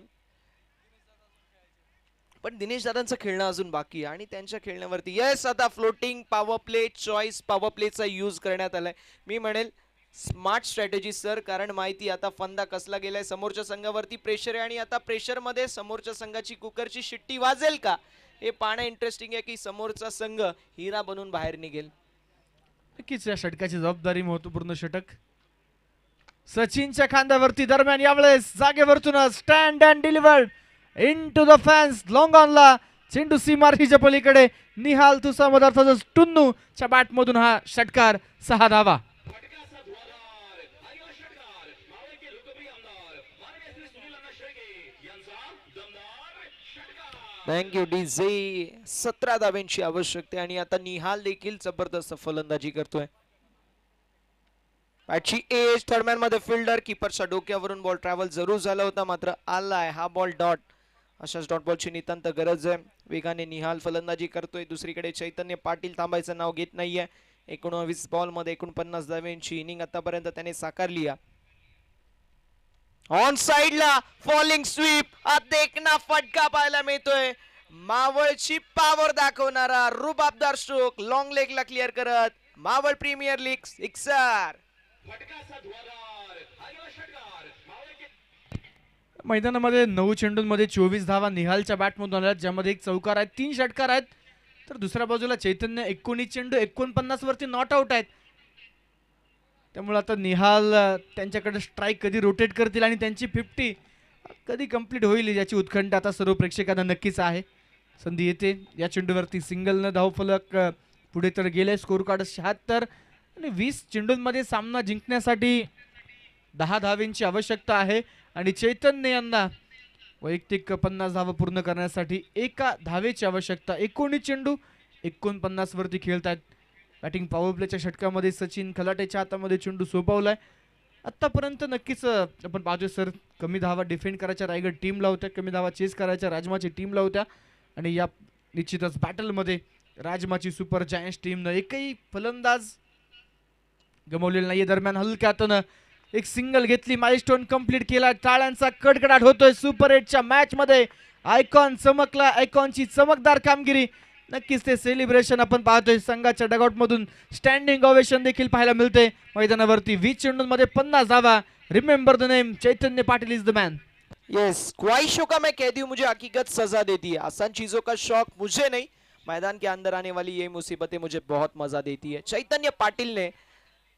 पण दिनेश दादांचं खेळणं अजून बाकी आहे आणि त्यांच्या खेळण्यावरती येस आता floating power play, choice power प्लेचा यूज करण्यात आलाय. मी म्हणेल स्मार्ट स्ट्रॅटेजी सर, कारण माहिती आता फंदा कसला गेलाय, समोरच्या संघावरती प्रेशर आहे आणि आता प्रेशरमध्ये समोरच्या संघाची कुकरची शिट्टी वाजेल का हे पाहणं इंटरेस्टिंग आहे, की समोरचा संघ हिरा बनून बाहेर निघेल. नक्कीच या षटकाची जबाबदारी महत्वपूर्ण षटक सचिनच्या खांद्यावरती. दरम्यान यावेळेस जागेवरतून stand and delivered into the fans, long ऑनला चेंडू सीमारेषेच्या पलीकडे. निहाल तुसा मदार्थाचा टुन्नूच्या बॅटमधून हा षटकार, 6 धावा. Thank you DJ. 17 धावांची आवश्यकता आणि आता निहाल देखील जबरदस्त फलंदाजी करतोय. बॅटची एज, थर्डमॅन मध्ये फिल्डर, कीपरच्या डोक्यावरून बॉल ट्रॅव्हल जरूर झाला होता, मात्र आलाय हा बॉल डॉट. अशाच डॉट बॉलची नितांत गरज आहे. वेगाने निहाल फलंदाजी करतोय. दुसरीकडे चैतन्य पाटील थांबायचं नाव घेत नाहीये. 19 बॉल मध्ये 49 धावांची इनिंग आतापर्यंत त्याने साकारली आहे. ऑन साइडला फॉलिंग स्वीप, देखना फटका पाहायला मिळतोय. मावळची पॉवर दाखवणारा रुबाबदार स्ट्रोक, लॉंग लेगला क्लिअर करत मावळ प्रीमियर लीग सिक्सर. मैदानामध्ये 9 चेंडूंमध्ये 24 धावा निहालच्या बॅटमधून आल्या, ज्यामध्ये 1 चौकार आहेत, 3 षटकार आहेत. तर दुसऱ्या बाजूला चैतन्य 19 चेंडू 49 वरती नॉट आउट आहेत. त्यामुळे आता निहाल त्यांच्याकडे स्ट्राईक कधी रोटेट करतील आणि त्यांची 50 कधी कंप्लीट होईल याची उत्कंठा आता सर्व प्रेक्षकांना नक्कीच आहे. संधी येते या चेंडूवरती सिंगलनं धावफलक पुढे तर गेले. स्कोर कार्ड 76 आणि 20 चेंडूंमध्ये सामना जिंकण्यासाठी 10 धावेंची आवश्यकता आहे आणि चैतन्य यांना वैयक्तिक 50 धावा पूर्ण करण्यासाठी एका धावेची आवश्यकता. 19 चेंडू 49 वरती खेळतात. बॅटिंग पॉवर प्लेच्या षटकामध्ये सचिन खलाटेच्या हातामध्ये चेंडू सोपवलाय. आत्तापर्यंत नक्कीच आपण पाहतोय सर, कमी धावा डिफेंड करायच्या रायगड टीमला होत्या, कमी धावा चेस करायच्या राजमाची टीमला होत्या आणि या निश्चितच बॅटलमध्ये राजमाची सुपर जायंट्स टीमनं एकही फलंदाज गमावलेला नाहीये. दरम्यान हलक्या हातानं एक सिंगल घेतली, माइलस्टोन कंप्लीट केला. टाळ्यांचा कडकडाट होतोय. सुपर 8च्या मॅच मध्ये आयकॉन चमकला. आयकॉनची चमकदार कामगिरी. नक्कीच ते सेलिब्रेशन आपण पाहतोय. संघाच्या डगआउट मधून स्टँडिंग ओवेशन देखील पाहायला मिळते. मैदानावरती 20 चेंडूंमध्ये 50 धावा. Remember the name, Chaitanya Patil is the man. Yes, ख्वाहिशों का मैं कैदी हूं, मुझे हकीकत सजा देती है. आसान चीजों का शौक मुझे नहीं, मैदान के अंदर आने वाली ये मुसीबतें मुझे बहुत मजा देती है. चैतन्य पाटील ने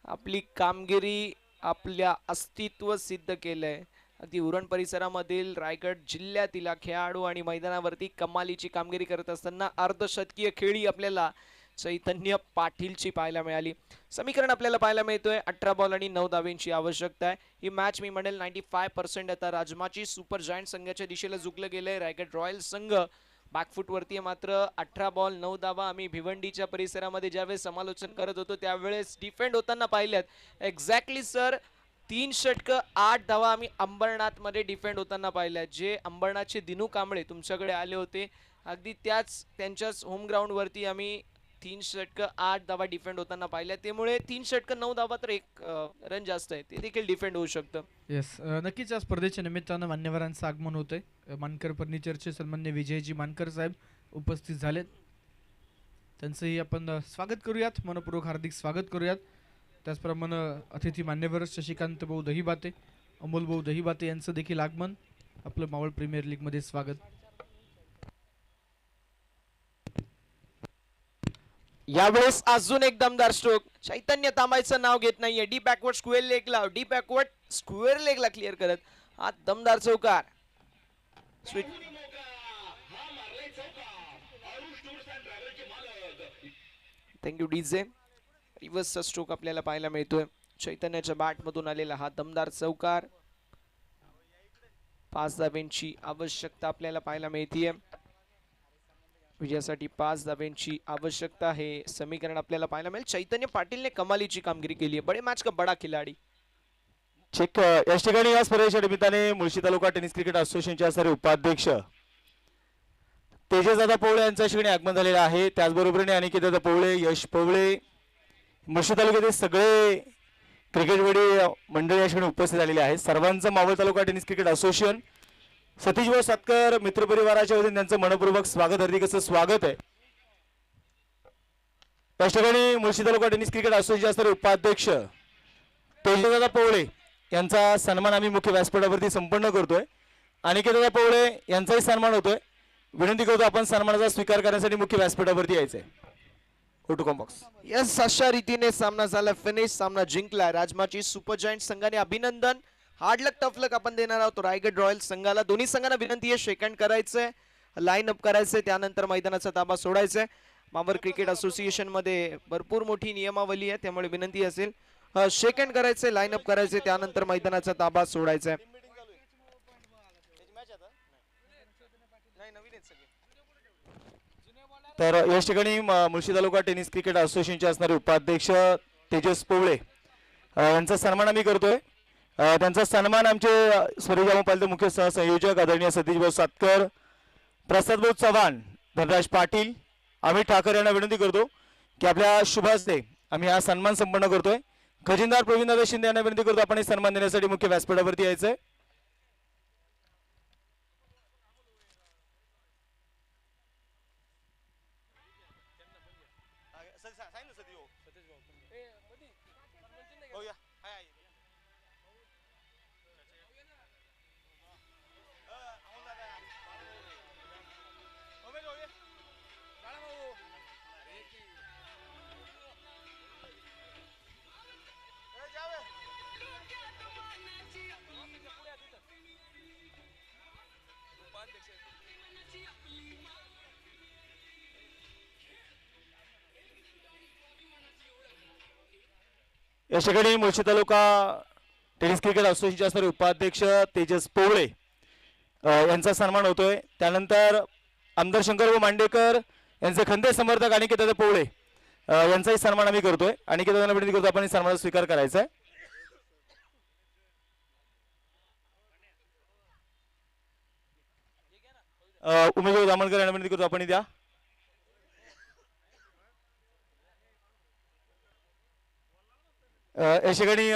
आपली कामगिरी, आपल्या अस्तित्व सिद्ध केलंय. अगदी उरण परिसरामधील रायगड जिल्ह्यातील खेळाडू आणि मैदानावरती कमालीची कामगिरी करत असताना अर्धशतकीय खेळी आपल्याला चैतन्य पाटीलची पाहायला मिळाली. समीकरण आपल्याला पाहायला मिळतोय 18 बॉल आणि 9 धावेंची आवश्यकता आहे. ही मॅच मी म्हणेल 95% आता राजमाची सुपर जायंट संघाच्या दिशेला झुकलं गेलंय. रायगड रॉयल संघ बॅकफूट वरती, मात्र 18 बॉल 9 धावा आम्ही भिवंडीच्या परिसरामध्ये ज्यावेळेस समालोचन करत होतो त्यावेळेस डिफेंड होताना पाहिल्यात. एक्झॅक्टली सर, 3 षटकं 8 धावा आम्ही अंबरनाथ मध्ये डिफेंड होताना पाहिल्यात. जे अंबरनाथचे दिनू कांबळे तुमच्याकडे आले होते, अगदी त्यांच्याच होम ग्राउंड वरती आम्ही 3 षटकं 8 धावा डिफेंड होताना पाहिल्या. त्यामुळे 3 षटकं 9 धावा तर 1 रन जास्त आहे, ते देखील डिफेंड होऊ शकतं. येस, नक्कीच या स्पर्धेच्या निमित्तानं मान्यवरांचं आगमन होतंय. मानकर फर्निचरचे सन्मान्य विजयजी मानकर साहेब उपस्थित झालेत. त्यांचंही आपण स्वागत करूयात, मनपूर्वक हार्दिक स्वागत करूयात. त्याचप्रमाणे अतिथी मान्यवर शशिकांत भाऊ दहीबाते, अमोल भाऊ दहीबाते यांचं देखील आगमन. आपलं मावळ प्रीमियर लीग मध्ये स्वागत. यावेळेस अजून एक दमदार स्ट्रोक. चैतन्य थांबायचं नाव घेत नाहीये. डी बॅकवर्ड स्क्वेअर लेगला, डी बॅकवर्ड स्क्वेअर लेगला क्लिअर करत हा दमदार चौकार. Sweet thank you DJ. रिव्हर्सचा स्ट्रोक आपल्याला पाहायला मिळतोय. चैतन्याच्या बॅट मधून आलेला हा दमदार चौकार. 5 धावेंची आवश्यकता आपल्याला पाहायला मिळतीये. विजयासाठी 5 धावेंची आवश्यकता हे समीकरण आपल्याला पाहायला मिळेल. चैतन्य पाटीलने कमालीची कामगिरी केली आहे. बडे मॅच का बडा खिलाडी. चेक या ठिकाणी या स्पर्धेच्या निमित्ताने मुळशी तालुका टेनिस क्रिकेट असोसिएशनचे असणारे उपाध्यक्ष तेजसदादा पवळे यांच्या ठिकाणी आगमन झालेलं आहे. त्याचबरोबरीने अनिकेतदादा पवळे, यश पवळे, मुळशी तालुक्यातील सगळे क्रिकेटवेडी मंडळी या ठिकाणी उपस्थित झालेले आहेत. सर्वांचं मावळ तालुका टेनिस क्रिकेट असोसिएशन सतीशभाऊ सातकर मित्रपरिवाराच्या वतीने त्यांचं मनपूर्वक स्वागत, हार्दिक असं स्वागत आहे. त्या ठिकाणी मुळशी तालुका टेनिस क्रिकेट असोसिएशनचे असणारे उपाध्यक्ष तेजसदादा पवळे यांचा सन्मान आम्ही मुख्य व्यासपीठावरती संपन्न करतोय. अनिकेतदादा पवळे यांचाही सन्मान होतोय. विनंती करतो आपण सन्मानाचा स्वीकार करण्यासाठी मुख्य व्यासपीठावरती यायचंय. Go to combox. यस, अशा रीतीने सामना झाला फिनिश. सामना जिंकला राजमाची सुपर जायंट संघाने. अभिनंदन. हार्ड लक टफ लक आपण देणार आहोत रायगड रॉयल संघाला. दोन्ही संघांना विनंती आहे शेकहँड करायचंय, लाईन अप करायचंय, त्यानंतर मैदानाचा ताबा सोडायचाय. मावर क्रिकेट असोसिएशन मध्ये भरपूर मोठी नियमावली आहे, त्यामुळे विनंती असेल शेकहँड करायचंय, लाईन अप करायचंय, त्यानंतर मैदानाचा ताबा सोडायचाय. तर या ठिकाणी मुळशी तालुका टेनिस क्रिकेट असोसिएशनचे असणारे उपाध्यक्ष तेजस पवळे यांचा सन्मान आम्ही करतोय. त्यांचा सन्मान आमचे स्पर्धेच्या पालित मुख्य सहसंयोजक आदरणीय सतीशभाऊ सातकर, प्रसादभाऊ चव्हाण, धनराज पाटील, अमित ठाकर यांना विनंती करतो की आपल्या शुभ हस्ते आम्ही हा सन्मान संपन्न करतोय. खजिनदार प्रवीणदादा शिंदे यांना विनंती करतो आपण हे सन्मान देण्यासाठी मुख्य व्यासपीठावरती यायचंय. या ठिकाणी मुळशी तालुका टेनिस क्रिकेट असोसिएशनचे असणारे उपाध्यक्ष तेजस पोवळे यांचा सन्मान होतोय. त्यानंतर आमदार शंकरभाऊ मांडेकर यांचे खंदे समर्थक अनिकेत पोवळे यांचाही सन्मान आम्ही करतोय. अनिकेत विनंती करतो आपण सन्मानाचा स्वीकार करायचा आहे. उमेश दामणकर यांना विनंती करतो आपण द्या. या ठिकाणी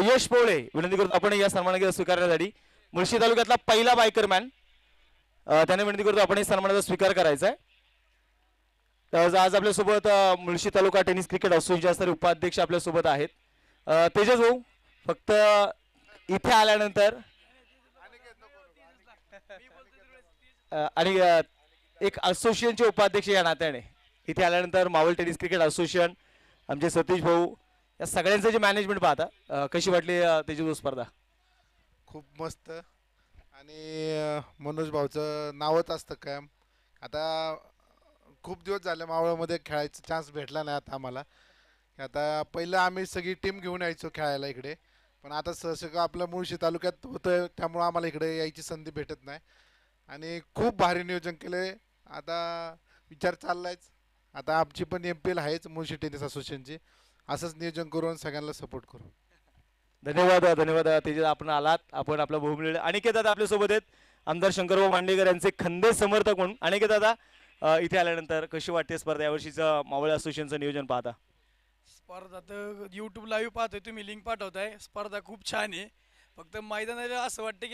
यश पोवळे विनंती करतो आपण या सन्मानाचा स्वीकारण्यासाठी. मुळशी तालुक्यातला पहिला बायकरमॅन त्याने विनंती करतो आपण सन्मानाचा स्वीकार करायचा आहे. आज आपल्यासोबत मुळशी तालुका टेनिस क्रिकेट असोसिएशनचे असणारे उपाध्यक्ष आपल्यासोबत आहेत. तेजस भाऊ फक्त इथे आल्यानंतर आणि एक असोसिएशनचे उपाध्यक्ष या नात्याने इथे आल्यानंतर मावळ टेनिस क्रिकेट असोसिएशन आमचे सतीश भाऊ या सगळ्यांचं जे मॅनेजमेंट पाहता कशी वाटली तेजस स्पर्धा? खूप मस्त. आणि मनोज भाऊचं नावच असतं कायम. आता खूप दिवस झाले मावळमध्ये खेळायचा चान्स भेटला नाही आता आम्हाला. आता पहिलं आम्ही सगळी टीम घेऊन यायचो खेळायला इकडे, पण आता सहसा आपलं मुळशी तालुक्यात होतं त्यामुळं आम्हाला इकडे यायची संधी भेटत नाही. आणि खूप भारी नियोजन केले. आता विचार चाललायच आता आमची पण MPL आहेच मुळशी टेनिस असोसिएशनची. असंच नियोजन करून सगळ्यांना सपोर्ट करू. धन्यवाद धन्यवाद तेजस आपण आलात. आपण आपला बहुमूल्य अनिकेत दादा आपल्यासोबत आहेत. आमदार शंकरभाऊ मांडेकर यांचे खंदे समर्थक म्हणून. अनिकेत दादा इथे आल्यानंतर कशी वाटते स्पर्धा यावर्षीचं मावळ असोसिएशनचं नियोजन पाहता? स्पर्धा तर यूट्यूब लाईव्ह पाहतोय तुम्ही लिंक पाठवताय. स्पर्धा खूप छान आहे. फक्त मैदानाला असं वाटतं की